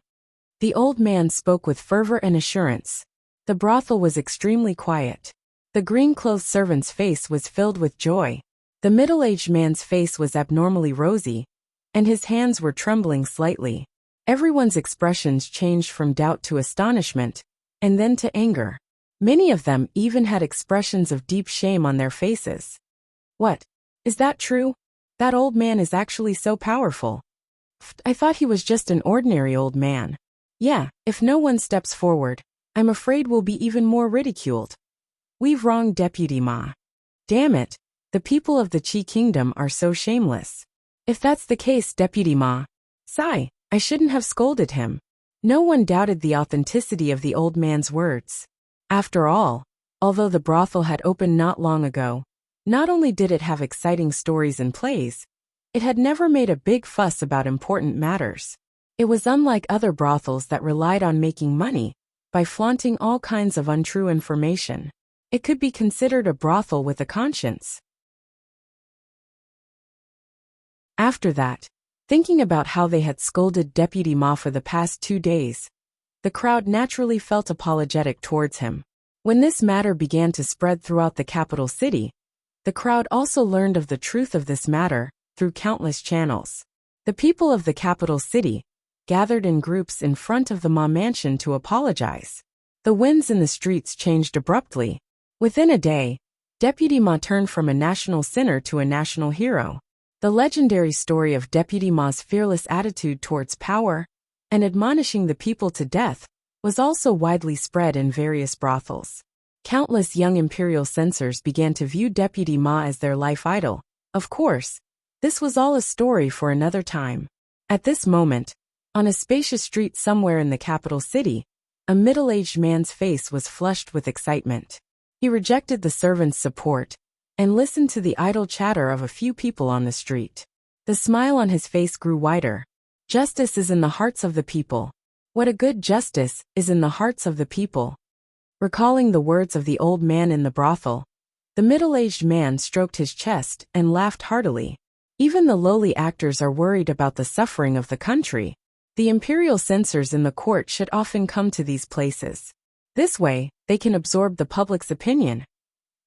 Speaker 1: The old man spoke with fervor and assurance. The brothel was extremely quiet. The green-clothed servant's face was filled with joy. The middle-aged man's face was abnormally rosy, and his hands were trembling slightly. Everyone's expressions changed from doubt to astonishment, and then to anger. Many of them even had expressions of deep shame on their faces. What? Is that true? That old man is actually so powerful. I thought he was just an ordinary old man. Yeah, if no one steps forward, I'm afraid we'll be even more ridiculed. We've wronged Deputy Ma. Damn it, the people of the Qi Kingdom are so shameless. If that's the case, Deputy Ma, sigh, I shouldn't have scolded him. No one doubted the authenticity of the old man's words. After all, although the brothel had opened not long ago, not only did it have exciting stories and plays, it had never made a big fuss about important matters. It was unlike other brothels that relied on making money by flaunting all kinds of untrue information. It could be considered a brothel with a conscience. After that, thinking about how they had scolded Deputy Ma for the past 2 days, the crowd naturally felt apologetic towards him. When this matter began to spread throughout the capital city, the crowd also learned of the truth of this matter through countless channels. The people of the capital city gathered in groups in front of the Ma mansion to apologize. The winds in the streets changed abruptly. Within a day, Deputy Ma turned from a national sinner to a national hero. The legendary story of Deputy Ma's fearless attitude towards power and admonishing the people to death was also widely spread in various brothels. Countless young imperial censors began to view Deputy Ma as their life idol. Of course, this was all a story for another time. At this moment, on a spacious street somewhere in the capital city, a middle-aged man's face was flushed with excitement. He rejected the servant's support and listened to the idle chatter of a few people on the street. The smile on his face grew wider. Justice is in the hearts of the people. What a good justice is in the hearts of the people. Recalling the words of the old man in the brothel, the middle-aged man stroked his chest and laughed heartily. Even the lowly actors are worried about the suffering of the country. The imperial censors in the court should often come to these places. This way, they can absorb the public's opinion.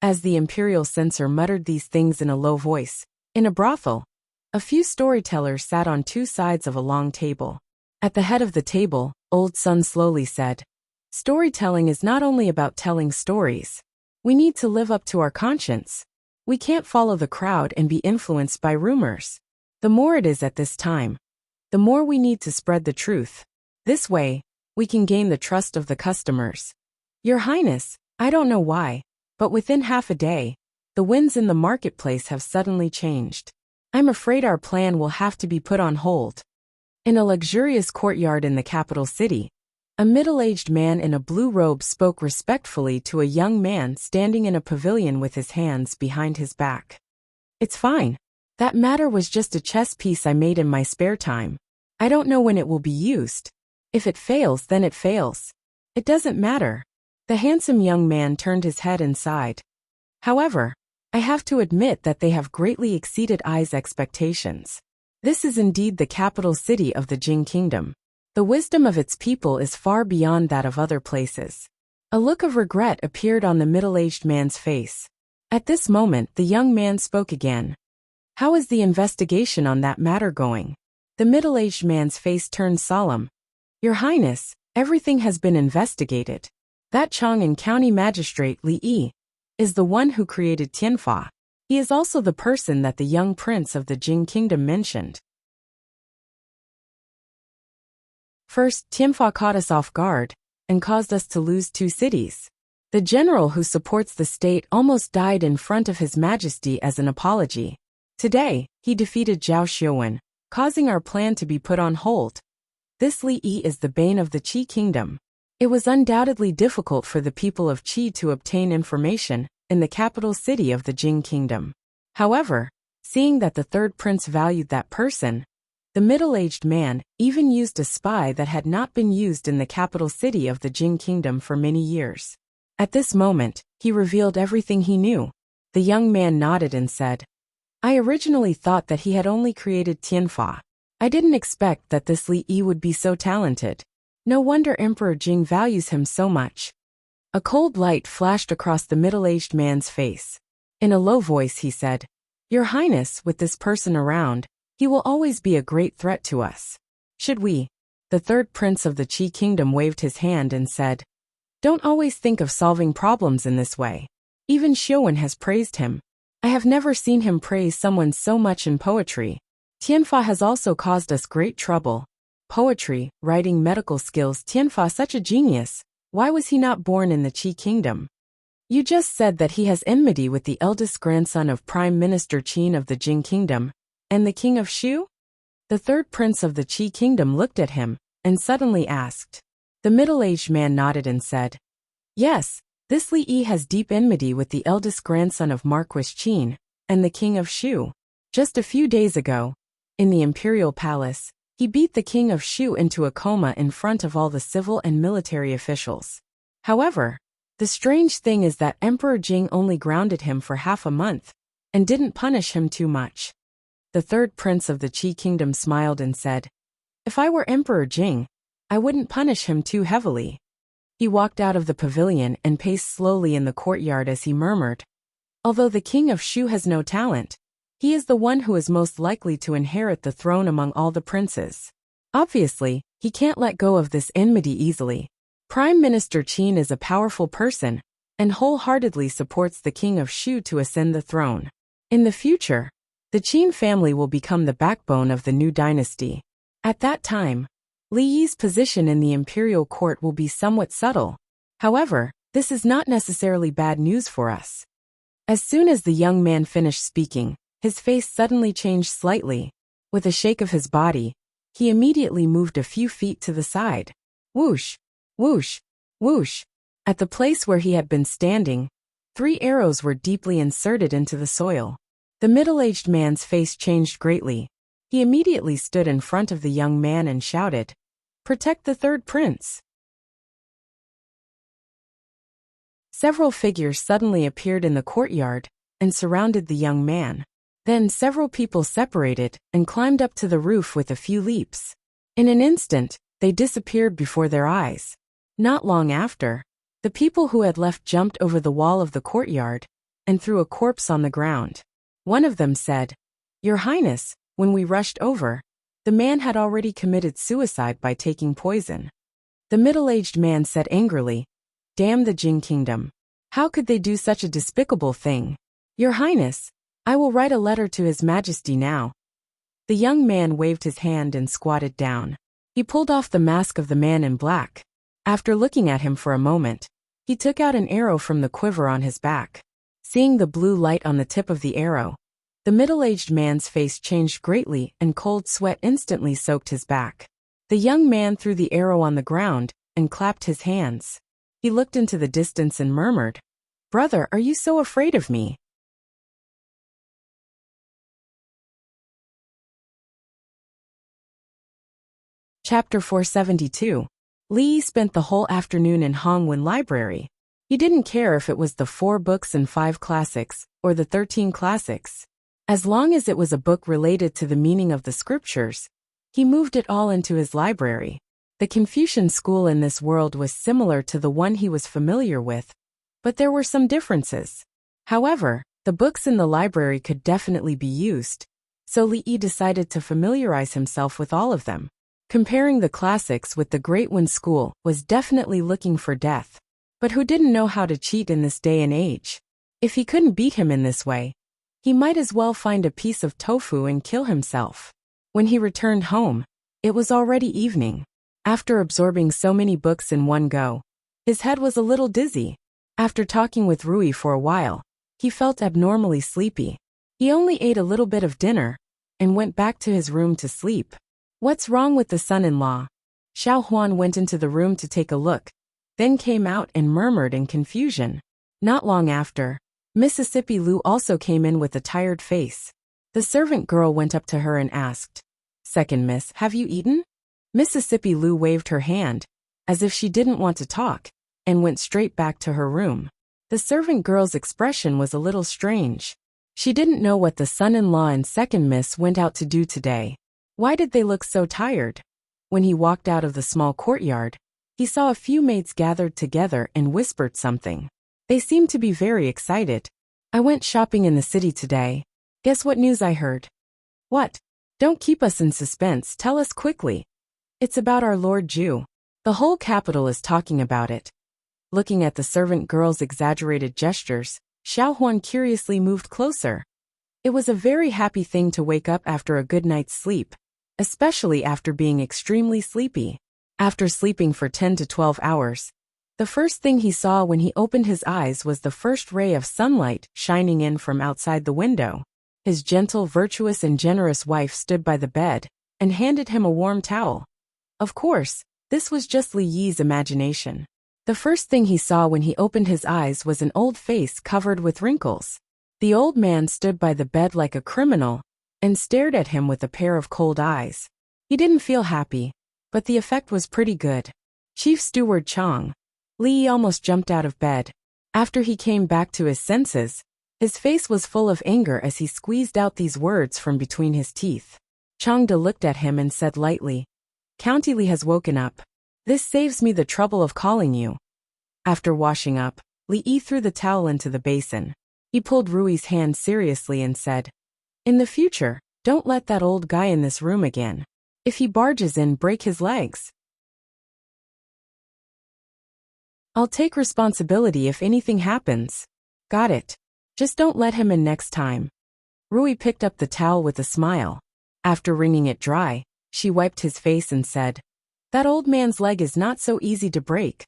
Speaker 1: As the imperial censor muttered these things in a low voice, in a brothel, a few storytellers sat on two sides of a long table. At the head of the table, Old Sun slowly said, "Storytelling is not only about telling stories. We need to live up to our conscience. We can't follow the crowd and be influenced by rumors. The more it is at this time, the more we need to spread the truth. This way, we can gain the trust of the customers. Your Highness, I don't know why, but within half a day, the winds in the marketplace have suddenly changed. I'm afraid our plan will have to be put on hold." In a luxurious courtyard in the capital city, a middle-aged man in a blue robe spoke respectfully to a young man standing in a pavilion with his hands behind his back. "It's fine. That matter was just a chess piece I made in my spare time. I don't know when it will be used. If it fails, then it fails. It doesn't matter." The handsome young man turned his head and sighed. "However, I have to admit that they have greatly exceeded I's expectations. This is indeed the capital city of the Jing Kingdom. The wisdom of its people is far beyond that of other places." A look of regret appeared on the middle-aged man's face. At this moment, the young man spoke again. "How is the investigation on that matter going?" The middle-aged man's face turned solemn. "Your Highness, everything has been investigated. That Chang'an County Magistrate Li Yi is the one who created Tianfa. He is also the person that the young prince of the Jing Kingdom mentioned. First, Tianfa caught us off guard and caused us to lose 2 cities. The general who supports the state almost died in front of His Majesty as an apology. Today, he defeated Zhao Xiuwen, causing our plan to be put on hold. This Li Yi is the bane of the Qi Kingdom. It was undoubtedly difficult for the people of Qi to obtain information in the capital city of the Jing Kingdom. However, seeing that the third prince valued that person, the middle-aged man even used a spy that had not been used in the capital city of the Jing Kingdom for many years. At this moment, he revealed everything he knew. The young man nodded and said, "I originally thought that he had only created Tianfa. I didn't expect that this Li Yi would be so talented. No wonder Emperor Jing values him so much." A cold light flashed across the middle-aged man's face. In a low voice he said, "Your Highness, with this person around, he will always be a great threat to us. Should we?" The third prince of the Qi Kingdom waved his hand and said, "Don't always think of solving problems in this way. Even Xiuwen has praised him. I have never seen him praise someone so much in poetry. Tianfa has also caused us great trouble. Poetry, writing, medical skills, Tianfa such a genius. Why was he not born in the Qi Kingdom? You just said that he has enmity with the eldest grandson of Prime Minister Qin of the Jing Kingdom, and the King of Shu?" The third prince of the Qi Kingdom looked at him, and suddenly asked. The middle-aged man nodded and said, "Yes, this Li Yi has deep enmity with the eldest grandson of Marquis Qin, and the King of Shu. Just a few days ago, in the imperial palace, he beat the King of Shu into a coma in front of all the civil and military officials. However, the strange thing is that Emperor Jing only grounded him for half a month, and didn't punish him too much." The third prince of the Qi Kingdom smiled and said, "If I were Emperor Jing, I wouldn't punish him too heavily." He walked out of the pavilion and paced slowly in the courtyard as he murmured, "Although the King of Shu has no talent, he is the one who is most likely to inherit the throne among all the princes. Obviously, he can't let go of this enmity easily. Prime Minister Qin is a powerful person, and wholeheartedly supports the King of Shu to ascend the throne. In the future, the Qin family will become the backbone of the new dynasty. At that time, Li Yi's position in the imperial court will be somewhat subtle. However, this is not necessarily bad news for us." As soon as the young man finished speaking, his face suddenly changed slightly. With a shake of his body, he immediately moved a few feet to the side. Whoosh, whoosh, whoosh. At the place where he had been standing, 3 arrows were deeply inserted into the soil. The middle-aged man's face changed greatly. He immediately stood in front of the young man and shouted, "Protect the third prince." Several figures suddenly appeared in the courtyard and surrounded the young man. Then several people separated and climbed up to the roof with a few leaps. In an instant, they disappeared before their eyes. Not long after, the people who had left jumped over the wall of the courtyard and threw a corpse on the ground. One of them said, "Your Highness, when we rushed over, the man had already committed suicide by taking poison." The middle-aged man said angrily, "Damn the Jin kingdom. How could they do such a despicable thing? Your Highness, I will write a letter to His Majesty now." The young man waved his hand and squatted down. He pulled off the mask of the man in black. After looking at him for a moment, he took out an arrow from the quiver on his back. Seeing the blue light on the tip of the arrow, the middle-aged man's face changed greatly and cold sweat instantly soaked his back. The young man threw the arrow on the ground and clapped his hands. He looked into the distance and murmured, "Brother, are you so afraid of me?" Chapter 472. Li spent the whole afternoon in Hongwen Library. He didn't care if it was the 4 books and 5 classics, or the 13 classics. As long as it was a book related to the meaning of the scriptures, he moved it all into his library. The Confucian school in this world was similar to the one he was familiar with, but there were some differences. However, the books in the library could definitely be used, so Li decided to familiarize himself with all of them. Comparing the classics with the Great One school was definitely looking for death. But who didn't know how to cheat in this day and age? If he couldn't beat him in this way, he might as well find a piece of tofu and kill himself. When he returned home, it was already evening. After absorbing so many books in one go, his head was a little dizzy. After talking with Rui for a while, he felt abnormally sleepy. He only ate a little bit of dinner and went back to his room to sleep. "What's wrong with the son-in-law?" Xiao Huan went into the room to take a look, then came out and murmured in confusion. Not long after, Mississippi Lu also came in with a tired face. The servant girl went up to her and asked, "Second miss, have you eaten?" Mississippi Lu waved her hand, as if she didn't want to talk, and went straight back to her room. The servant girl's expression was a little strange. She didn't know what the son-in-law and second miss went out to do today. Why did they look so tired? When he walked out of the small courtyard, he saw a few maids gathered together and whispered something. They seemed to be very excited. "I went shopping in the city today. Guess what news I heard?" "What? Don't keep us in suspense, tell us quickly." "It's about our Lord Jew. The whole capital is talking about it." Looking at the servant girl's exaggerated gestures, Xiao Huan curiously moved closer. It was a very happy thing to wake up after a good night's sleep, especially after being extremely sleepy. After sleeping for 10 to 12 hours, the first thing he saw when he opened his eyes was the first ray of sunlight shining in from outside the window. His gentle, virtuous and generous wife stood by the bed and handed him a warm towel. Of course, this was just Li Yi's imagination. The first thing he saw when he opened his eyes was an old face covered with wrinkles. The old man stood by the bed like a criminal and stared at him with a pair of cold eyes. He didn't feel happy, but the effect was pretty good. "Chief Steward Chong." Li almost jumped out of bed. After he came back to his senses, his face was full of anger as he squeezed out these words from between his teeth. Changde looked at him and said lightly, "County Li has woken up. This saves me the trouble of calling you." After washing up, Li threw the towel into the basin. He pulled Rui's hand seriously and said, "In the future, don't let that old guy in this room again. If he barges in, break his legs. I'll take responsibility if anything happens." "Got it. Just don't let him in next time." Rui picked up the towel with a smile. After wringing it dry, she wiped his face and said, "That old man's leg is not so easy to break.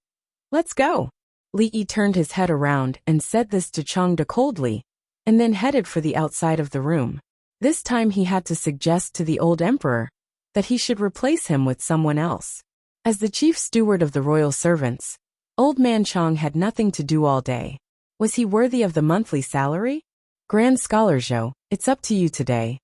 Speaker 1: Let's go." Li turned his head around and said this to Changde coldly, and then headed for the outside of the room. This time he had to suggest to the old emperor that he should replace him with someone else. As the chief steward of the royal servants, Old Man Chong had nothing to do all day. Was he worthy of the monthly salary? Grand Scholar Zhou, it's up to you today.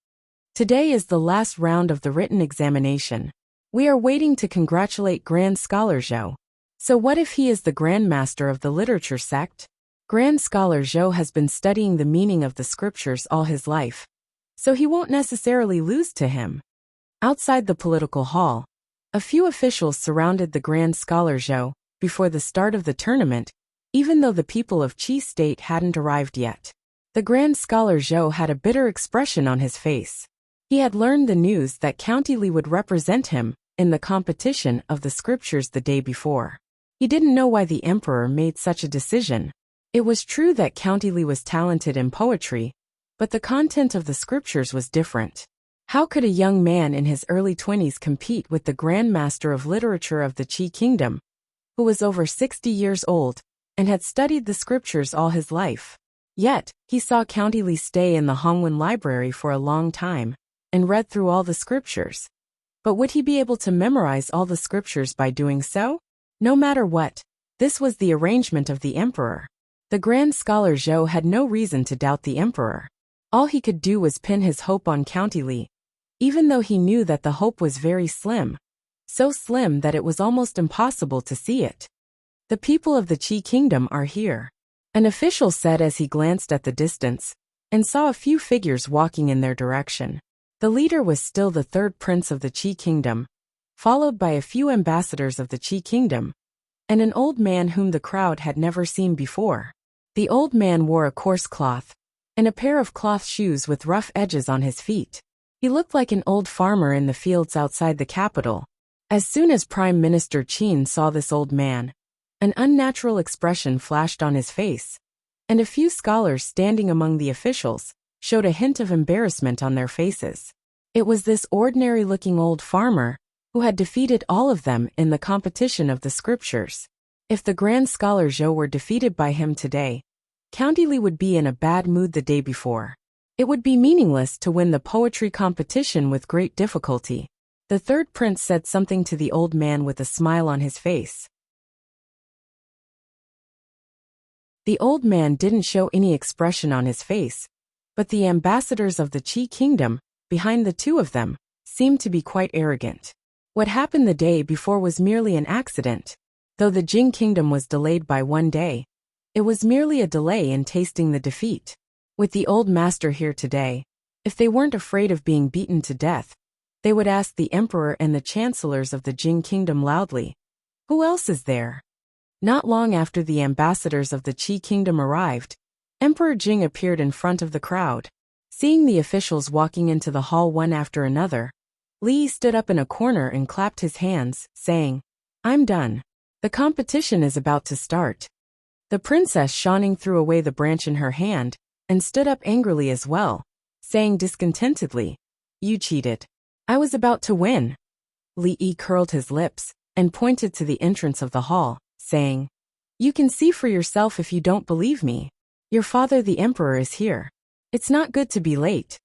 Speaker 1: Today is the last round of the written examination. We are waiting to congratulate Grand Scholar Zhou. So what if he is the Grand Master of the literature sect? Grand Scholar Zhou has been studying the meaning of the scriptures all his life, so he won't necessarily lose to him. Outside the political hall, A few officials surrounded the Grand Scholar Zhou before the start of the tournament, even though the people of Qi State hadn't arrived yet. The Grand Scholar Zhou had a bitter expression on his face. He had learned the news that County Li would represent him in the competition of the scriptures the day before. He didn't know why the emperor made such a decision. It was true that County Li was talented in poetry, but the content of the scriptures was different. How could a young man in his early 20s compete with the Grand Master of Literature of the Qi Kingdom, who was over 60 years old and had studied the scriptures all his life? Yet, he saw County Li stay in the Hongwen Library for a long time and read through all the scriptures. But would he be able to memorize all the scriptures by doing so? No matter what, this was the arrangement of the emperor. The Grand Scholar Zhou had no reason to doubt the emperor. All he could do was pin his hope on County Li, even though he knew that the hope was very slim. So slim that it was almost impossible to see it. The people of the Qi Kingdom are here, an official said as he glanced at the distance and saw a few figures walking in their direction. The leader was still the third prince of the Qi Kingdom, followed by a few ambassadors of the Qi Kingdom, and an old man whom the crowd had never seen before. The old man wore a coarse cloth and a pair of cloth shoes with rough edges on his feet. He looked like an old farmer in the fields outside the capital. As soon as Prime Minister Qin saw this old man, an unnatural expression flashed on his face, and a few scholars standing among the officials showed a hint of embarrassment on their faces. It was this ordinary-looking old farmer who had defeated all of them in the competition of the scriptures. If the Grand Scholar Zhou were defeated by him today, County Li would be in a bad mood the day before. It would be meaningless to win the poetry competition with great difficulty. The third prince said something to the old man with a smile on his face. The old man didn't show any expression on his face, but the ambassadors of the Qi Kingdom, behind the two of them, seemed to be quite arrogant. What happened the day before was merely an accident. Though the Jing Kingdom was delayed by 1 day, it was merely a delay in tasting the defeat. With the old master here today, if they weren't afraid of being beaten to death, they would ask the emperor and the chancellors of the Jing Kingdom loudly, "Who else is there?" Not long after the ambassadors of the Qi Kingdom arrived, Emperor Jing appeared in front of the crowd. Seeing the officials walking into the hall one after another, Li stood up in a corner and clapped his hands, saying, "I'm done. The competition is about to start." The princess Shaning threw away the branch in her hand and stood up angrily as well, saying discontentedly, "You cheated. I was about to win." Li curled his lips and pointed to the entrance of the hall, saying, "You can see for yourself if you don't believe me. Your father the emperor is here. It's not good to be late."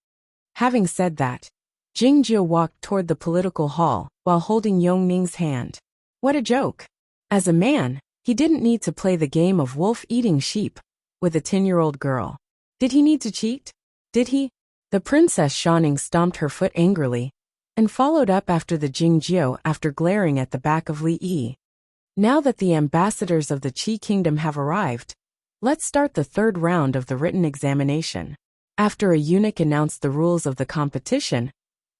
Speaker 1: Having said that, Jing Jie walked toward the political hall while holding Yong Ning's hand. What a joke. As a man, he didn't need to play the game of wolf eating sheep with a 10-year-old girl. Did he need to cheat? Did he? The Princess Shaning stomped her foot angrily and followed up after the Jing Jie after glaring at the back of Li Yi. Now that the ambassadors of the Qi Kingdom have arrived, let's start the third round of the written examination. After a eunuch announced the rules of the competition,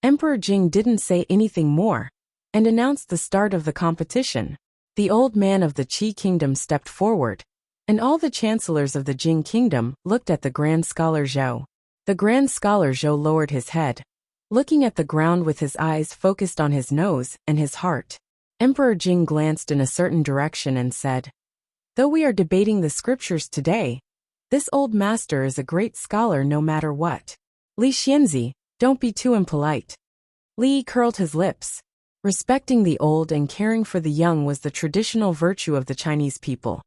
Speaker 1: Emperor Jing didn't say anything more and announced the start of the competition. The old man of the Qi Kingdom stepped forward, and all the chancellors of the Jing Kingdom looked at the Grand Scholar Zhou. The Grand Scholar Zhou lowered his head, looking at the ground with his eyes focused on his nose and his heart. Emperor Jing glanced in a certain direction and said, "Though we are debating the scriptures today, this old master is a great scholar no matter what. Li Xianzi, don't be too impolite." Li curled his lips. Respecting the old and caring for the young was the traditional virtue of the Chinese people.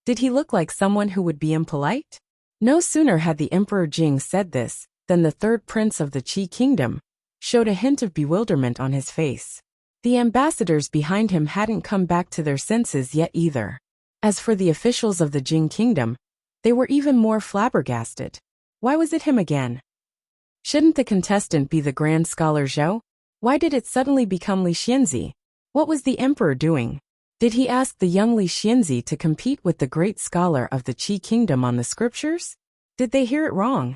Speaker 1: Did he look like someone who would be impolite? No sooner had the Emperor Jing said this than the third prince of the Qi Kingdom showed a hint of bewilderment on his face. The ambassadors behind him hadn't come back to their senses yet either. As for the officials of the Jing Kingdom, they were even more flabbergasted. Why was it him again? Shouldn't the contestant be the Grand Scholar Zhou? Why did it suddenly become Li Xianzi? What was the emperor doing? Did he ask the young Li Xianzi to compete with the great scholar of the Qi Kingdom on the scriptures? Did they hear it wrong?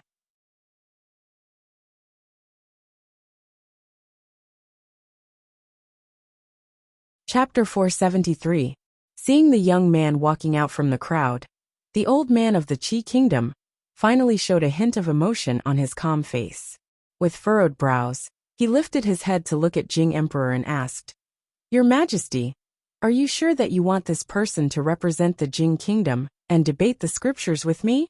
Speaker 1: Chapter 473. Seeing the young man walking out from the crowd, the old man of the Qi kingdom finally showed a hint of emotion on his calm face. With furrowed brows, he lifted his head to look at Jing Emperor and asked, "Your Majesty, are you sure that you want this person to represent the Jing kingdom and debate the scriptures with me?"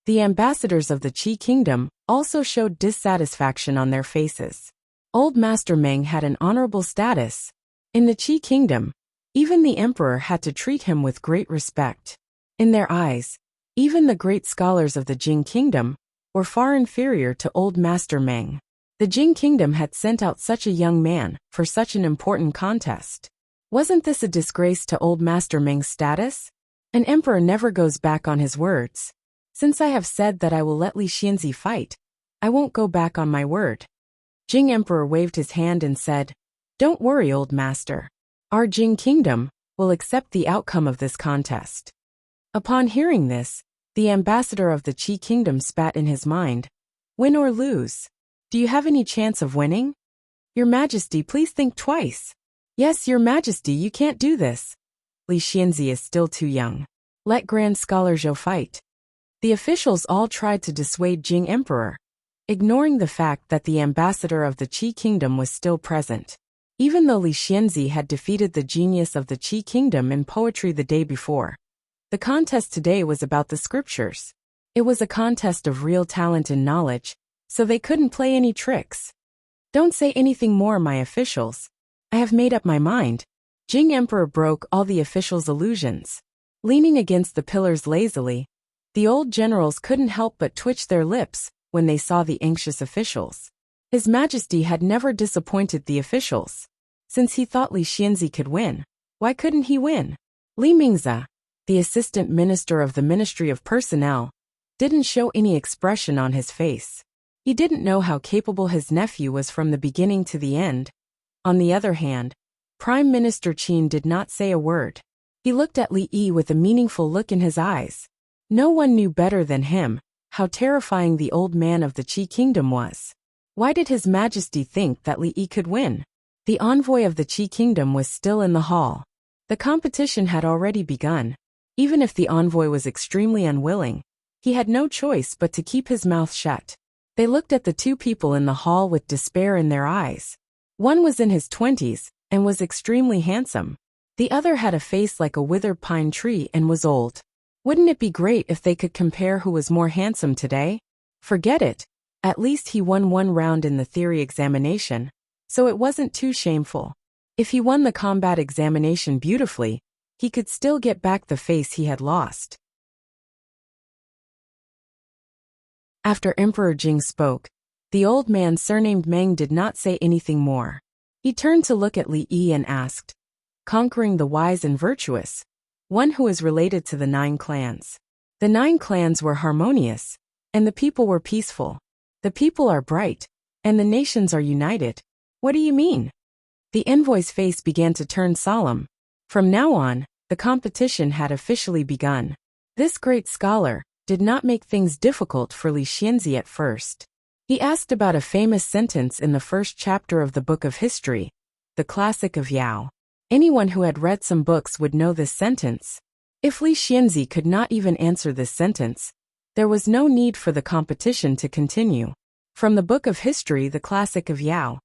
Speaker 1: The ambassadors of the Qi kingdom also showed dissatisfaction on their faces. Old Master Meng had an honorable status. In the Qi kingdom, even the emperor had to treat him with great respect. In their eyes, even the great scholars of the Jing kingdom were far inferior to Old Master Meng. The Jing kingdom had sent out such a young man for such an important contest. Wasn't this a disgrace to Old Master Meng's status? An emperor never goes back on his words. Since I have said that I will let Li Xianzi fight, I won't go back on my word. Jing Emperor waved his hand and said, "Don't worry, old master. Our Jing kingdom will accept the outcome of this contest." Upon hearing this, the ambassador of the Qi kingdom spat in his mind. "Win or lose? Do you have any chance of winning? Your Majesty, please think twice." "Yes, Your Majesty, you can't do this. Li Xianzi is still too young. Let Grand Scholar Zhou fight." The officials all tried to dissuade Jing Emperor, ignoring the fact that the ambassador of the Qi kingdom was still present. Even though Li Xianzi had defeated the genius of the Qi kingdom in poetry the day before, the contest today was about the scriptures. It was a contest of real talent and knowledge, so they couldn't play any tricks. "Don't say anything more, my officials. I have made up my mind." Jing Emperor broke all the officials' illusions. Leaning against the pillars lazily, the old generals couldn't help but twitch their lips when they saw the anxious officials. His Majesty had never disappointed the officials. Since he thought Li Xianzi could win, why couldn't he win? Li Mingzi, the assistant minister of the Ministry of Personnel, didn't show any expression on his face. He didn't know how capable his nephew was from the beginning to the end. On the other hand, Prime Minister Qin did not say a word. He looked at Li Yi with a meaningful look in his eyes. No one knew better than him how terrifying the old man of the Qi kingdom was. Why did His Majesty think that Li Yi could win? The envoy of the Qi kingdom was still in the hall. The competition had already begun. Even if the envoy was extremely unwilling, he had no choice but to keep his mouth shut. They looked at the two people in the hall with despair in their eyes. One was in his 20s and was extremely handsome. The other had a face like a withered pine tree and was old. Wouldn't it be great if they could compare who was more handsome today? Forget it. At least he won one round in the theory examination, so it wasn't too shameful. If he won the combat examination beautifully, he could still get back the face he had lost. After Emperor Jing spoke, the old man surnamed Meng did not say anything more. He turned to look at Li Yi and asked, "Conquering the wise and virtuous, one who is related to the 9 clans. The 9 clans were harmonious, and the people were peaceful. The people are bright, and the nations are united. What do you mean?" The envoy's face began to turn solemn. From now on, the competition had officially begun. This great scholar did not make things difficult for Li Xianzi at first. He asked about a famous sentence in the first chapter of the Book of History, the classic of Yao. Anyone who had read some books would know this sentence. If Li Xianzi could not even answer this sentence, there was no need for the competition to continue. From the Book of History, the classic of Yao.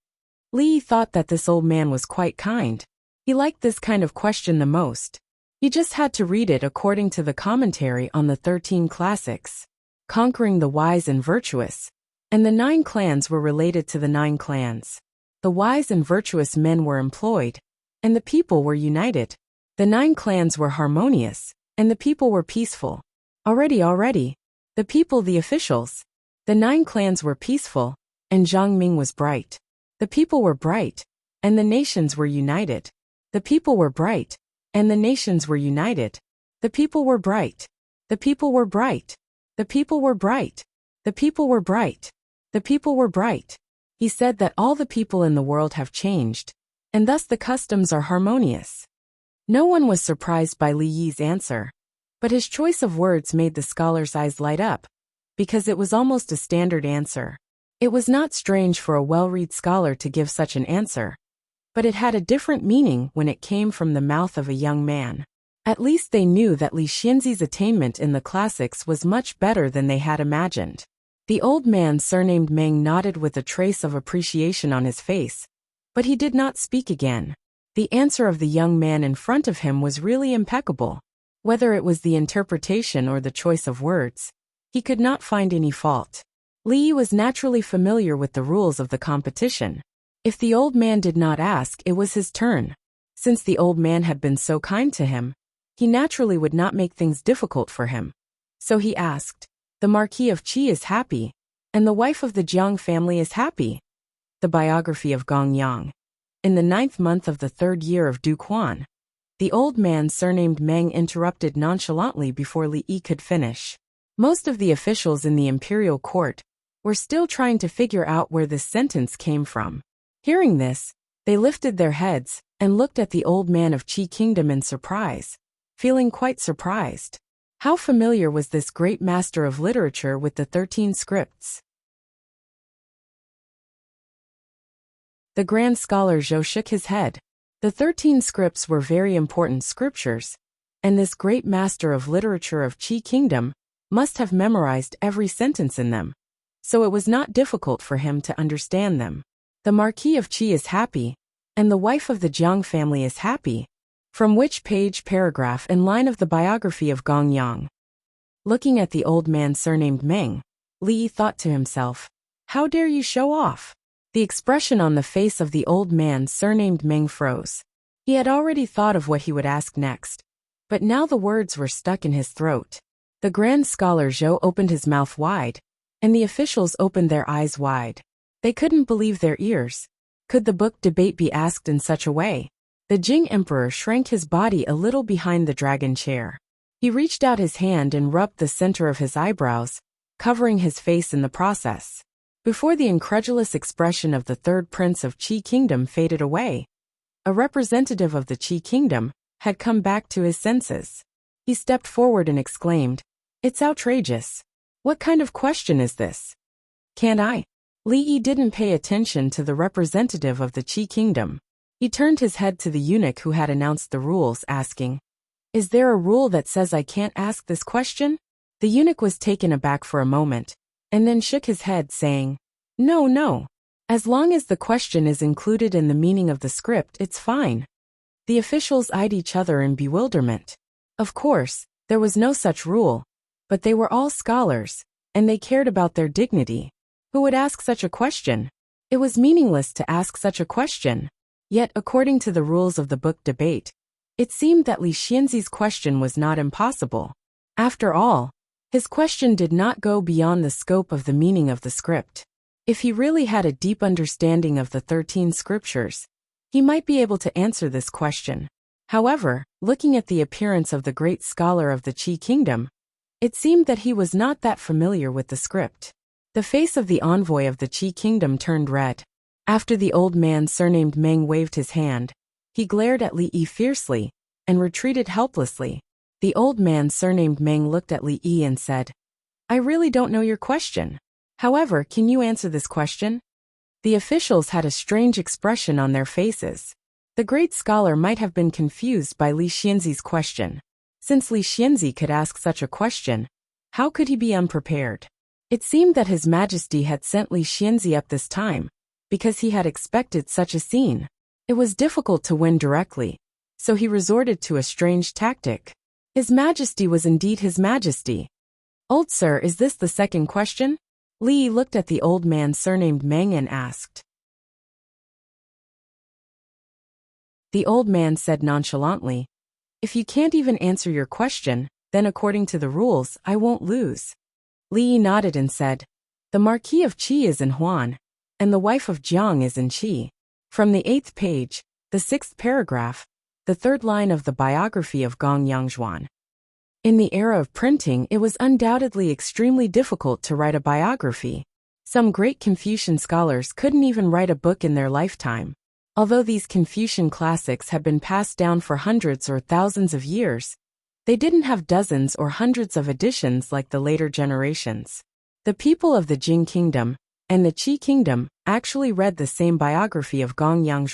Speaker 1: Li thought that this old man was quite kind. He liked this kind of question the most. He just had to read it according to the commentary on the 13 classics. Conquering the wise and virtuous, and the 9 clans were related to the 9 clans. The wise and virtuous men were employed, and the people were united. The 9 clans were harmonious, and the people were peaceful. Already. The people, the officials. The 9 clans were peaceful, and Zhang Ming was bright. The people were bright, and the nations were united. The people were bright, and the nations were united. The people were bright. The people were bright. The people were bright. The people were bright. The people were bright. He said that all the people in the world have changed, and thus the customs are harmonious. No one was surprised by Li Yi's answer, but his choice of words made the scholar's eyes light up, because it was almost a standard answer. It was not strange for a well-read scholar to give such an answer, but it had a different meaning when it came from the mouth of a young man. At least they knew that Li Xianzi's attainment in the classics was much better than they had imagined. The old man surnamed Meng nodded with a trace of appreciation on his face, but he did not speak again. The answer of the young man in front of him was really impeccable. Whether it was the interpretation or the choice of words, he could not find any fault. Li was naturally familiar with the rules of the competition. If the old man did not ask, it was his turn. Since the old man had been so kind to him, he naturally would not make things difficult for him. So he asked, "The Marquis of Qi is happy, and the wife of the Jiang family is happy." The biography of Gong Yang. In the 9th month of the 3rd year of Du Quan, the old man surnamed Meng interrupted nonchalantly before Li Yi could finish. Most of the officials in the imperial court were still trying to figure out where this sentence came from. Hearing this, they lifted their heads and looked at the old man of Qi Kingdom in surprise, feeling quite surprised. How familiar was this great master of literature with the 13 scripts? The grand scholar Zhou shook his head. The 13 scripts were very important scriptures, and this great master of literature of Qi Kingdom must have memorized every sentence in them, so it was not difficult for him to understand them. The Marquis of Qi is happy, and the wife of the Jiang family is happy. From which page, paragraph, and line of the biography of Gong Yang? Looking at the old man surnamed Meng, Li Yi thought to himself, "How dare you show off?" The expression on the face of the old man surnamed Meng froze. He had already thought of what he would ask next, but now the words were stuck in his throat. The grand scholar Zhou opened his mouth wide, and the officials opened their eyes wide. They couldn't believe their ears. Could the book debate be asked in such a way? The Jing emperor shrank his body a little behind the dragon chair. He reached out his hand and rubbed the center of his eyebrows, covering his face in the process. Before the incredulous expression of the 3rd prince of Qi Kingdom faded away, a representative of the Qi Kingdom had come back to his senses. He stepped forward and exclaimed, "It's outrageous. What kind of question is this? Can't I?" Li Yi didn't pay attention to the representative of the Qi Kingdom. He turned his head to the eunuch who had announced the rules, asking, "Is there a rule that says I can't ask this question?" The eunuch was taken aback for a moment, and then shook his head, saying, No. As long as the question is included in the meaning of the script, it's fine." The officials eyed each other in bewilderment. Of course, there was no such rule, but they were all scholars, and they cared about their dignity. Who would ask such a question? It was meaningless to ask such a question. Yet, according to the rules of the book debate, it seemed that Li Xianzi's question was not impossible. After all, his question did not go beyond the scope of the meaning of the script. If he really had a deep understanding of the 13 scriptures, he might be able to answer this question. However, looking at the appearance of the great scholar of the Qi Kingdom, it seemed that he was not that familiar with the script. The face of the envoy of the Qi Kingdom turned red. After the old man surnamed Meng waved his hand, he glared at Li Yi fiercely and retreated helplessly. The old man surnamed Meng looked at Li Yi and said, "I really don't know your question. However, can you answer this question?" The officials had a strange expression on their faces. The great scholar might have been confused by Li Xianzi's question. Since Li Xianzi could ask such a question, how could he be unprepared? It seemed that His Majesty had sent Li Xianzi up this time, because he had expected such a scene. It was difficult to win directly, so he resorted to a strange tactic. His Majesty was indeed His Majesty. "Old sir, is this the second question?" Li looked at the old man surnamed Meng and asked. The old man said nonchalantly, "If you can't even answer your question, then according to the rules, I won't lose." Li nodded and said, "The Marquis of Qi is in Huan, and the wife of Jiang is in Qi." From the 8th page, the 6th paragraph, the 3rd line of the biography of Gong Yang. In the era of printing, it was undoubtedly extremely difficult to write a biography. Some great Confucian scholars couldn't even write a book in their lifetime. Although these Confucian classics had been passed down for hundreds or thousands of years, they didn't have dozens or hundreds of editions like the later generations. The people of the Jing Kingdom and the Qi Kingdom actually read the same biography of Gong Yang.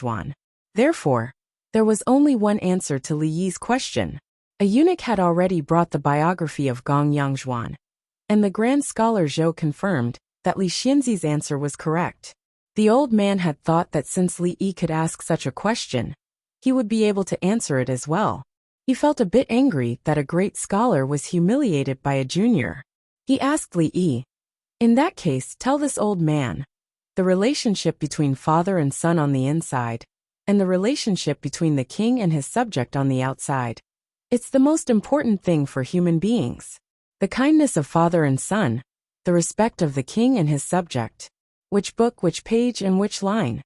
Speaker 1: Therefore, there was only one answer to Li Yi's question. A eunuch had already brought the biography of Gong Yangzhuan, and the grand scholar Zhou confirmed that Li Xianzi's answer was correct. The old man had thought that since Li Yi could ask such a question, he would be able to answer it as well. He felt a bit angry that a great scholar was humiliated by a junior. He asked Li Yi, "In that case, tell this old man the relationship between father and son on the inside, and the relationship between the king and his subject on the outside. It's the most important thing for human beings. The kindness of father and son, the respect of the king and his subject. Which book, which page, and which line?"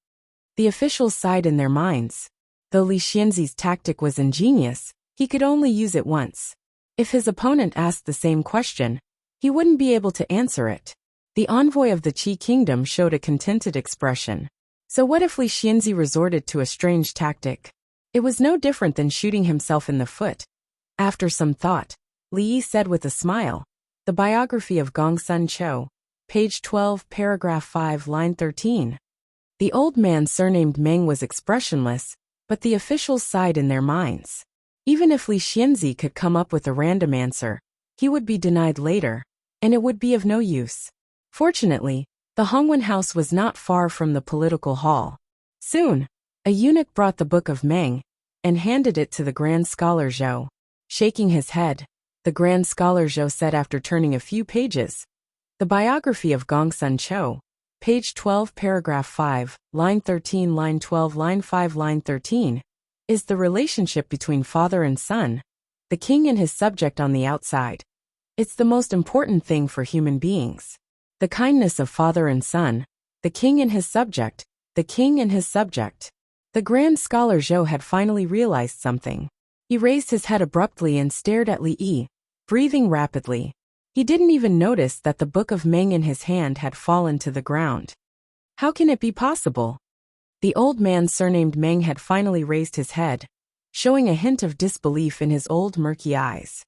Speaker 1: The officials sighed in their minds. Though Li Xianzi's tactic was ingenious, he could only use it once. If his opponent asked the same question, he wouldn't be able to answer it. The envoy of the Qi kingdom showed a contented expression. So what if Li Xianzi resorted to a strange tactic? It was no different than shooting himself in the foot. After some thought, Li Yi said with a smile, "The biography of Gong Sun Chou, page 12, paragraph 5, line 13. The old man surnamed Meng was expressionless, but the officials sighed in their minds. Even if Li Xianzi could come up with a random answer, he would be denied later, and it would be of no use. Fortunately, the Hongwen house was not far from the political hall. Soon, a eunuch brought the book of Meng and handed it to the grand scholar Zhou. Shaking his head, the grand scholar Zhou said after turning a few pages, "The biography of Gong Sun Chou, page 12, paragraph 5, line 13, line 12, line 5, line 13, is the relationship between father and son, the king and his subject on the outside. It's the most important thing for human beings. The kindness of father and son, the king and his subject, the king and his subject." The grand scholar Zhou had finally realized something. He raised his head abruptly and stared at Li Yi, breathing rapidly. He didn't even notice that the book of Meng in his hand had fallen to the ground. How can it be possible? The old man surnamed Meng had finally raised his head, showing a hint of disbelief in his old murky eyes.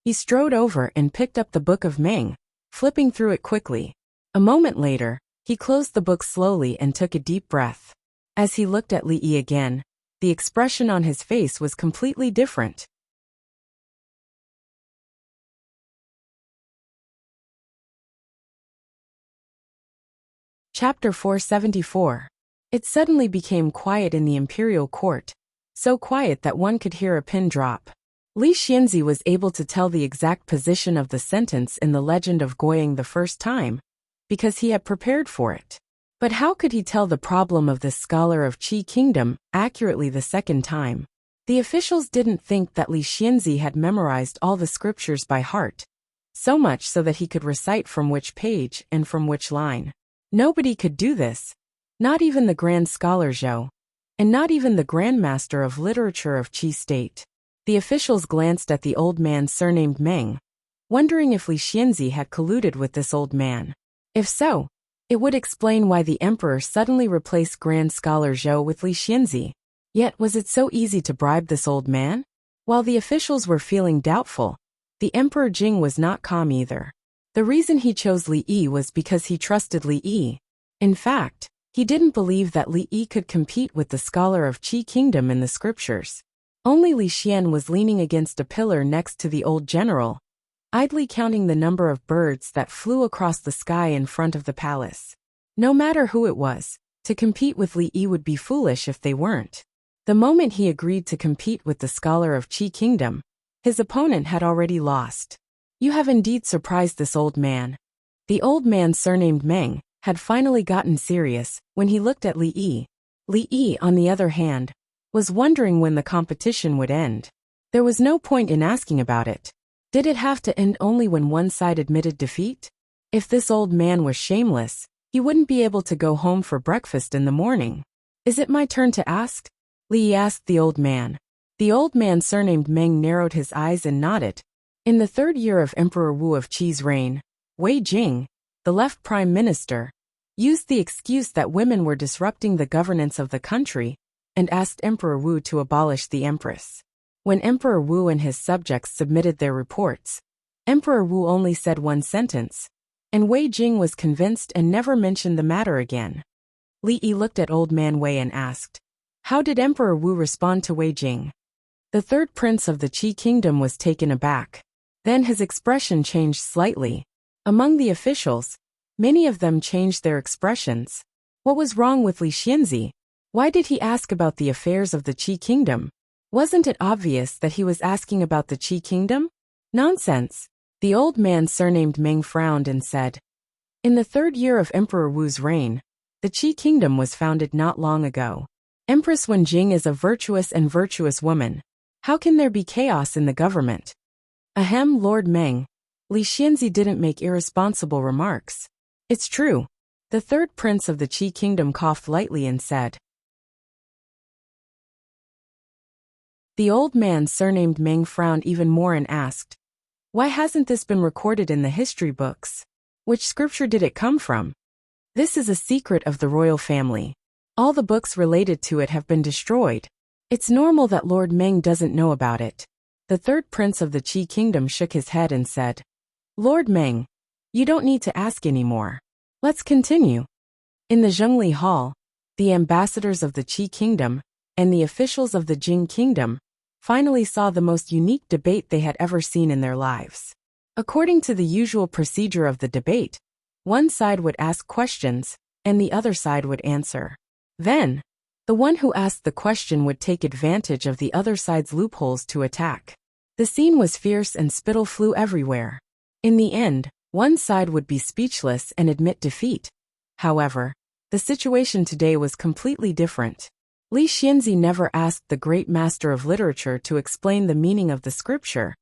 Speaker 1: He strode over and picked up the book of Meng, flipping through it quickly. A moment later, he closed the book slowly and took a deep breath. As he looked at Li Yi again, the expression on his face was completely different. Chapter 474. It suddenly became quiet in the imperial court, so quiet that one could hear a pin drop. Li Xianzi was able to tell the exact position of the sentence in the legend of Guiying the first time, because he had prepared for it. But how could he tell the problem of this scholar of Qi kingdom accurately the second time? The officials didn't think that Li Xianzi had memorized all the scriptures by heart, so much so that he could recite from which page and from which line. Nobody could do this, not even the grand scholar Zhou, and not even the Grand Master of Literature of Qi State. The officials glanced at the old man surnamed Meng, wondering if Li Xianzi had colluded with this old man. If so, it would explain why the emperor suddenly replaced Grand Scholar Zhou with Li Xianzi. Yet was it so easy to bribe this old man? While the officials were feeling doubtful, the Emperor Jing was not calm either. The reason he chose Li Yi was because he trusted Li Yi. In fact, he didn't believe that Li Yi could compete with the scholar of Qi kingdom in the scriptures. Only Li Xian was leaning against a pillar next to the old general, idly counting the number of birds that flew across the sky in front of the palace. No matter who it was, to compete with Li Yi would be foolish if they weren't. The moment he agreed to compete with the scholar of Qi kingdom, his opponent had already lost. "You have indeed surprised this old man." The old man surnamed Meng had finally gotten serious when he looked at Li Yi. Li Yi, on the other hand, was wondering when the competition would end. There was no point in asking about it. Did it have to end only when one side admitted defeat? If this old man was shameless, he wouldn't be able to go home for breakfast in the morning. "Is it my turn to ask?" Li Yi asked the old man. The old man surnamed Meng narrowed his eyes and nodded. In the 3rd year of Emperor Wu of Qi's reign, Wei Jing, the left prime minister, used the excuse that women were disrupting the governance of the country and asked Emperor Wu to abolish the empress. When Emperor Wu and his subjects submitted their reports, Emperor Wu only said one sentence, and Wei Jing was convinced and never mentioned the matter again. Li Yi looked at Old Man Wei and asked, "How did Emperor Wu respond to Wei Jing?" The third prince of the Qi kingdom was taken aback. Then his expression changed slightly. Among the officials, many of them changed their expressions. What was wrong with Li Xianzi? Why did he ask about the affairs of the Qi kingdom? Wasn't it obvious that he was asking about the Qi kingdom? Nonsense. The old man surnamed Meng frowned and said, "In the third year of Emperor Wu's reign, the Qi kingdom was founded not long ago. Empress Wenjing is a virtuous woman. How can there be chaos in the government?" Ahem, Lord Meng. Li Xianzi didn't make irresponsible remarks. "It's true." The third prince of the Qi kingdom coughed lightly and said. The old man surnamed Meng frowned even more and asked, "Why hasn't this been recorded in the history books? Which scripture did it come from?" "This is a secret of the royal family. All the books related to it have been destroyed. It's normal that Lord Meng doesn't know about it." The third prince of the Qi kingdom shook his head and said, "Lord Meng, you don't need to ask anymore. Let's continue." In the Zhengli Hall, the ambassadors of the Qi kingdom and the officials of the Jing kingdom finally saw the most unique debate they had ever seen in their lives. According to the usual procedure of the debate, one side would ask questions and the other side would answer. Then, the one who asked the question would take advantage of the other side's loopholes to attack. The scene was fierce and spittle flew everywhere. In the end, one side would be speechless and admit defeat. However, the situation today was completely different. Li Xianzi never asked the great master of literature to explain the meaning of the scripture,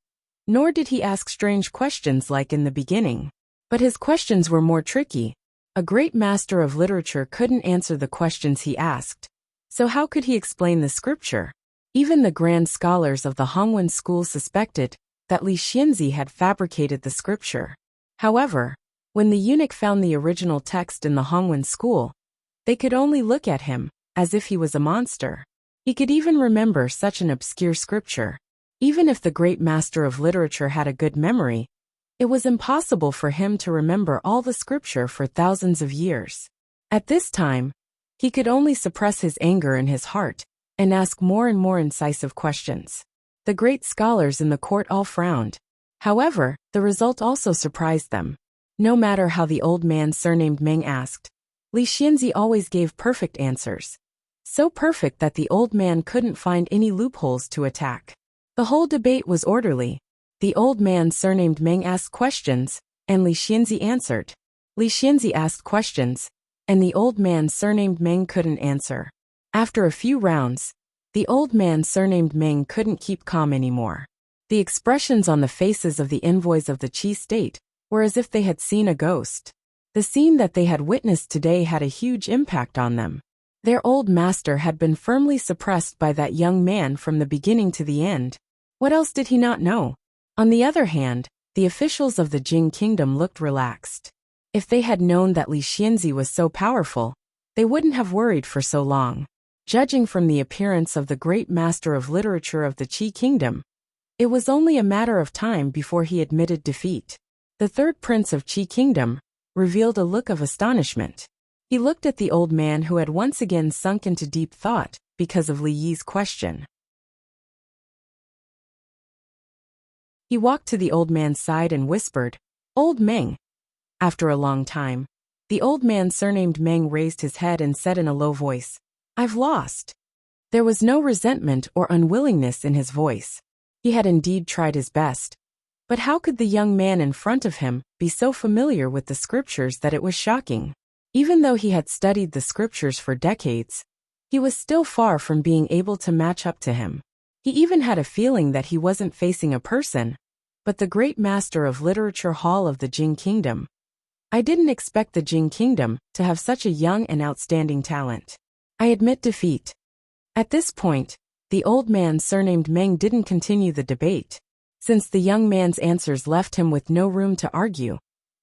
Speaker 1: nor did he ask strange questions like in the beginning. But his questions were more tricky. A great master of literature couldn't answer the questions he asked. So how could he explain the scripture? Even the grand scholars of the Hongwen school suspected that Li Xianzi had fabricated the scripture. However, when the eunuch found the original text in the Hongwen school, they could only look at him as if he was a monster. He could even remember such an obscure scripture. Even if the great master of literature had a good memory, it was impossible for him to remember all the scripture for thousands of years. At this time, he could only suppress his anger in his heart and ask more and more incisive questions. The great scholars in the court all frowned. However, the result also surprised them. No matter how the old man surnamed Meng asked, Li Xianzi always gave perfect answers. So perfect that the old man couldn't find any loopholes to attack. The whole debate was orderly. The old man surnamed Meng asked questions, and Li Xianzi answered. Li Xianzi asked questions, and the old man surnamed Meng couldn't answer. After a few rounds, the old man surnamed Meng couldn't keep calm anymore. The expressions on the faces of the envoys of the Qi state were as if they had seen a ghost. The scene that they had witnessed today had a huge impact on them. Their old master had been firmly suppressed by that young man from the beginning to the end. What else did he not know? On the other hand, the officials of the Jing kingdom looked relaxed. If they had known that Li Xianzi was so powerful, they wouldn't have worried for so long. Judging from the appearance of the great master of literature of the Qi kingdom, it was only a matter of time before he admitted defeat. The third prince of Qi kingdom revealed a look of astonishment. He looked at the old man who had once again sunk into deep thought because of Li Yi's question. He walked to the old man's side and whispered, "Old Meng." After a long time, the old man surnamed Meng raised his head and said in a low voice, "I've lost." There was no resentment or unwillingness in his voice. He had indeed tried his best. But how could the young man in front of him be so familiar with the scriptures that it was shocking? Even though he had studied the scriptures for decades, he was still far from being able to match up to him. He even had a feeling that he wasn't facing a person, but the great master of literature hall of the Jing kingdom. I didn't expect the Jing kingdom to have such a young and outstanding talent. I admit defeat. At this point, the old man surnamed Meng didn't continue the debate. Since the young man's answers left him with no room to argue,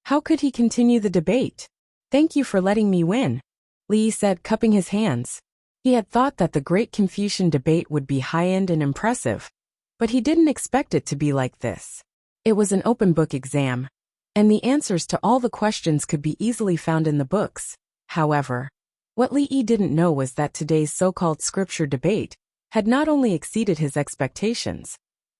Speaker 1: how could he continue the debate? "Thank you for letting me win," Li Yi said, cupping his hands. He had thought that the Great Confucian debate would be high-end and impressive, but he didn't expect it to be like this. It was an open-book exam, and the answers to all the questions could be easily found in the books. However, What Li Yi didn't know was that today's so-called scripture debate had not only exceeded his expectations,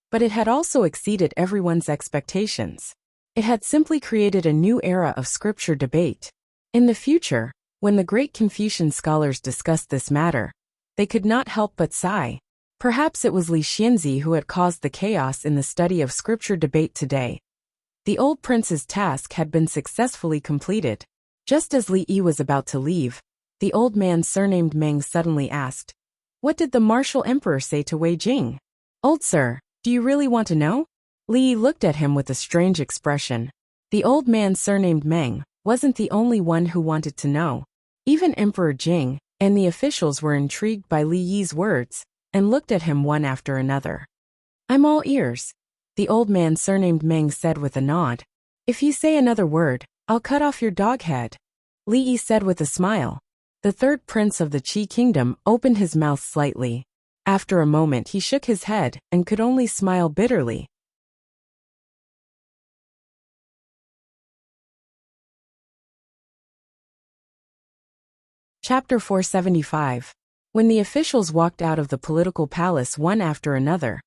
Speaker 1: but it had also exceeded everyone's expectations. It had simply created a new era of scripture debate. In the future, when the great Confucian scholars discussed this matter, they could not help but sigh. Perhaps it was Li Xianzi who had caused the chaos in the study of scripture debate today. The old prince's task had been successfully completed. Just as Li Yi was about to leave, the old man surnamed Meng suddenly asked, "What did the martial emperor say to Wei Jing?" "Old sir, do you really want to know?" Li Yi looked at him with a strange expression. The old man surnamed Meng wasn't the only one who wanted to know. Even Emperor Jing and the officials were intrigued by Li Yi's words and looked at him one after another. "I'm all ears," the old man surnamed Meng said with a nod. "If you say another word, I'll cut off your dog head," Li Yi said with a smile. The third prince of the Qi kingdom opened his mouth slightly. After a moment he shook his head and could only smile bitterly. Chapter 475. When the officials walked out of the political palace one after another,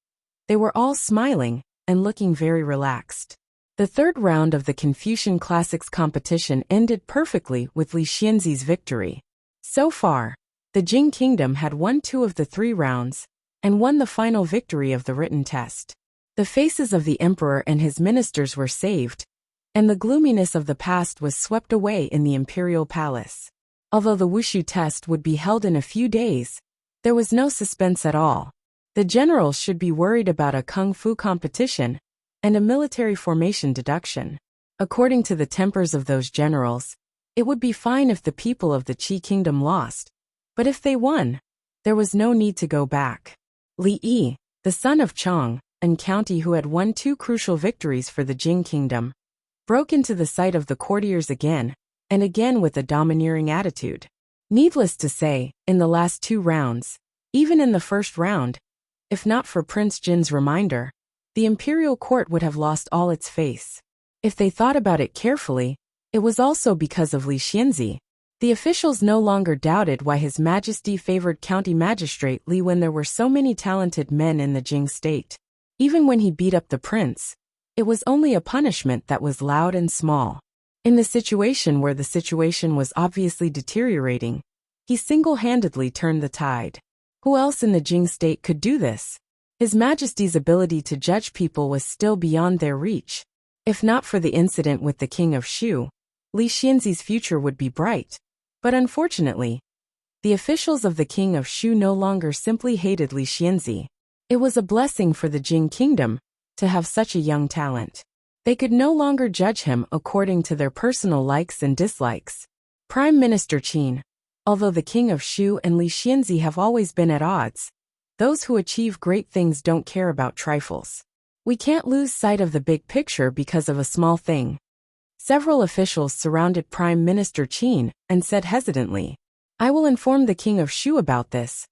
Speaker 1: they were all smiling and looking very relaxed. The third round of the Confucian Classics competition ended perfectly with Li Xianzi's victory. So far, the Jing kingdom had won 2 of the 3 rounds and won the final victory of the written test. The faces of the emperor and his ministers were saved, and the gloominess of the past was swept away in the imperial palace. Although the Wushu test would be held in a few days, there was no suspense at all. The generals should be worried about a kung fu competition and a military formation deduction. According to the tempers of those generals, it would be fine if the people of the Qi kingdom lost, but if they won, there was no need to go back. Li Yi, the son of Chang and County who had won 2 crucial victories for the Jing kingdom, broke into the sight of the courtiers again and again with a domineering attitude. Needless to say, in the last 2 rounds, even in the first round, if not for Prince Jin's reminder, the imperial court would have lost all its face. If they thought about it carefully, it was also because of Li Xianzi. The officials no longer doubted why His Majesty favored County Magistrate Li when there were so many talented men in the Jing state. Even when he beat up the prince, it was only a punishment that was loud and small. In the situation where the situation was obviously deteriorating, he single-handedly turned the tide. Who else in the Jing state could do this? His Majesty's ability to judge people was still beyond their reach. If not for the incident with the King of Shu, Li Xianzi's future would be bright. But unfortunately, the officials of the King of Shu no longer simply hated Li Xianzi. It was a blessing for the Jing kingdom to have such a young talent. They could no longer judge him according to their personal likes and dislikes. Prime Minister Qin, although the King of Shu and Li Xianzi have always been at odds, those who achieve great things don't care about trifles. We can't lose sight of the big picture because of a small thing. Several officials surrounded Prime Minister Qin and said hesitantly, "I will inform the King of Shu about this,"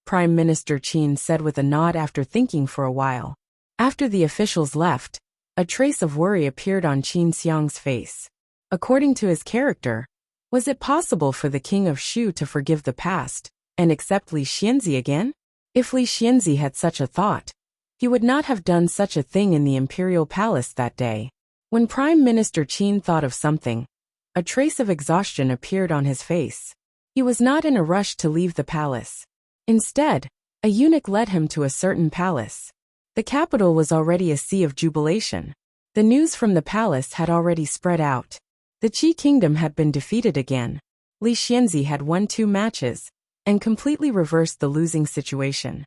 Speaker 1: Prime Minister Qin said with a nod after thinking for a while. After the officials left, a trace of worry appeared on Qin Xiang's face. According to his character, was it possible for the King of Shu to forgive the past and accept Li Xianzi again? If Li Xianzi had such a thought, he would not have done such a thing in the imperial palace that day. When Prime Minister Qin thought of something, a trace of exhaustion appeared on his face. He was not in a rush to leave the palace. Instead, a eunuch led him to a certain palace. The capital was already a sea of jubilation. The news from the palace had already spread out. The Qi kingdom had been defeated again. Li Xianzi had won 2 matches and completely reversed the losing situation.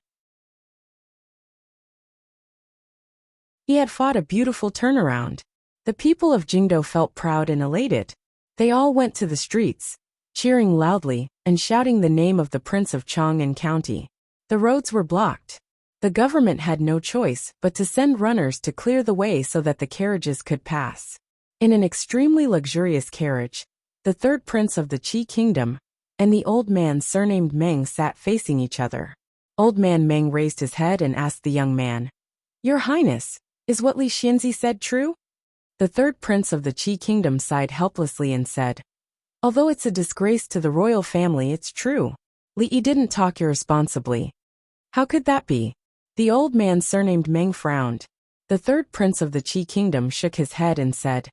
Speaker 1: He had fought a beautiful turnaround. The people of Jingdo felt proud and elated. They all went to the streets, cheering loudly and shouting the name of the Prince of Chang and County. The roads were blocked. The government had no choice but to send runners to clear the way so that the carriages could pass. In an extremely luxurious carriage, the third prince of the Qi kingdom and the old man surnamed Meng sat facing each other. Old man Meng raised his head and asked the young man, "Your Highness, is what Li Xianzi said true?" The third prince of the Qi kingdom sighed helplessly and said, Although it's a disgrace to the royal family, it's true. Li didn't talk irresponsibly. How could that be? The old man surnamed Meng frowned. The third prince of the Qi kingdom shook his head and said,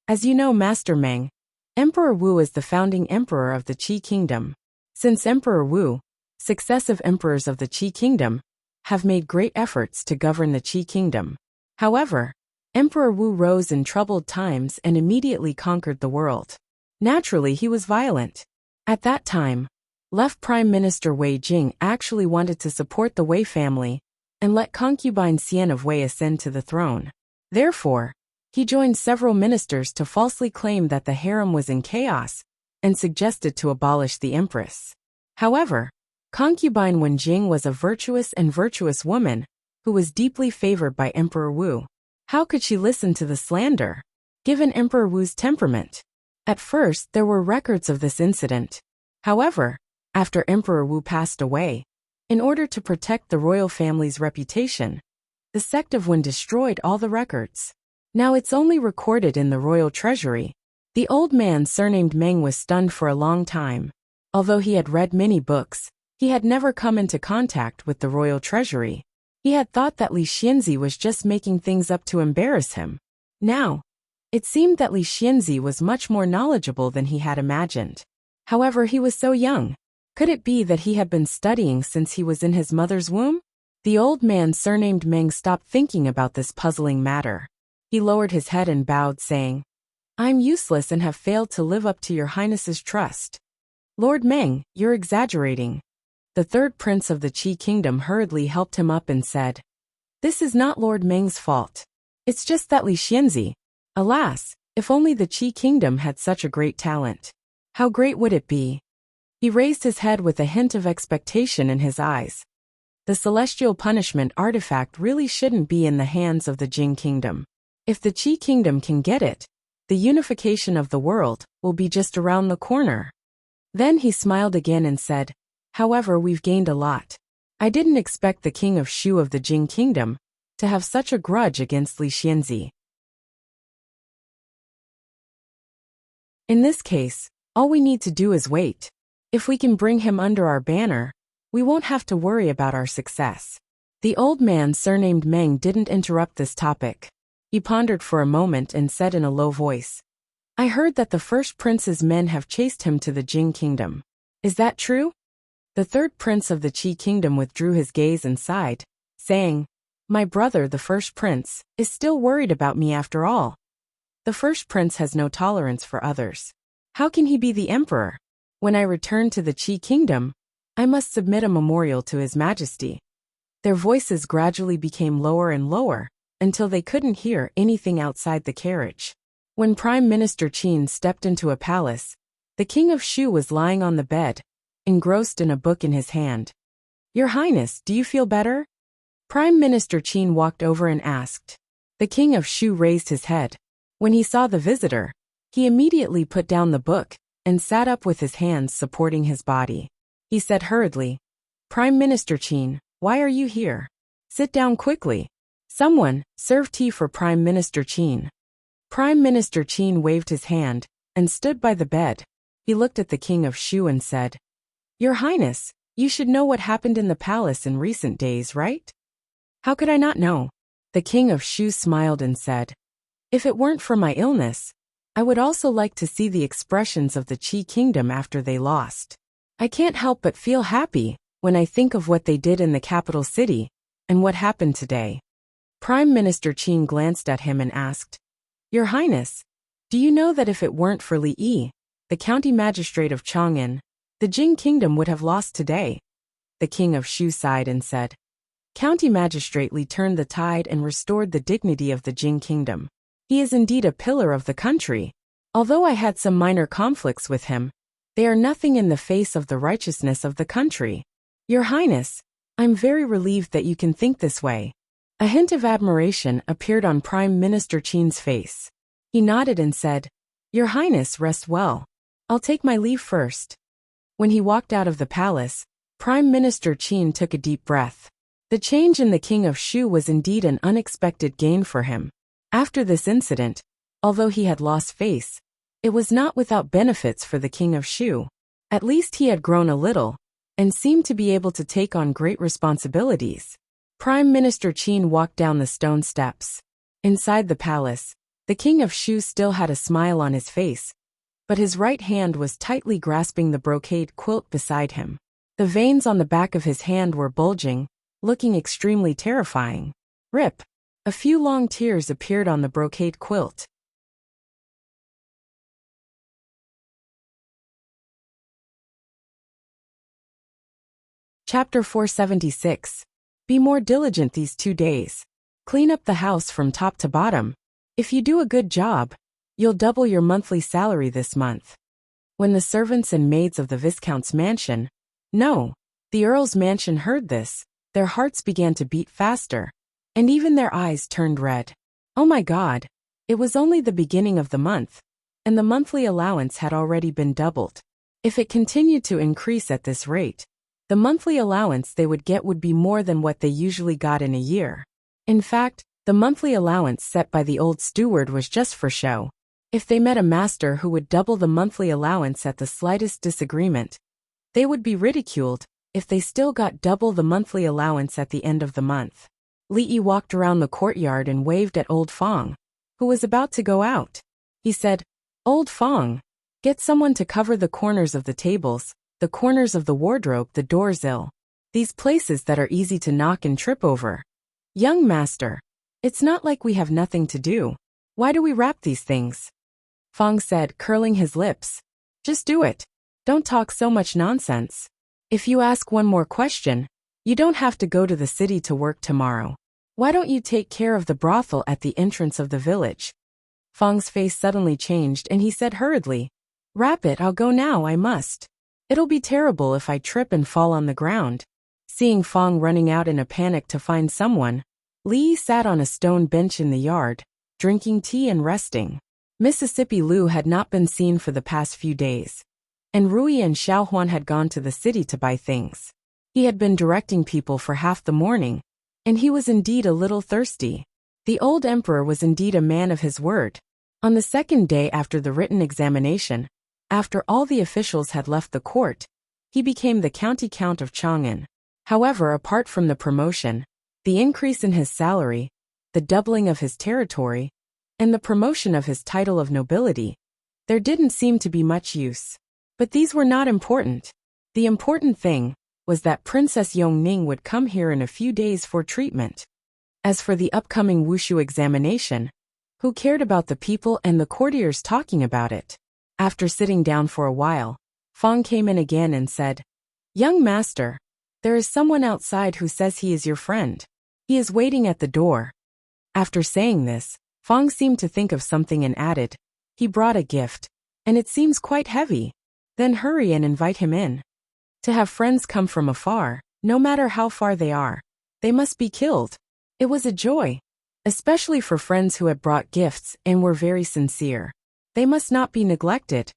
Speaker 1: "As you know, Master Meng, Emperor Wu is the founding emperor of the Qi kingdom. Since Emperor Wu, successive emperors of the Qi kingdom have made great efforts to govern the Qi kingdom. However, Emperor Wu rose in troubled times and immediately conquered the world. Naturally, he was violent. At that time, left Prime Minister Wei Jing actually wanted to support the Wei family and let concubine Xian of Wei ascend to the throne. Therefore, he joined several ministers to falsely claim that the harem was in chaos and suggested to abolish the empress. However, concubine Wen Jing was a virtuous woman who was deeply favored by Emperor Wu. How could she listen to the slander, given Emperor Wu's temperament? At first, there were records of this incident. However, after Emperor Wu passed away, in order to protect the royal family's reputation, the sect of Wen destroyed all the records. Now it's only recorded in the royal treasury. The old man surnamed Meng was stunned for a long time. Although he had read many books, he had never come into contact with the royal treasury. He had thought that Li Xianzi was just making things up to embarrass him. Now, it seemed that Li Xianzi was much more knowledgeable than he had imagined. However, he was so young. Could it be that he had been studying since he was in his mother's womb? The old man surnamed Meng stopped thinking about this puzzling matter. He lowered his head and bowed, saying, "I'm useless and have failed to live up to your highness's trust." "Lord Meng, you're exaggerating." The third prince of the Qi kingdom hurriedly helped him up and said, "This is not Lord Meng's fault. It's just that Li Xianzi. Alas, if only the Qi kingdom had such a great talent. How great would it be?" He raised his head with a hint of expectation in his eyes. The celestial punishment artifact really shouldn't be in the hands of the Jing kingdom. If the Qi kingdom can get it, the unification of the world will be just around the corner. Then he smiled again and said, "However, we've gained a lot. I didn't expect the king of Shu of the Jing kingdom to have such a grudge against Li Xianzi. In this case, all we need to do is wait. If we can bring him under our banner, we won't have to worry about our success." The old man surnamed Meng didn't interrupt this topic. He pondered for a moment and said in a low voice, "I heard that the first prince's men have chased him to the Jing kingdom. Is that true?" The third prince of the Qi kingdom withdrew his gaze and sighed, saying, "My brother, the first prince, is still worried about me after all. The first prince has no tolerance for others. How can he be the emperor? When I return to the Qi kingdom, I must submit a memorial to His Majesty." Their voices gradually became lower and lower, until they couldn't hear anything outside the carriage. When Prime Minister Qin stepped into a palace, the King of Shu was lying on the bed, engrossed in a book in his hand. "Your Highness, do you feel better?" Prime Minister Qin walked over and asked. The King of Shu raised his head. When he saw the visitor, he immediately put down the book and sat up with his hands supporting his body. He said hurriedly, "Prime Minister Qin, why are you here? Sit down quickly." Someone, serve tea for Prime Minister Qin. Prime Minister Qin waved his hand and stood by the bed. He looked at the King of Shu and said, "Your Highness, you should know what happened in the palace in recent days, right?" "How could I not know?" The King of Shu smiled and said, "If it weren't for my illness, I would also like to see the expressions of the Qi kingdom after they lost. I can't help but feel happy when I think of what they did in the capital city and what happened today." Prime Minister Qin glanced at him and asked, "Your Highness, do you know that if it weren't for Li Yi, the county magistrate of Chang'an, the Jing kingdom would have lost today?" The King of Shu sighed and said, "County magistrate Li turned the tide and restored the dignity of the Jing kingdom. He is indeed a pillar of the country. Although I had some minor conflicts with him, they are nothing in the face of the righteousness of the country. Your Highness, I'm very relieved that you can think this way." A hint of admiration appeared on Prime Minister Qin's face. He nodded and said, "Your Highness, rest well. I'll take my leave first." When he walked out of the palace, Prime Minister Qin took a deep breath. The change in the King of Shu was indeed an unexpected gain for him. After this incident, although he had lost face, It was not without benefits for the king of Shu. At least he had grown a little, and seemed to be able to take on great responsibilities. Prime Minister Qin walked down the stone steps. Inside the palace, the king of Shu still had a smile on his face, but his right hand was tightly grasping the brocade quilt beside him. The veins on the back of his hand were bulging, looking extremely terrifying. Rip! A few long tears appeared on the brocade quilt. Chapter 476. Be more diligent these 2 days. Clean up the house from top to bottom. If you do a good job, you'll double your monthly salary this month. When the servants and maids of the Viscount's mansion, no, the Earl's mansion heard this, their hearts began to beat faster, and even their eyes turned red. Oh my God! It was only the beginning of the month, and the monthly allowance had already been doubled. If it continued to increase at this rate, the monthly allowance they would get would be more than what they usually got in a year. In fact, the monthly allowance set by the old steward was just for show. If they met a master who would double the monthly allowance at the slightest disagreement, they would be ridiculed if they still got double the monthly allowance at the end of the month. Li Yi walked around the courtyard and waved at old Fong, who was about to go out. He said, "Old Fong, get someone to cover the corners of the tables, the corners of the wardrobe, the doors, these places that are easy to knock and trip over. Young master, it's not like we have nothing to do. Why do we wrap these things?" Fong said, curling his lips. "Just do it. Don't talk so much nonsense. If you ask one more question, you don't have to go to the city to work tomorrow. Why don't you take care of the brothel at the entrance of the village?" Fong's face suddenly changed and he said hurriedly, "Wrap it, I'll go now, I must. It'll be terrible if I trip and fall on the ground." Seeing Fong running out in a panic to find someone, Li Yi sat on a stone bench in the yard, drinking tea and resting. Mississippi Lu had not been seen for the past few days, and Rui and Xiaohuan had gone to the city to buy things. He had been directing people for half the morning, and he was indeed a little thirsty. The old emperor was indeed a man of his word. On the second day after the written examination, after all the officials had left the court, he became the county count of Chang'an. However, apart from the promotion, the increase in his salary, the doubling of his territory, and the promotion of his title of nobility, there didn't seem to be much use. But these were not important. The important thing was that Princess Yongning would come here in a few days for treatment. As for the upcoming wushu examination, who cared about the people and the courtiers talking about it? After sitting down for a while, Fong came in again and said, "Young master, there is someone outside who says he is your friend. He is waiting at the door." After saying this, Fong seemed to think of something and added, "He brought a gift, and it seems quite heavy. Then hurry and invite him in." To have friends come from afar, no matter how far they are, they must be killed. It was a joy, especially for friends who had brought gifts and were very sincere. They must not be neglected.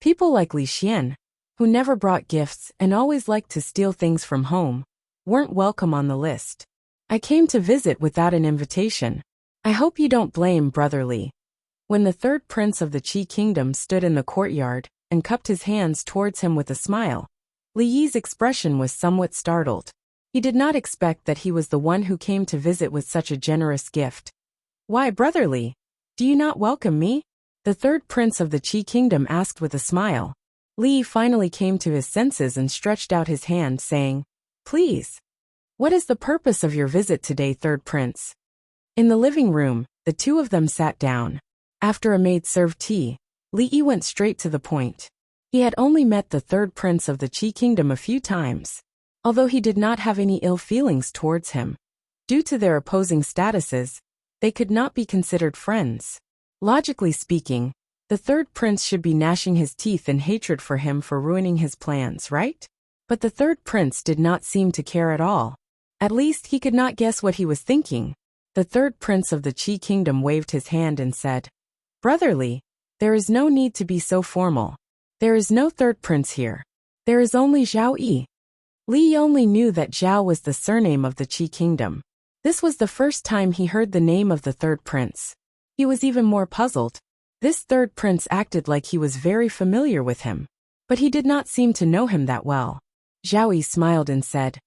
Speaker 1: People like Li Xian, who never brought gifts and always liked to steal things from home, weren't welcome on the list. "I came to visit without an invitation. I hope you don't blame Brother Li." When the third prince of the Qi kingdom stood in the courtyard and cupped his hands towards him with a smile, Li Yi's expression was somewhat startled. He did not expect that he was the one who came to visit with such a generous gift. "Why, Brother Li, do you not welcome me?" the third prince of the Qi kingdom asked with a smile. Li finally came to his senses and stretched out his hand, saying, "Please. What is the purpose of your visit today, third prince?" In the living room, the two of them sat down. After a maid served tea, Li Yi went straight to the point. He had only met the third prince of the Qi kingdom a few times. Although he did not have any ill feelings towards him, due to their opposing statuses, they could not be considered friends. Logically speaking, the third prince should be gnashing his teeth in hatred for him for ruining his plans, right? But the third prince did not seem to care at all. At least he could not guess what he was thinking. The third prince of the Qi kingdom waved his hand and said, "Brother Li, there is no need to be so formal. There is no third prince here. There is only Zhao Yi." Li only knew that Zhao was the surname of the Qi kingdom. This was the first time he heard the name of the third prince. He was even more puzzled. This third prince acted like he was very familiar with him, but he did not seem to know him that well. Zhao Yi smiled and said,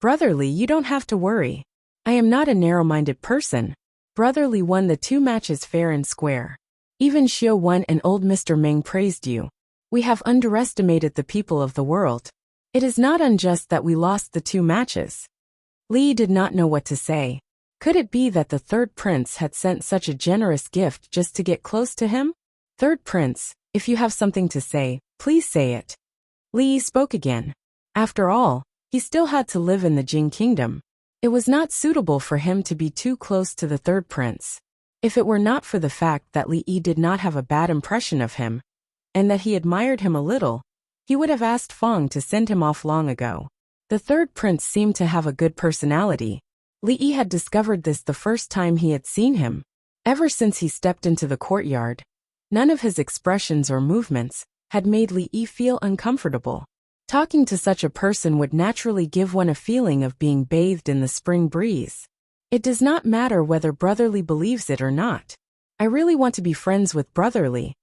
Speaker 1: "Brotherly, you don't have to worry. I am not a narrow-minded person. Brotherly won the 2 matches fair and square. Even Xiao won and old Mr. Meng praised you. We have underestimated the people of the world. It is not unjust that we lost the 2 matches." Li did not know what to say. Could it be that the third prince had sent such a generous gift just to get close to him? "Third prince, if you have something to say, please say it." Li spoke again. After all, he still had to live in the Jing kingdom. It was not suitable for him to be too close to the third prince. If it were not for the fact that Li Yi did not have a bad impression of him, and that he admired him a little, he would have asked Feng to send him off long ago. The third prince seemed to have a good personality. Li Yi had discovered this the first time he had seen him. Ever since he stepped into the courtyard, none of his expressions or movements had made Li Yi feel uncomfortable. Talking to such a person would naturally give one a feeling of being bathed in the spring breeze. It does not matter whether Brotherly believes it or not. "I really want to be friends with Brotherly."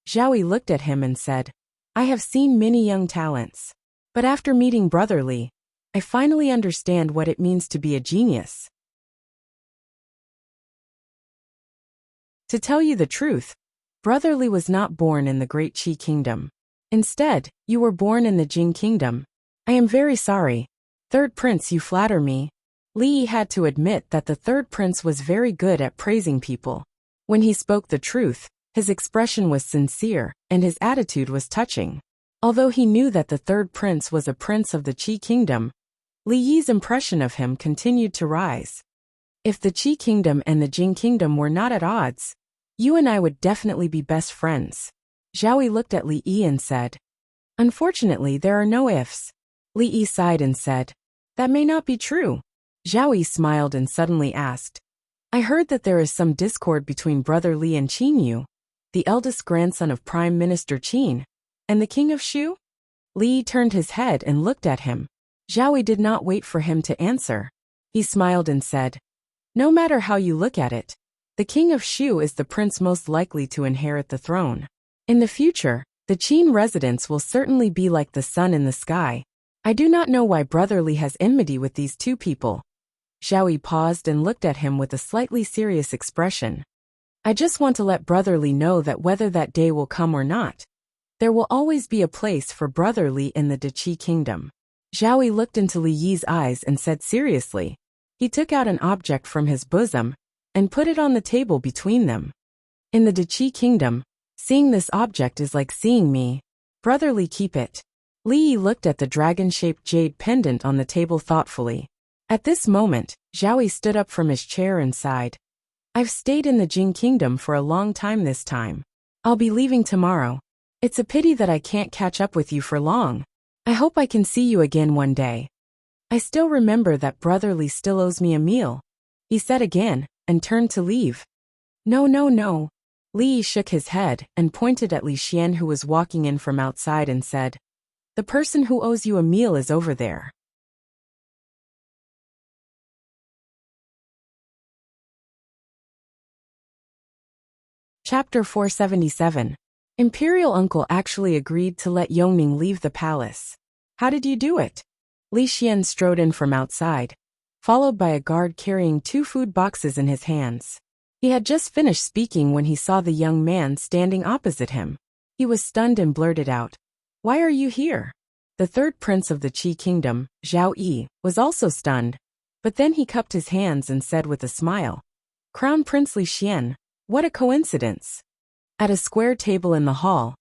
Speaker 1: Zhao Yi looked at him and said, "I have seen many young talents, but after meeting Brotherly, I finally understand what it means to be a genius. To tell you the truth, Brotherly was not born in the Great Qi Kingdom. Instead, you were born in the Jing Kingdom. I am very sorry. Third Prince, you flatter me." Li Yi had to admit that the third prince was very good at praising people. When he spoke the truth, his expression was sincere, and his attitude was touching. Although he knew that the third prince was a prince of the Qi Kingdom, Li Yi's impression of him continued to rise. "If the Qi Kingdom and the Jing Kingdom were not at odds, you and I would definitely be best friends." Zhao Yi looked at Li Yi and said, "Unfortunately, there are no ifs." Li Yi sighed and said, "That may not be true." Zhao Yi smiled and suddenly asked, "I heard that there is some discord between Brother Li and Qin Yu, the eldest grandson of Prime Minister Qin, and the King of Shu?" Li Yi turned his head and looked at him. Zhao Yi did not wait for him to answer. He smiled and said, "No matter how you look at it, the King of Shu is the prince most likely to inherit the throne. In the future, the Qin residents will certainly be like the sun in the sky. I do not know why Brother Li has enmity with these 2 people." Zhao Yi paused and looked at him with a slightly serious expression. "I just want to let Brother Li know that whether that day will come or not, there will always be a place for Brother Li in the Qi Kingdom." Zhao Yi looked into Li Yi's eyes and said seriously. He took out an object from his bosom and put it on the table between them. "In the Qi Kingdom, seeing this object is like seeing me. Brother Li, keep it." Li Yi looked at the dragon-shaped jade pendant on the table thoughtfully. At this moment, Zhao Yi stood up from his chair and sighed. "I've stayed in the Jing Kingdom for a long time this time. I'll be leaving tomorrow. It's a pity that I can't catch up with you for long. I hope I can see you again one day. I still remember that Brother Li still owes me a meal," he said again, and turned to leave. "No, no, no." Li Yi shook his head and pointed at Li Xian, who was walking in from outside, and said, "The person who owes you a meal is over there." Chapter 477. Imperial Uncle actually agreed to let Yongning leave the palace. "How did you do it?" Li Xian strode in from outside, followed by a guard carrying 2 food boxes in his hands. He had just finished speaking when he saw the young man standing opposite him. He was stunned and blurted out, "Why are you here?" The third prince of the Qi Kingdom, Zhao Yi, was also stunned, but then he cupped his hands and said with a smile, "Crown Prince Li Xian, what a coincidence." At a square table in the hall,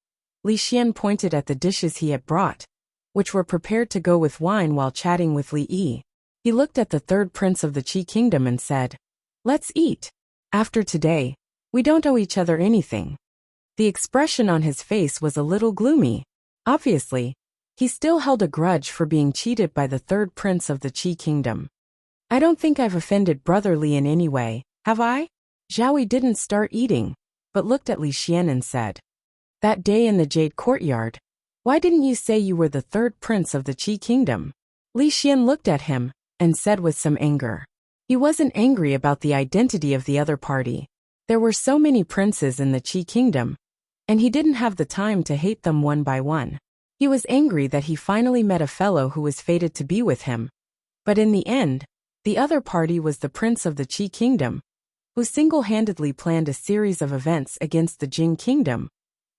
Speaker 1: Li Xian pointed at the dishes he had brought, which were prepared to go with wine, while chatting with Li Yi. He looked at the third prince of the Qi Kingdom and said, "Let's eat. After today, we don't owe each other anything." The expression on his face was a little gloomy. Obviously, he still held a grudge for being cheated by the third prince of the Qi Kingdom. "I don't think I've offended Brother Li in any way, have I?" Zhao Yi didn't start eating, but looked at Li Xian and said, "That day in the Jade Courtyard, why didn't you say you were the third prince of the Qi Kingdom?" Li Xian looked at him and said with some anger, He wasn't angry about the identity of the other party. There were so many princes in the Qi kingdom, and he didn't have the time to hate them one by one. He was angry that he finally met a fellow who was fated to be with him. But in the end, the other party was the prince of the Qi kingdom, who single-handedly planned a series of events against the Jing kingdom,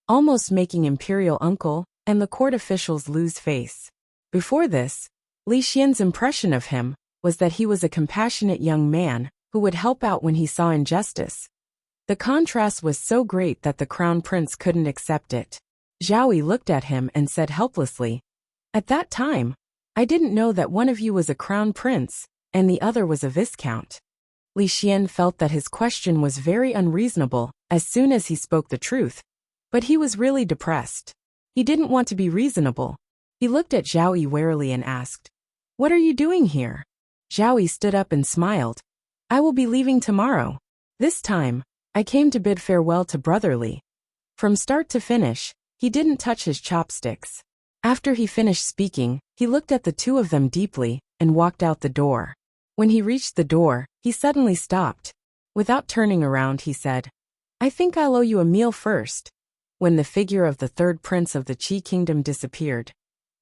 Speaker 1: almost making imperial uncle and the court officials lose face. Before this, Li Xian's impression of him was that he was a compassionate young man who would help out when he saw injustice. The contrast was so great that the crown prince couldn't accept it. Zhao Yi looked at him and said helplessly, "At that time, I didn't know that one of you was a crown prince and the other was a viscount." Li Xian felt that his question was very unreasonable as soon as he spoke the truth, but he was really depressed. He didn't want to be reasonable. He looked at Zhao Yi warily and asked, "What are you doing here?" Zhao Yi stood up and smiled. "I will be leaving tomorrow. This time, I came to bid farewell to Brother Li." From start to finish, he didn't touch his chopsticks. After he finished speaking, he looked at the two of them deeply and walked out the door. When he reached the door, he suddenly stopped. Without turning around, he said, "I think I'll owe you a meal first." When the figure of the third prince of the Qi kingdom disappeared,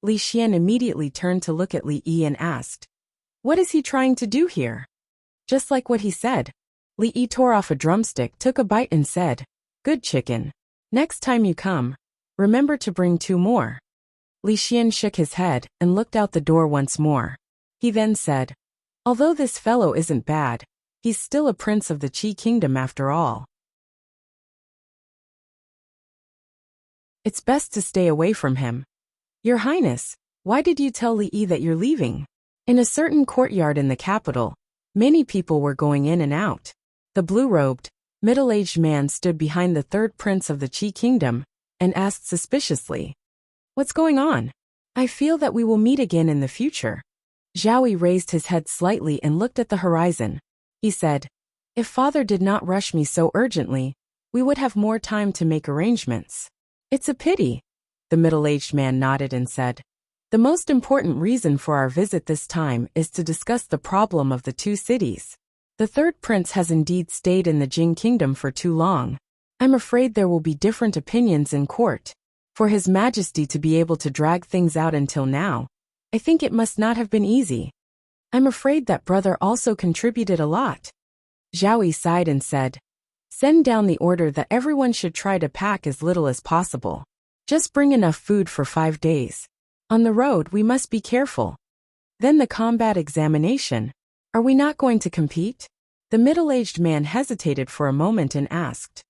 Speaker 1: Li Xian immediately turned to look at Li Yi and asked, "What is he trying to do here?" Just like what he said, Li Yi tore off a drumstick, took a bite and said, "Good chicken. Next time you come, remember to bring 2 more." Li Xian shook his head and looked out the door once more. He then said, "Although this fellow isn't bad, he's still a prince of the Qi kingdom after all. It's best to stay away from him." "Your Highness, why did you tell Li Yi that you're leaving?" In a certain courtyard in the capital, many people were going in and out. The blue-robed, middle-aged man stood behind the third prince of the Qi kingdom and asked suspiciously, "What's going on? I feel that we will meet again in the future." Zhao Yi raised his head slightly and looked at the horizon. He said, "If father did not rush me so urgently, we would have more time to make arrangements." "It's a pity." The middle-aged man nodded and said, "The most important reason for our visit this time is to discuss the problem of the 2 cities. The third prince has indeed stayed in the Jing kingdom for too long. I'm afraid there will be different opinions in court. For His Majesty to be able to drag things out until now, I think it must not have been easy. I'm afraid that brother also contributed a lot." Zhao Yi sighed and said, "Send down the order that everyone should try to pack as little as possible. Just bring enough food for 5 days. On the road we must be careful. Then the combat examination. Are we not going to compete?" The middle-aged man hesitated for a moment and asked,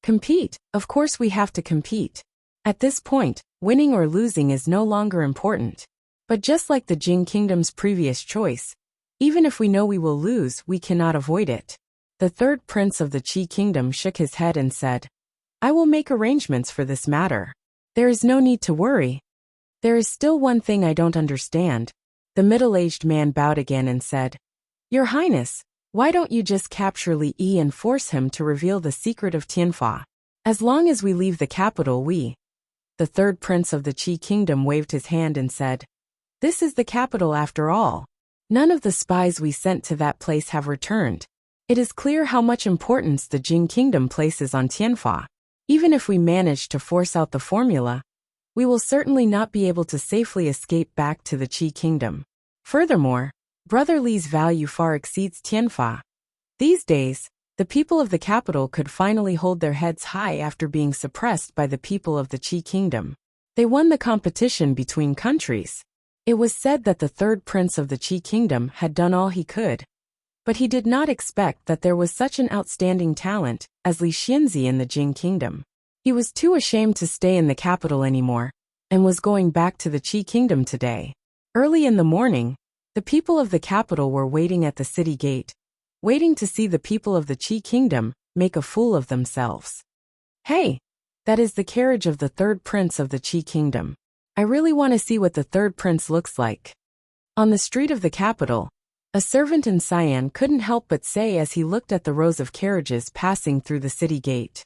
Speaker 1: "Compete? Of course we have to compete. At this point, winning or losing is no longer important. But just like the Jing kingdom's previous choice, even if we know we will lose, we cannot avoid it." The third prince of the Qi kingdom shook his head and said, "I will make arrangements for this matter. There is no need to worry. There is still one thing I don't understand." The middle-aged man bowed again and said, "Your Highness, why don't you just capture Li Yi and force him to reveal the secret of Tianfa? As long as we leave the capital we—" The third prince of the Qi kingdom waved his hand and said, "This is the capital after all. None of the spies we sent to that place have returned. It is clear how much importance the Jing kingdom places on Tianfa. Even if we manage to force out the formula, we will certainly not be able to safely escape back to the Qi kingdom. Furthermore, Brother Li's value far exceeds Tianfa. These days, the people of the capital could finally hold their heads high after being suppressed by the people of the Qi kingdom. They won the competition between countries. It was said that the third prince of the Qi kingdom had done all he could. But he did not expect that there was such an outstanding talent as Li Xianzi in the Jing kingdom. He was too ashamed to stay in the capital anymore, and was going back to the Qi kingdom today. Early in the morning, the people of the capital were waiting at the city gate, waiting to see the people of the Qi kingdom make a fool of themselves. "Hey, that is the carriage of the third prince of the Qi kingdom. I really want to see what the third prince looks like." On the street of the capital, a servant in Sian couldn't help but say as he looked at the rows of carriages passing through the city gate,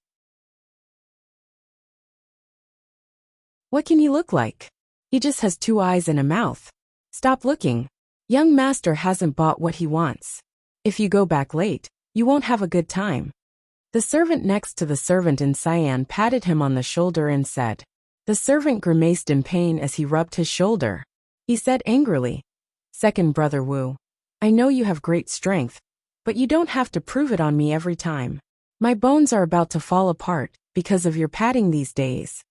Speaker 1: "What can he look like? He just has 2 eyes and a mouth. Stop looking. Young master hasn't bought what he wants." If you go back late, you won't have a good time." The servant next to the servant in cyan patted him on the shoulder and said. The servant grimaced in pain as he rubbed his shoulder. He said angrily, "Second brother Wu, I know you have great strength, but you don't have to prove it on me every time. My bones are about to fall apart because of your patting these days."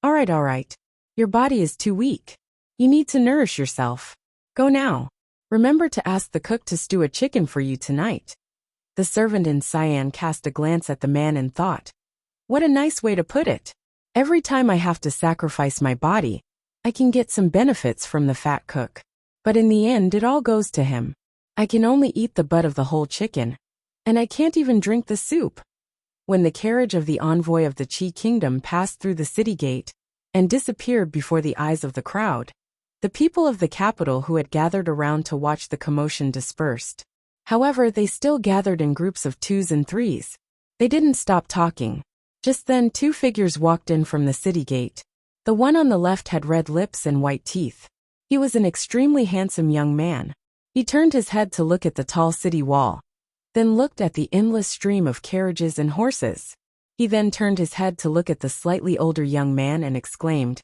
Speaker 1: All right. Your body is too weak. You need to nourish yourself. Go now. Remember to ask the cook to stew a chicken for you tonight." The servant in cyan cast a glance at the man and thought, "What a nice way to put it. Every time I have to sacrifice my body, I can get some benefits from the fat cook. But in the end, it all goes to him. I can only eat the butt of the whole chicken, and I can't even drink the soup." When the carriage of the envoy of the Qi kingdom passed through the city gate and disappeared before the eyes of the crowd, the people of the capital who had gathered around to watch the commotion dispersed. However, they still gathered in groups of 2s and 3s. They didn't stop talking. Just then 2 figures walked in from the city gate. The one on the left had red lips and white teeth. He was an extremely handsome young man. He turned his head to look at the tall city wall, then looked at the endless stream of carriages and horses. He then turned his head to look at the slightly older young man and exclaimed,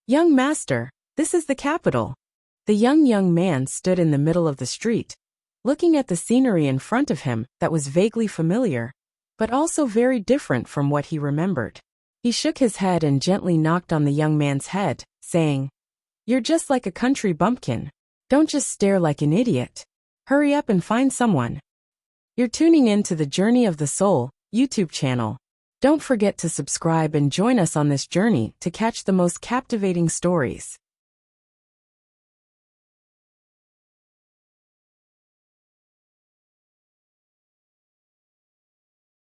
Speaker 1: "Young master, this is the capital." The young man stood in the middle of the street, looking at the scenery in front of him that was vaguely familiar, but also very different from what he remembered. He shook his head and gently knocked on the young man's head, saying, "You're just like a country bumpkin. Don't just stare like an idiot. Hurry up and find someone." You're tuning in to the Journey of the Soul YouTube channel. Don't forget to subscribe and join us on this journey to catch the most captivating stories.